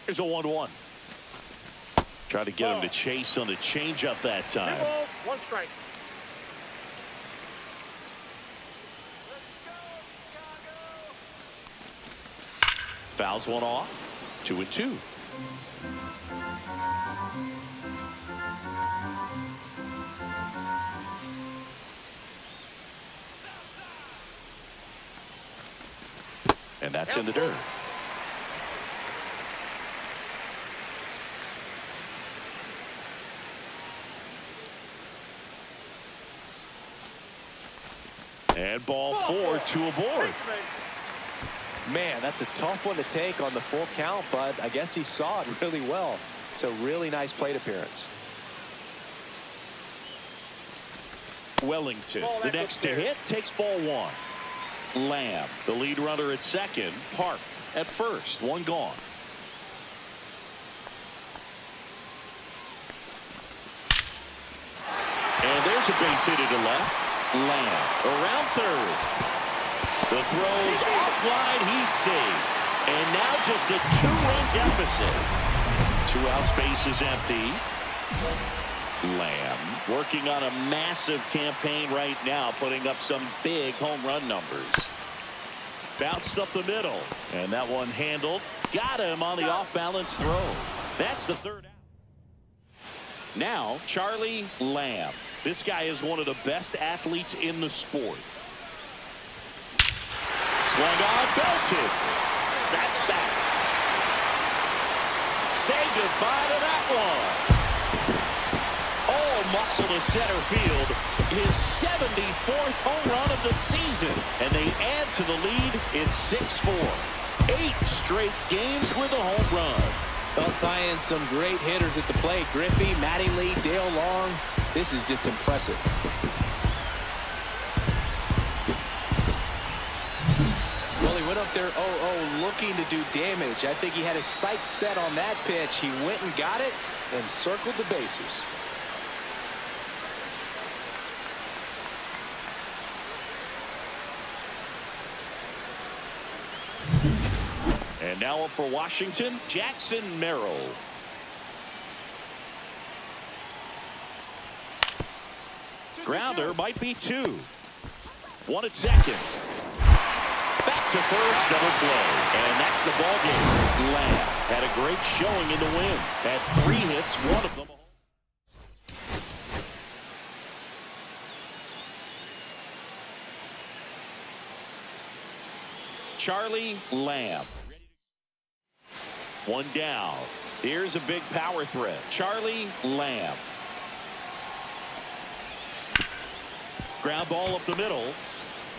Here's a 1-1. Try to get him to chase on the changeup that time.
2 balls, 1 strike.
Fouls one off. 2-2. And that's in the dirt. And ball 4, 2 aboard.
Man, that's a tough one to take on the full count, but I guess he saw it really well. It's a really nice plate appearance.
Wellington, the next to hit, takes ball 1. Lamb, the lead runner at second. Park at first, 1 gone. And there's a base hit to left. Lamb around third. The throw's offline. He's safe. And now just a 2-run deficit. 2 outs, base is empty. Lamb working on a massive campaign right now, putting up some big home run numbers. Bounced up the middle. And that one handled. Got him on the off-balance throw. That's the third out. Now, Charlie Lamb. This guy is one of the best athletes in the sport. Swung on, belted. That's back. Say goodbye to that one. All muscle to center field. His 74th home run of the season. And they add to the lead in 6-4. 8 straight games with a home run.
They'll tie in some great hitters at the plate. Griffey, Mattingly, Dale Long. This is just impressive. Well, he went up there 0-0 looking to do damage. I think he had his sights set on that pitch. He went and got it and circled the bases.
And now up for Washington, Jackson Merrill. Grounder might be 2. 1 at second. Back to first, double play. And that's the ball game. Lamb had a great showing in the win. Had 3 hits, 1 of them. Charlie Lamb. 1 down. Here's a big power threat. Charlie Lamb. Ground ball up the middle.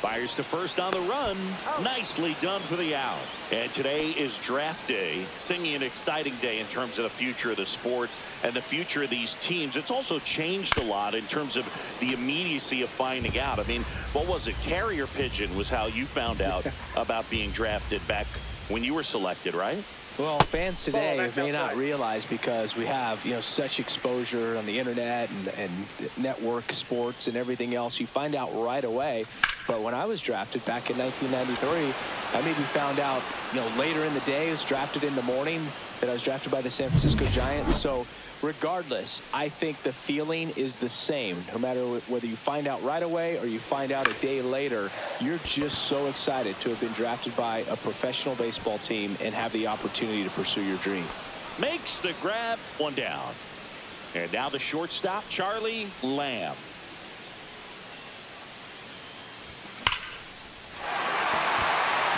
Fires to first on the run. Nicely done for the out. And today is draft day. Singing an exciting day in terms of the future of the sport and the future of these teams. It's also changed a lot in terms of the immediacy of finding out. I mean, what was it? Carrier pigeon was how you found out about being drafted back when you were selected, right?
Well, fans today may not realize, because we have, such exposure on the internet and network sports and everything else, you find out right away. But when I was drafted back in 1993, I maybe found out, later in the day. I was drafted in the morning that I was drafted by the San Francisco Giants. So regardless, I think the feeling is the same. No matter whether you find out right away or you find out a day later, you're just so excited to have been drafted by a professional baseball team and have the opportunity to pursue your dream.
Makes the grab, 1 down. And now the shortstop, Charlie Lamb.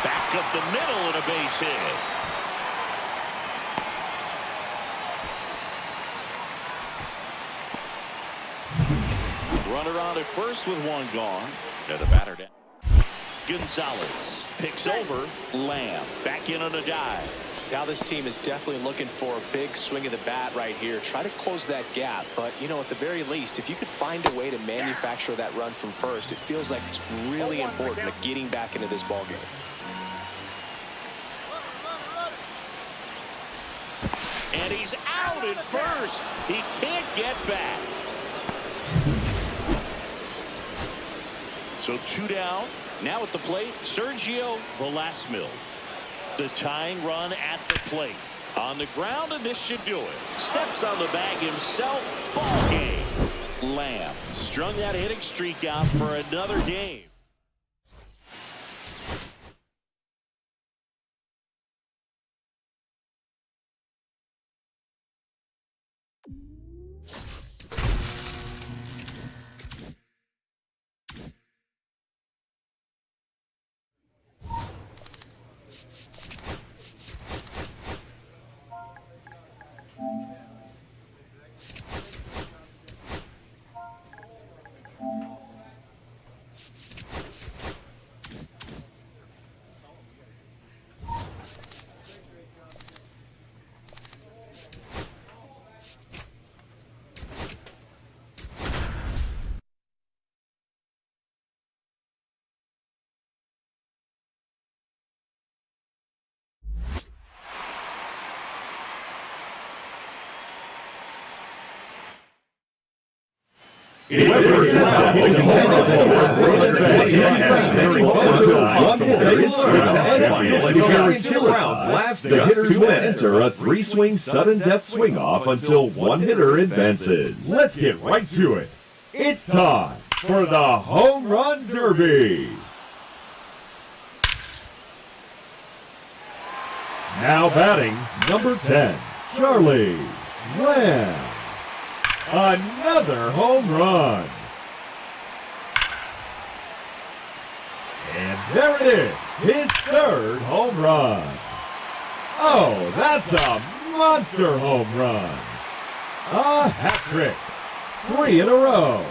Back up the middle and a base hit. Runner on at first with 1 gone. And the batter down. Gonzalez picks over Lamb. Back in on a dive.
Now this team is definitely looking for a big swing of the bat right here. Try to close that gap. But, at the very least, if you could find a way to manufacture that run from first, it feels like it's really important to getting back into this ballgame.
And he's out at first. He can't get back. So 2 down. Now at the plate, Sergio Velasquez. The tying run at the plate. On the ground, and this should do it. Steps on the bag himself. Ball game. Lamb strung that hitting streak out for another game.
The hitters will enter a 3-swing sudden death swing off until 1 hitter advances. Let's get right to it. It's time for the Home Run Derby. Now batting, number 10, Charlie Lamb. Another home run. And there it is, his third home run. Oh, that's a monster home run. A hat trick. 3 in a row.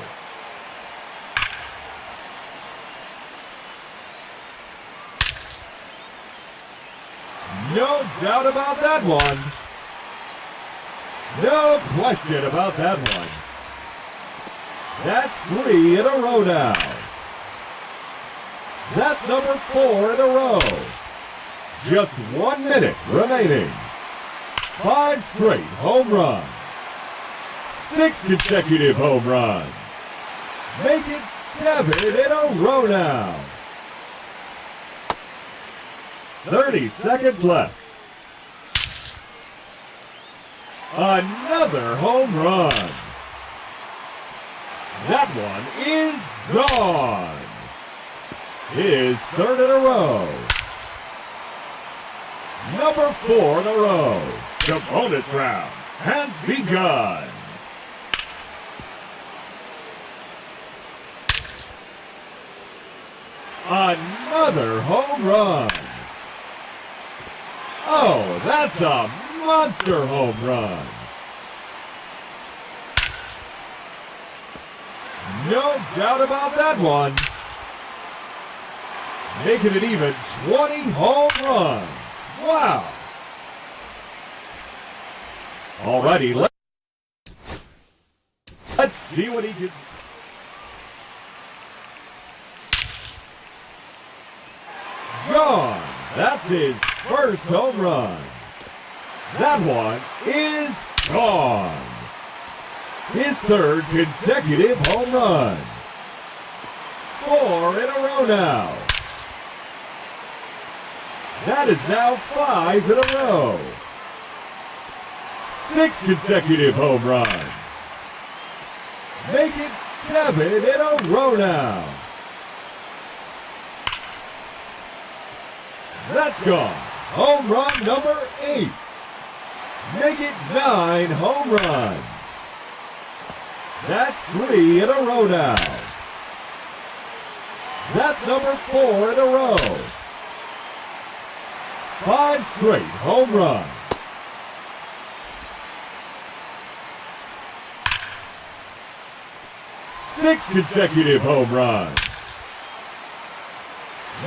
No doubt about that one. No question about that one. That's 3 in a row now. That's number 4 in a row. Just 1 minute remaining. 5 straight home runs. 6 consecutive home runs. Make it 7 in a row now. 30 seconds left. Another home run. That one is gone. His third in a row. Number 4 in a row. The bonus round has begun. Another home run. Oh, that's a monster home run. No doubt about that one. Making it even 20 home runs. Wow. Alrighty, let's see what he can. Gone. That's his first home run. That one is gone. His third consecutive home run. 4 in a row now. That is now 5 in a row. 6 consecutive home runs. Make it 7 in a row now. That's gone. Home run number 8. Make it 9 home runs. That's 3 in a row now. That's number 4 in a row. 5 straight home runs. Six consecutive home runs.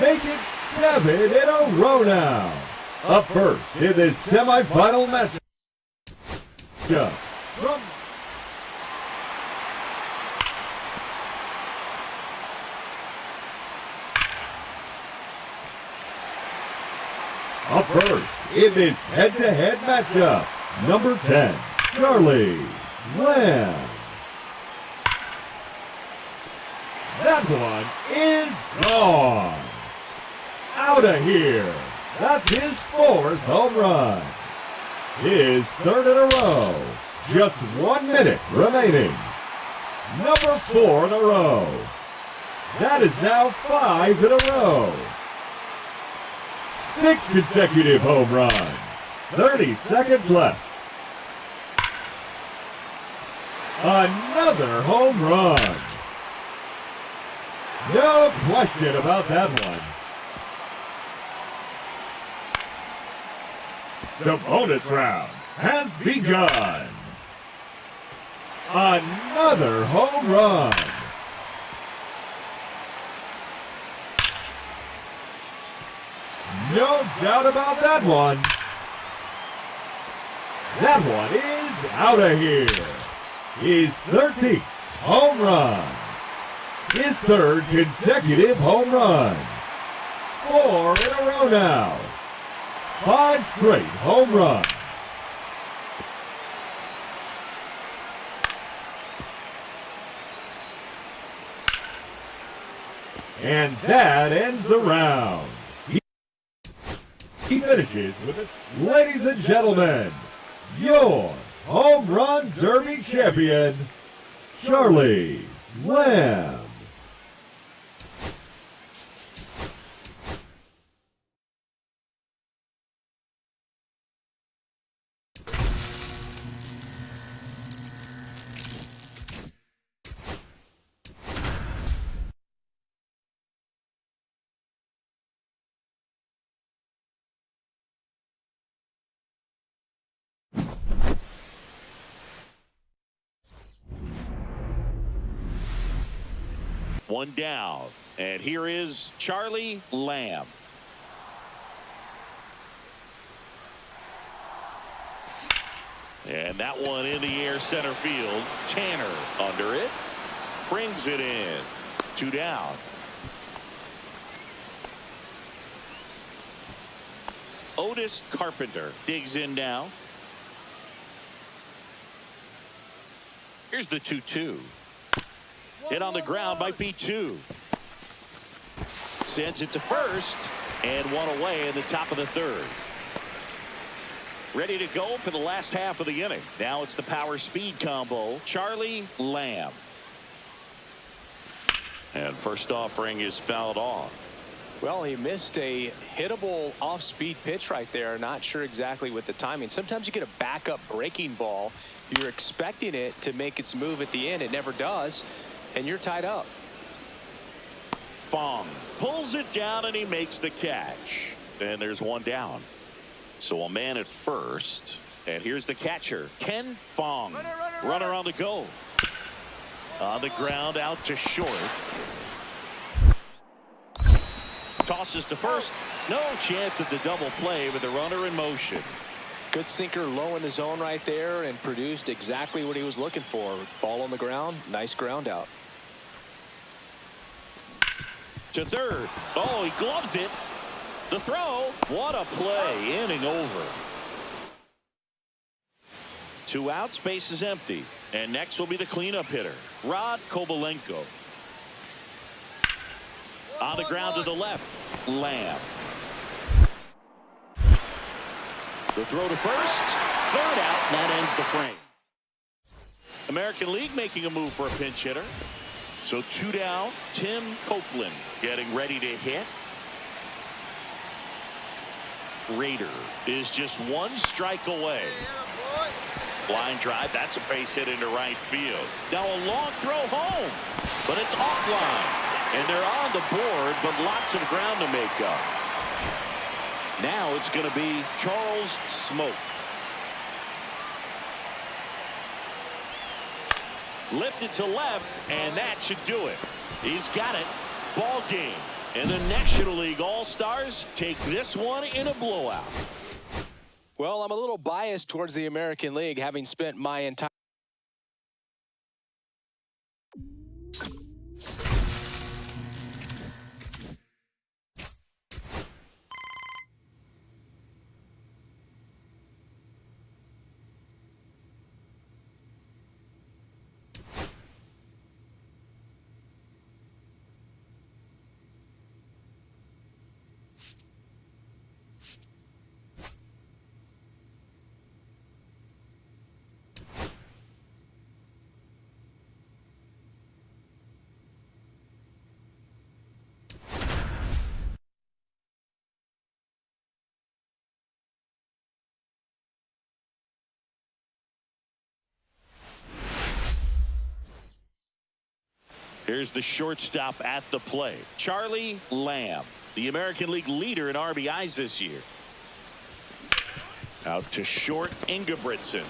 Make it 7 in a row now. Up first in this semifinal matchup. From Up first in this head-to-head matchup, number 10, Charlie Lamb. That one is gone. Out of here. That's his 4th home run. His 3rd in a row. Just 1 minute remaining. Number 4 in a row. That is now 5 in a row. 6 consecutive home runs. 30 seconds left. Another home run. No question about that one. The bonus round has begun. Another home run. No doubt about that one. That one is out of here. His 13th home run. His 3rd consecutive home run. 4 in a row now. 5 straight home runs. And that ends the round. He finishes with it. Ladies and gentlemen, your Home Run Derby champion, Charlie Lamb.
One down. And here is Charlie Lamb. And that one in the air center field. Tanner under it. Brings it in. 2 down. Otis Carpenter digs in now. Here's the 2-2. Hit on the ground, might be 2. Sends it to first, and 1 away in the top of the 3rd. Ready to go for the last half of the inning. Now it's the power speed combo. Charlie Lamb. And first offering is fouled off.
Well, he missed a hittable off-speed pitch right there. Not sure exactly with the timing. Sometimes you get a backup breaking ball. You're expecting it to make its move at the end. It never does, and you're tied up.
Fong pulls it down, and he makes the catch. And there's 1 down. So a man at first. And here's the catcher, Ken Fong. Runner on the go. On the ground, out to short. Tosses to first. No chance at the double play with the runner in motion.
Good sinker low in the zone right there and produced exactly what he was looking for. Ball on the ground. Nice ground out.
To third. Oh, he gloves it. The throw. What a play. Inning over. 2 outs. Base is empty. And next will be the cleanup hitter, Rod Kovalenko. On the ground to the left. Lamb. The throw to first. 3rd out. That ends the frame. American League making a move for a pinch hitter. So 2 down. Tim Copeland getting ready to hit. Raider is just 1 strike away. Line drive. That's a base hit into right field. Now a long throw home. But it's offline. And they're on the board, but lots of ground to make up. Now it's going to be Charles Smoke. Lifted to left, and that should do it. He's got it. Ball game. And the National League All-Stars take this one in a blowout.
Well, I'm a little biased towards the American League, having spent my entire
Here's the shortstop at the plate, Charlie Lamb, the American League leader in RBIs this year. Out to short, Ingebrigtsen.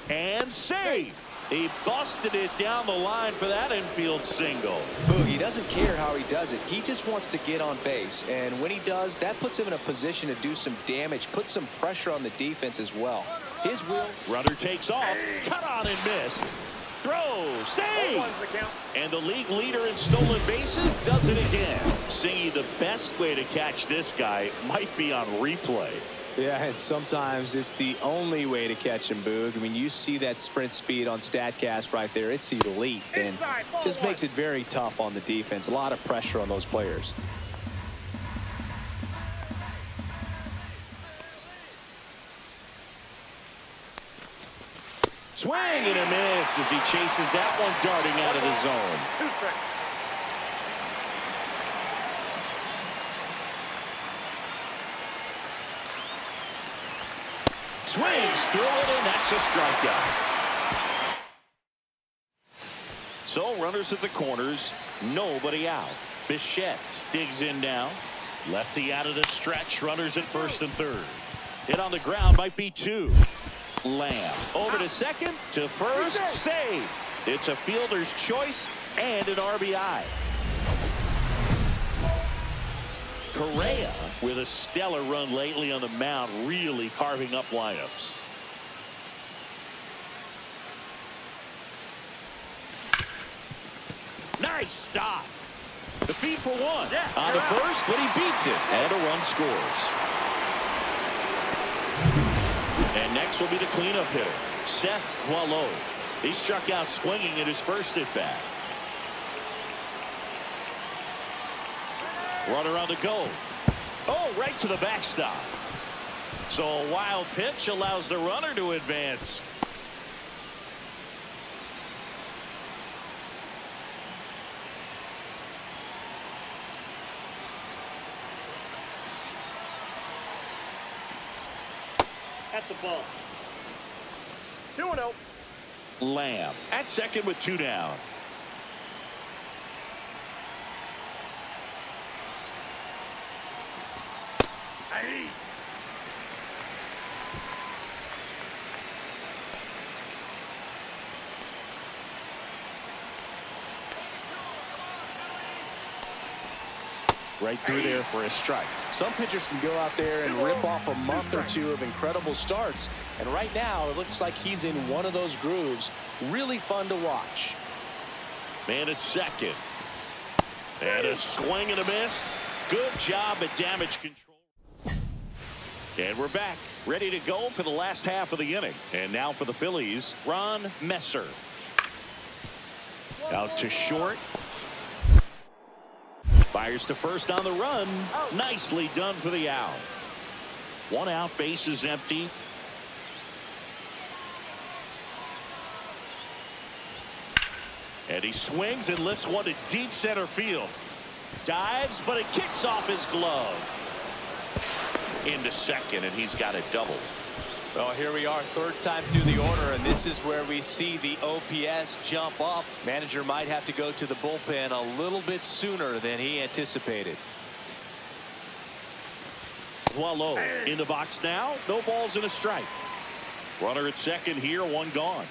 And save. He busted it down the line for that infield single.
He doesn't care how he does it. He just wants to get on base. And when he does, that puts him in a position to do some damage, put some pressure on the defense as well. His will.
Runner takes off. Cut on and miss. Throw. Save. And the league leader in stolen bases does it again. Singy, the best way to catch this guy might be on replay.
Yeah, and sometimes it's the only way to catch him, Boog. I mean, you see that sprint speed on StatCast right there. It's elite and just makes it very tough on the defense. A lot of pressure on those players.
Swing and a miss as he chases that one darting out of the zone. Swings through it, and that's a strikeout. So runners at the corners, nobody out. Bichette digs in now. Lefty out of the stretch, runners at first and third. Hit on the ground, might be 2. Lamb over to second, to first, save. It's a fielder's choice, and an RBI. Correa with a stellar run lately on the mound, really carving up lineups. Nice stop. The feed for one on the first, but he beats it, and a run scores. And next will be the cleanup hitter, Seth Boileau. He struck out swinging at his first at bat. Runner on the go. Oh, right to the backstop. So a wild pitch allows the runner to advance.
That's a ball. 2-0.
Lamb at second with 2 down.
Hey.
Right through there for a strike.
Some pitchers can go out there and rip off a month or two of incredible starts. And right now, it looks like he's in one of those grooves. Really fun to watch.
Man at second. And a swing and a miss. Good job at damage control. And we're back. Ready to go for the last half of the inning. And now for the Phillies, Ron Messer. Out to short. Fires to first on the run. Nicely done for the out. 1 out, base is empty. And he swings and lifts one to deep center field. Dives, but it kicks off his glove. Into second, and he's got a double.
Well, here we are, third time through the order, and this is where we see the OPS jump up. Manager might have to go to the bullpen a little bit sooner than he anticipated.
Boileau in the box now. No balls and a strike. Runner at second here, 1 gone.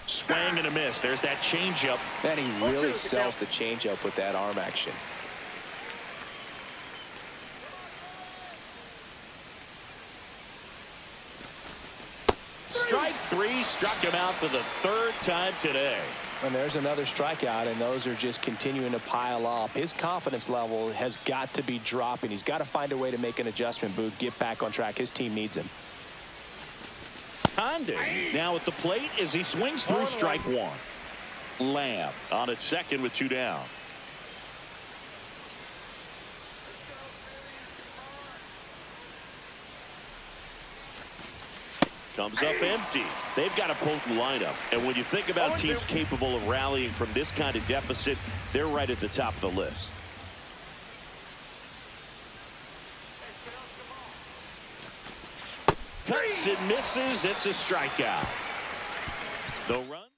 Swing and a miss. There's that changeup.
Man, he really sells the changeup with that arm action.
Strike 3, struck him out for the 3rd time today.
And there's another strikeout, and those are just continuing to pile up. His confidence level has got to be dropping. He's got to find a way to make an adjustment, Boog, get back on track. His team needs him.
Condon now at the plate as he swings through strike 1. Lamb on at second with 2 down. Comes up empty. They've got a potent lineup. And when you think about teams capable of rallying from this kind of deficit, they're right at the top of the list. Cuts and misses. It's a strikeout. No runs.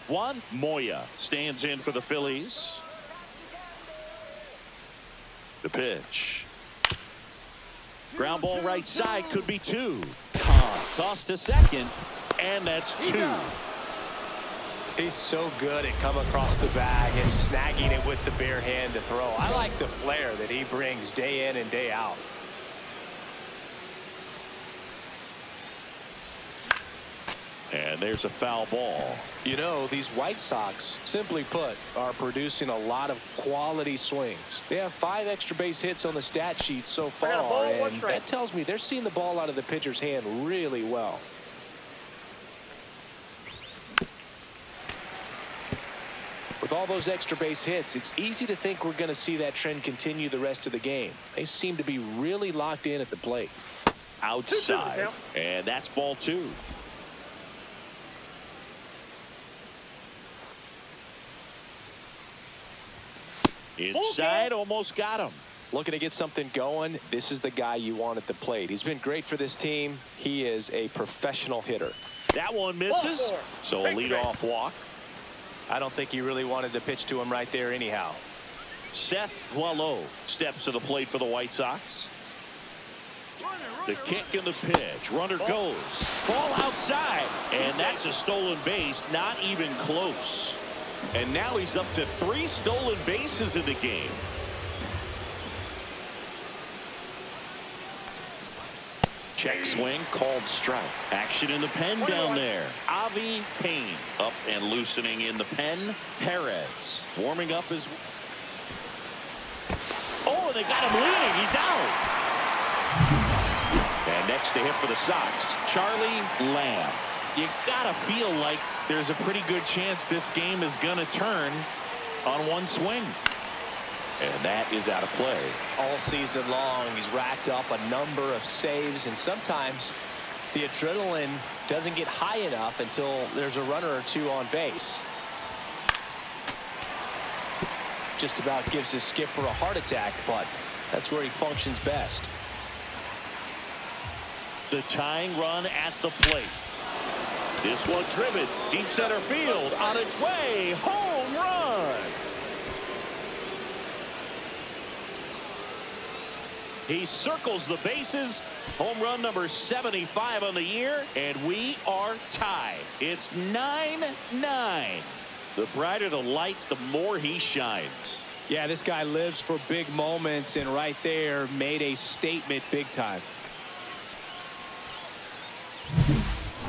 Juan Moya stands in for the Phillies. The pitch. Ground ball right side, could be 2. Toss to second, and that's 2.
He's so good at coming across the bag and snagging it with the bare hand to throw. I like the flair that he brings day in and day out.
And there's a foul ball.
You know, these White Sox, simply put, are producing a lot of quality swings. They have 5 extra base hits on the stat sheet so far, and that tells me they're seeing the ball out of the pitcher's hand really well. With all those extra base hits, it's easy to think we're going to see that trend continue the rest of the game. They seem to be really locked in at the plate.
Outside, and that's ball 2. Inside, almost got him.
Looking to get something going. This is the guy you want at the plate. He's been great for this team. He is a professional hitter.
That one misses, so a leadoff walk.
I don't think he really wanted to pitch to him right there anyhow.
Seth Boileau steps to the plate for the White Sox. The kick and the pitch. Runner goes. Ball outside. And that's a stolen base. Not even close. And now he's up to 3 stolen bases in the game. Check swing, called strike. Action in the pen down there. Avi Payne up and loosening in the pen. Perez warming up his... Oh, they got him leading. He's out. And next to hit for the Sox, Charlie Lamb. You gotta feel like there's a pretty good chance this game is gonna turn on one swing. And that is out of play.
All season long, he's racked up a number of saves, and sometimes the adrenaline doesn't get high enough until there's a runner or two on base. Just about gives his skipper a heart attack, but that's where he functions best.
The tying run at the plate. This one driven deep center field on its way. Home run. He circles the bases. Home run number 75 on the year, and we are tied. It's 9-9. The brighter the lights, the more he shines.
Yeah, this guy lives for big moments, and right there made a statement big time.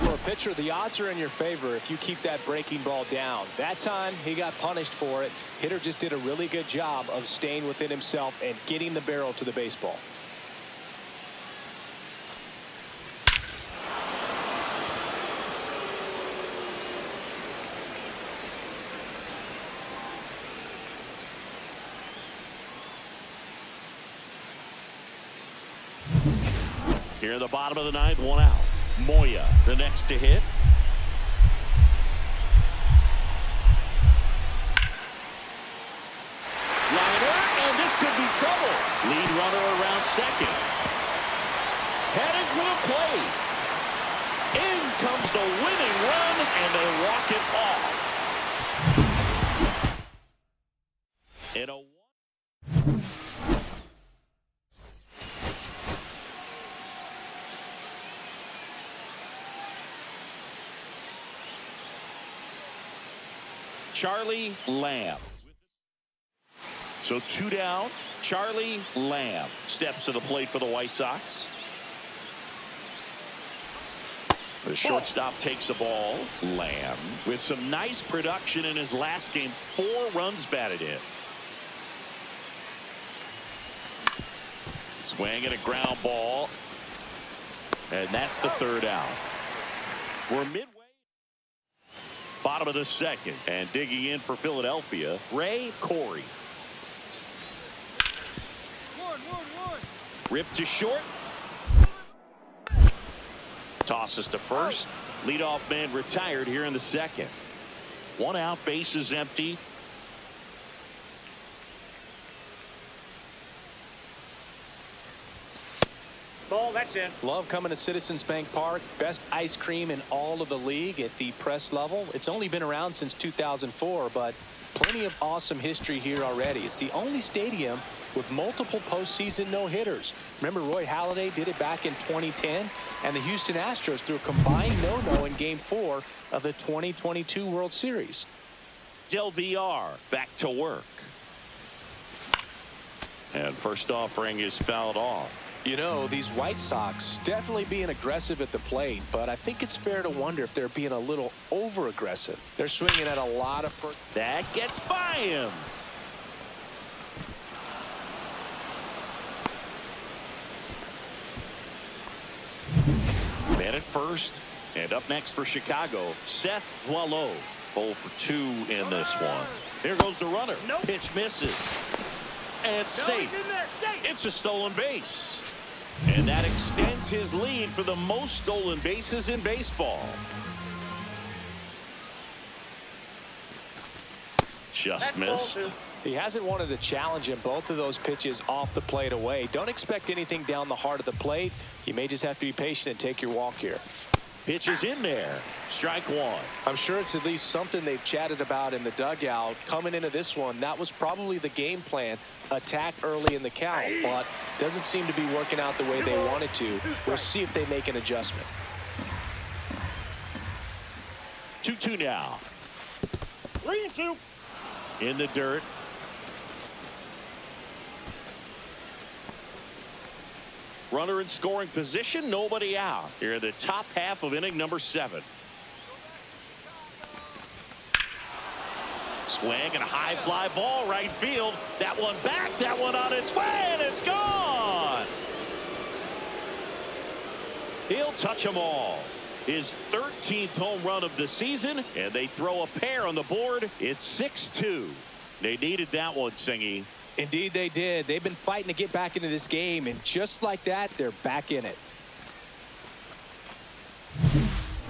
For a pitcher, the odds are in your favor if you keep that breaking ball down. That time, he got punished for it. Hitter just did a really good job of staying within himself and getting the barrel to the baseball.
Here in the bottom of the ninth, 1 out. Moya, the next to hit. Liner, and this could be trouble. Lead runner around second. Headed for the plate. In comes the winning run, and they walk it off. In a Charlie Lamb. So 2 down. Charlie Lamb steps to the plate for the White Sox. The shortstop takes the ball. Lamb with some nice production in his last game. 4 runs batted in. Swing and a ground ball. And that's the 3rd out. We're midway. Bottom of the 2nd, and digging in for Philadelphia, Ray Corey. Ripped to short. Tosses to first. Leadoff man retired here in the 2nd. 1 out, bases empty.
Ball, that's in.
Love coming to Citizens Bank Park. Best ice cream in all of the league at the press level. It's only been around since 2004, but plenty of awesome history here already. It's the only stadium with multiple postseason no-hitters. Remember, Roy Halladay did it back in 2010, and the Houston Astros threw a combined no-no in Game 4 of the 2022 World Series.
Del VR back to work. And first offering is fouled off.
You know, these White Sox definitely being aggressive at the plate, but I think it's fair to wonder if they're being a little over-aggressive. They're swinging at a lot of...
That gets by him. Man at first, and up next for Chicago, Seth Boileau. 0 for 2 in this one. Here goes the runner.
Nope.
Pitch misses. And safe. It's a stolen base. And that extends his lead for the most stolen bases in baseball. Just missed.
He hasn't wanted to challenge him. Both of those pitches off the plate away. Don't expect anything down the heart of the plate. You may just have to be patient and take your walk here.
Pitch is in there. Strike one.
I'm sure it's at least something they've chatted about in the dugout. Coming into this one, that was probably the game plan. Attack early in the count, but doesn't seem to be working out the way they wanted to. We'll see if they make an adjustment.
2-2 now.
3-2.
In the dirt. Runner in scoring position, nobody out. Here in the top half of inning number 7. Swing and a high fly ball right field. That one back, that one on its way, and it's gone. He'll touch them all. His 13th home run of the season, and they throw a pair on the board. It's 6-2. They needed that one, Singy.
Indeed they did. They've been fighting to get back into this game, and just like that, they're back in it.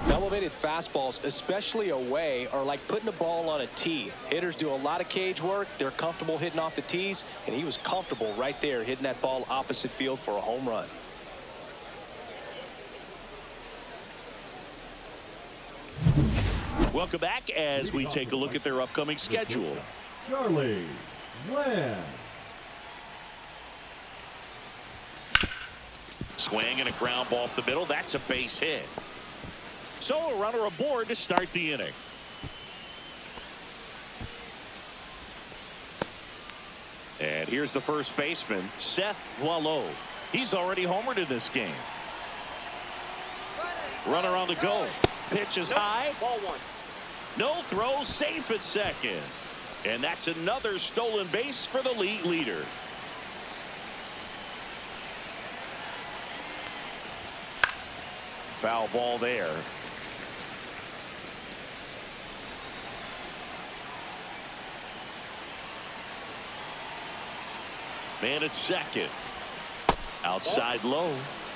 Elevated fastballs, especially away, are like putting a ball on a tee. Hitters do a lot of cage work. They're comfortable hitting off the tees, and he was comfortable right there hitting that ball opposite field for a home run.
Welcome back as we take a look at their upcoming schedule.
Charlie Lamb.
Swing and a ground ball up the middle. That's a base hit. So a runner aboard to start the inning. And here's the first baseman, Seth Boileau. He's already homered in this game. Runner on the go. Pitch is high.
Ball one.
No throw, safe at second. And that's another stolen base for the league leader. Foul ball there. Man at second. Outside low.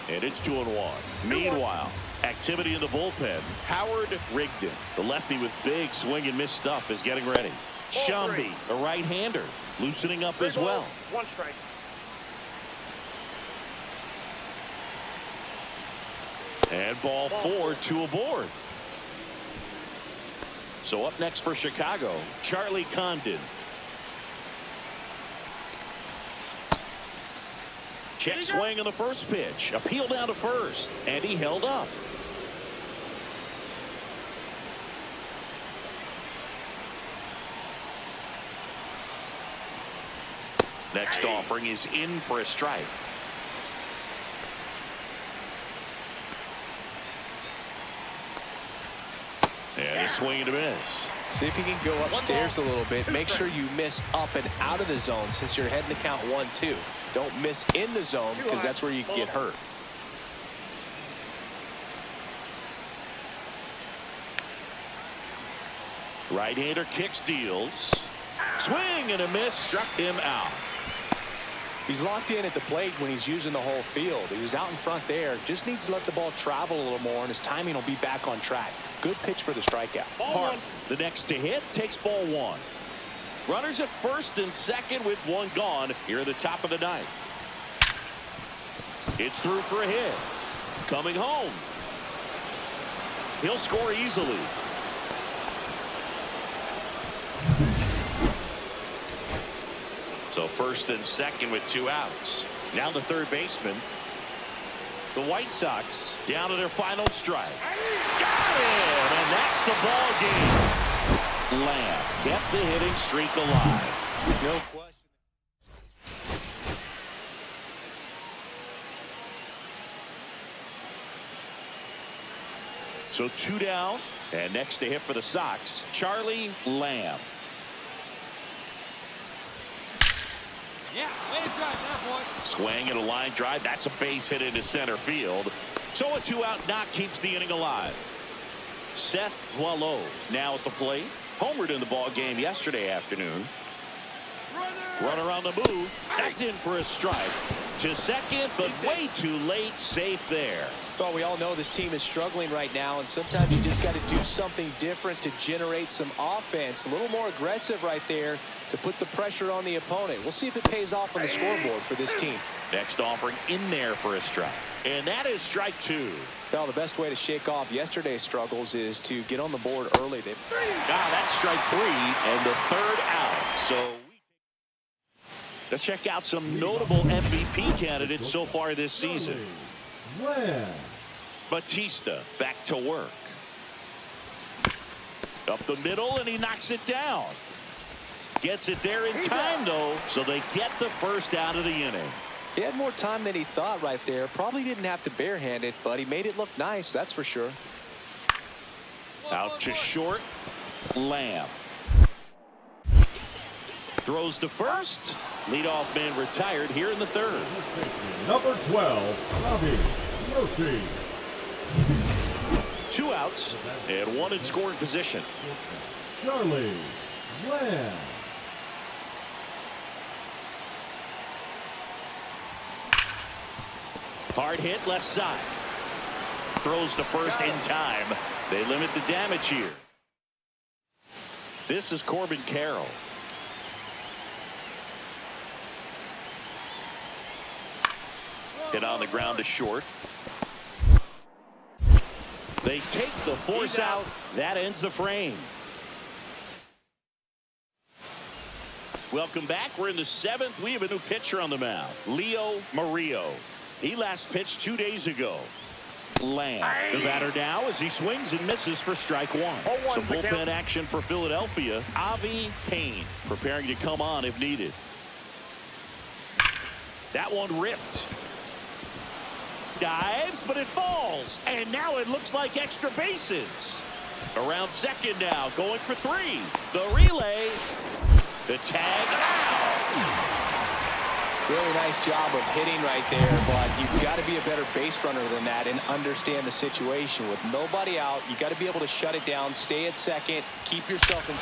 And it's 2-1. Meanwhile, activity in the bullpen. Howard Rigdon, the lefty with big swing and miss stuff, is getting ready. Shambi, a right-hander, loosening up as well.
One strike.
And ball 4, 2 aboard. So up next for Chicago, Charlie Condon. Check swing on the first pitch. Appeal down to first. And he held up. Next offering is in for a strike. And a swing and a miss.
See if you can go upstairs a little bit. Make sure you miss up and out of the zone since you're heading to count 1-2. Don't miss in the zone because that's where you can get hurt.
Right-hander kicks, deals. Swing and a miss, struck him out.
He's locked in at the plate when he's using the whole field. He was out in front there. Just needs to let the ball travel a little more, and his timing will be back on track. Good pitch for the strikeout.
Hart, the next to hit, takes ball 1. Runners at first and second with 1 gone here at the top of the 9th. It's through for a hit. Coming home. He'll score easily. So first and second with 2 outs. Now the third baseman. The White Sox down to their final strike. Got it! And that's the ball game. Lamb kept the hitting streak alive.
No question.
So 2 down. And next to hit for the Sox, Charlie Lamb.
Yeah, way to drive that, boy.
Swing and a line drive. That's a base hit into center field. So a 2-out knock keeps the inning alive. Seth Boileau now at the plate. Homered in the ball game yesterday afternoon. Runner on the move. That's in for a strike. To second, but way too late. Safe there.
Well, we all know this team is struggling right now, and sometimes you just got to do something different to generate some offense. A little more aggressive right there to put the pressure on the opponent. We'll see if it pays off on the scoreboard for this team.
Next offering in there for a strike. And that is strike 2.
Well, the best way to shake off yesterday's struggles is to get on the board early.
That's strike 3 and the third out. So let's check out some notable MVP candidates so far this season. Batista back to work. Up the middle, and he knocks it down. Gets it there in time, though, so they get the first out of the inning.
He had more time than he thought right there. Probably didn't have to barehand it, but he made it look nice, that's for sure.
Out to short. Lamb. Throws to first. Leadoff man retired here in the third.
Number 12, Robbie Murphy.
2 outs and 1 in scoring position.
Charlie Lamb.
Hard hit left side. Throws to first in time. They limit the damage here. This is Corbin Carroll. Hit on the ground to short. They take the force out. That ends the frame. Welcome back. We're in the 7th. We have a new pitcher on the mound. Leo Murillo. He last pitched 2 days ago. Lamb. The batter now as he swings and misses for strike 1. Some bullpen action for Philadelphia. Avi Payne preparing to come on if needed. That one ripped. Dives, but it falls. And now it looks like extra bases. Around second now, going for 3. The relay. The tag out.
Really nice job of hitting right there, but you've got to be a better base runner than that and understand the situation. With nobody out, you got to be able to shut it down, stay at second, keep yourself in.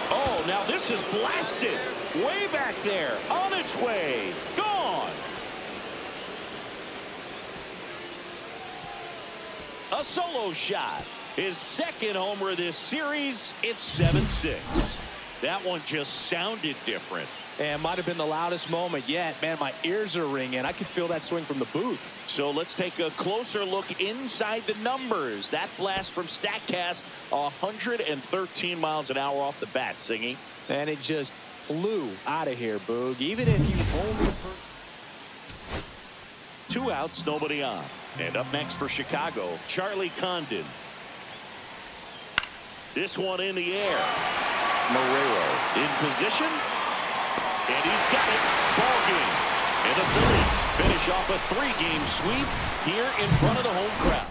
Oh, now this is blasted. Way back there. On its way. Gone. A solo shot. His second homer of this series. It's 7-6. That one just sounded different.
And might have been the loudest moment yet. Man, my ears are ringing. I could feel that swing from the booth.
So let's take a closer look inside the numbers. That blast from StatCast, 113 miles an hour off the bat, Singy.
And it just flew out of here, Boog. Even if you only...
2 outs, nobody on. And up next for Chicago, Charlie Condon. This one in the air. Marrero in position. And he's got it. Ball game. And the Phillies finish off a 3-game sweep here in front of the home crowd.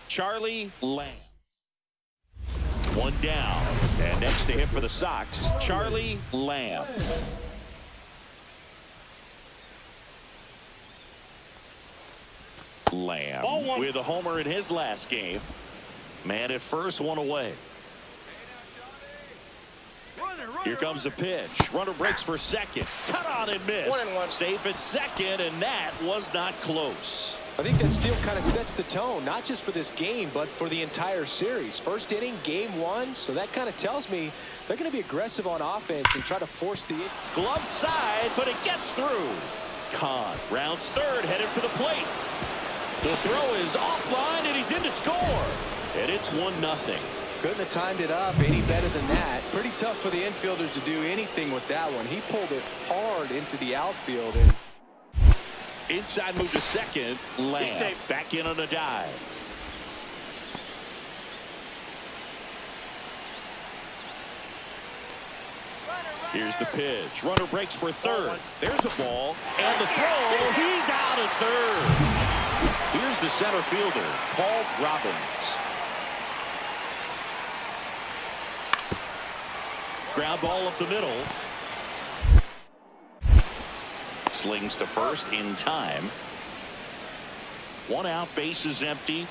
Charlie Lamb. 1 down. And next to him for the Sox, Charlie Lamb. Lamb with a homer in his last game. Man at first, 1 away. Here comes the pitch. Runner breaks for second. Cut on and miss. Safe at second, and that was not close.
I think that steal kind of sets the tone, not just for this game, but for the entire series. First inning, game 1, so that kind of tells me they're going to be aggressive on offense and try to force the...
Glove side, but it gets through. Kahn rounds third, headed for the plate. The throw is offline, and he's in to score. And it's 1-0.
Couldn't have timed it up any better than that. Pretty tough for the infielders to do anything with that one. He pulled it hard into the outfield. And
inside move to second. Lamb back in on a dive. Here's the pitch. Runner breaks for third. There's a ball. And the throw. He's out at third. Here's the center fielder, Paul Robbins. Ground ball up the middle. Slings to first in time. 1 out, base is empty.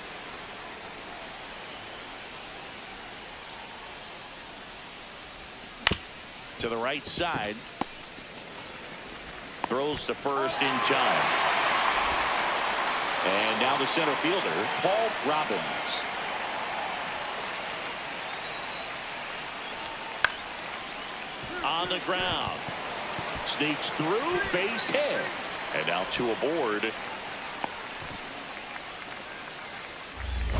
To the right side. Throws to first in time. And now the center fielder, Paul Robbins. On the ground. Sneaks through, base hit. And now two aboard.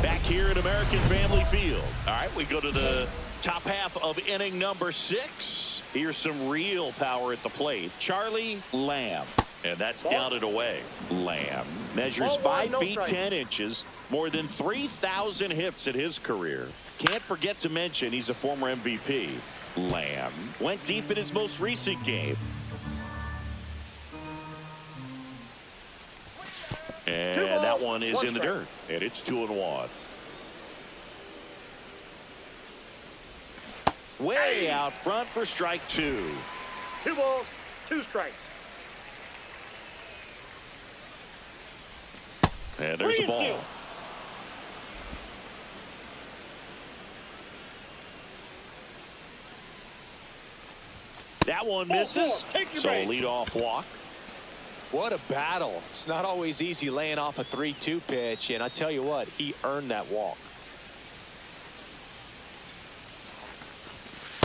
Back here at American Family Field. All right, we go to the top half of inning number 6. Here's some real power at the plate. Charlie Lamb. And that's down and away. Lamb measures 5 feet 10 inches, more than 3,000 hits in his career. Can't forget to mention he's a former MVP. Lamb went deep in his most recent game. And that one is in the dirt. And it's 2-1. Way out front for strike 2.
2 balls, 2 strikes.
And there's the ball. That one misses. So leadoff walk.
What a battle. It's not always easy laying off a 3-2 pitch, and I tell you what, he earned that walk.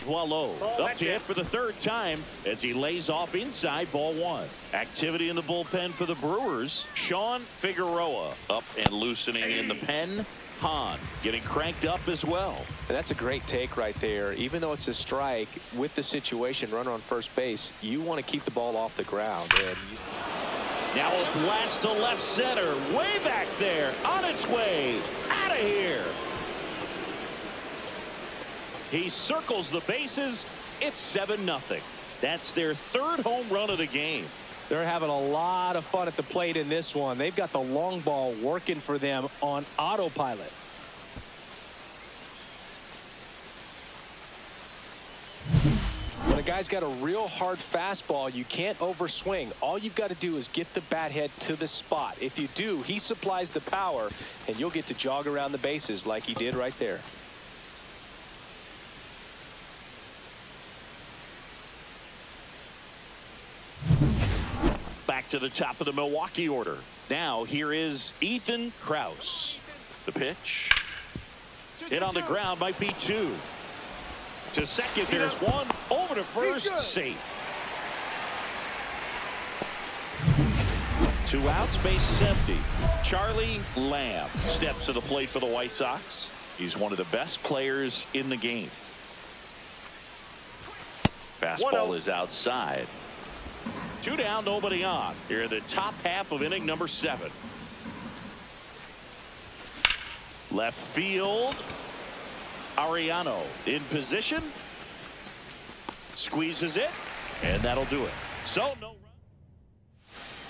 Boileau up to hit for the 3rd time as he lays off inside, ball 1. Activity in the bullpen for the Brewers. Sean Figueroa up and loosening in the pen. Hahn getting cranked up as well.
And that's a great take right there. Even though it's a strike, with the situation, runner on first base, you want to keep the ball off the ground. And
now a blast to left center, way back there, on its way, out of here. He circles the bases. It's 7-0. That's their 3rd home run of the game.
They're having a lot of fun at the plate in this one. They've got the long ball working for them on autopilot. When a guy's got a real hard fastball, you can't overswing. All you've got to do is get the bat head to the spot. If you do, he supplies the power, and you'll get to jog around the bases like he did right there.
Back to the top of the Milwaukee order. Now here is Ethan Krause. The pitch. Hit on the ground, might be 2. To second, there's 1. Over to first, safe. 2 outs, base is empty. Charlie Lamb steps to the plate for the White Sox. He's one of the best players in the game. Fastball is outside. 2 down, nobody on. Here in the top half of inning number 7. Left field. Ariano in position. Squeezes it. And that'll do it. So no run.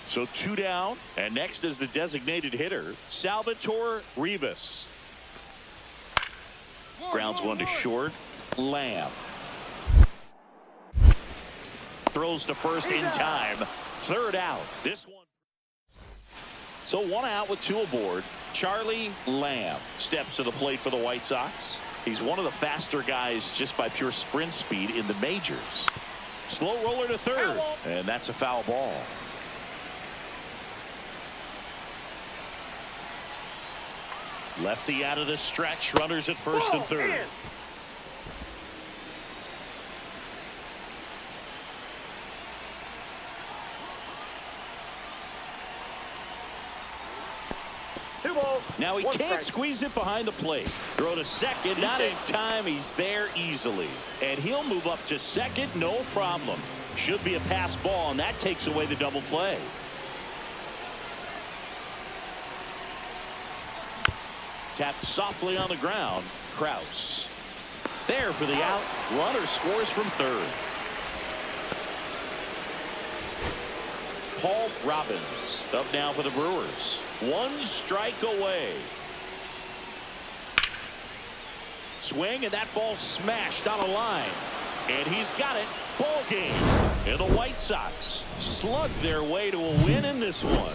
So 2 down. And next is the designated hitter, Salvatore Rivas. Grounds 1 to short. Lamb. Throws to first in time. 3rd out. This one. So 1 out with 2 aboard. Charlie Lamb steps to the plate for the White Sox. He's one of the faster guys just by pure sprint speed in the majors. Slow roller to 3rd. And that's a foul ball. Lefty out of the stretch. Runners at first and 3rd. Now he can't squeeze it behind the plate. Throw to second, not in time. He's there easily. And he'll move up to second, no problem. Should be a pass ball, and that takes away the double play. Tapped softly on the ground. Krause. There for the out. Runner scores from 3rd. Paul Robbins up now for the Brewers. 1 strike away. Swing, and that ball smashed on a line. And he's got it. Ball game. And the White Sox slug their way to a win in this one.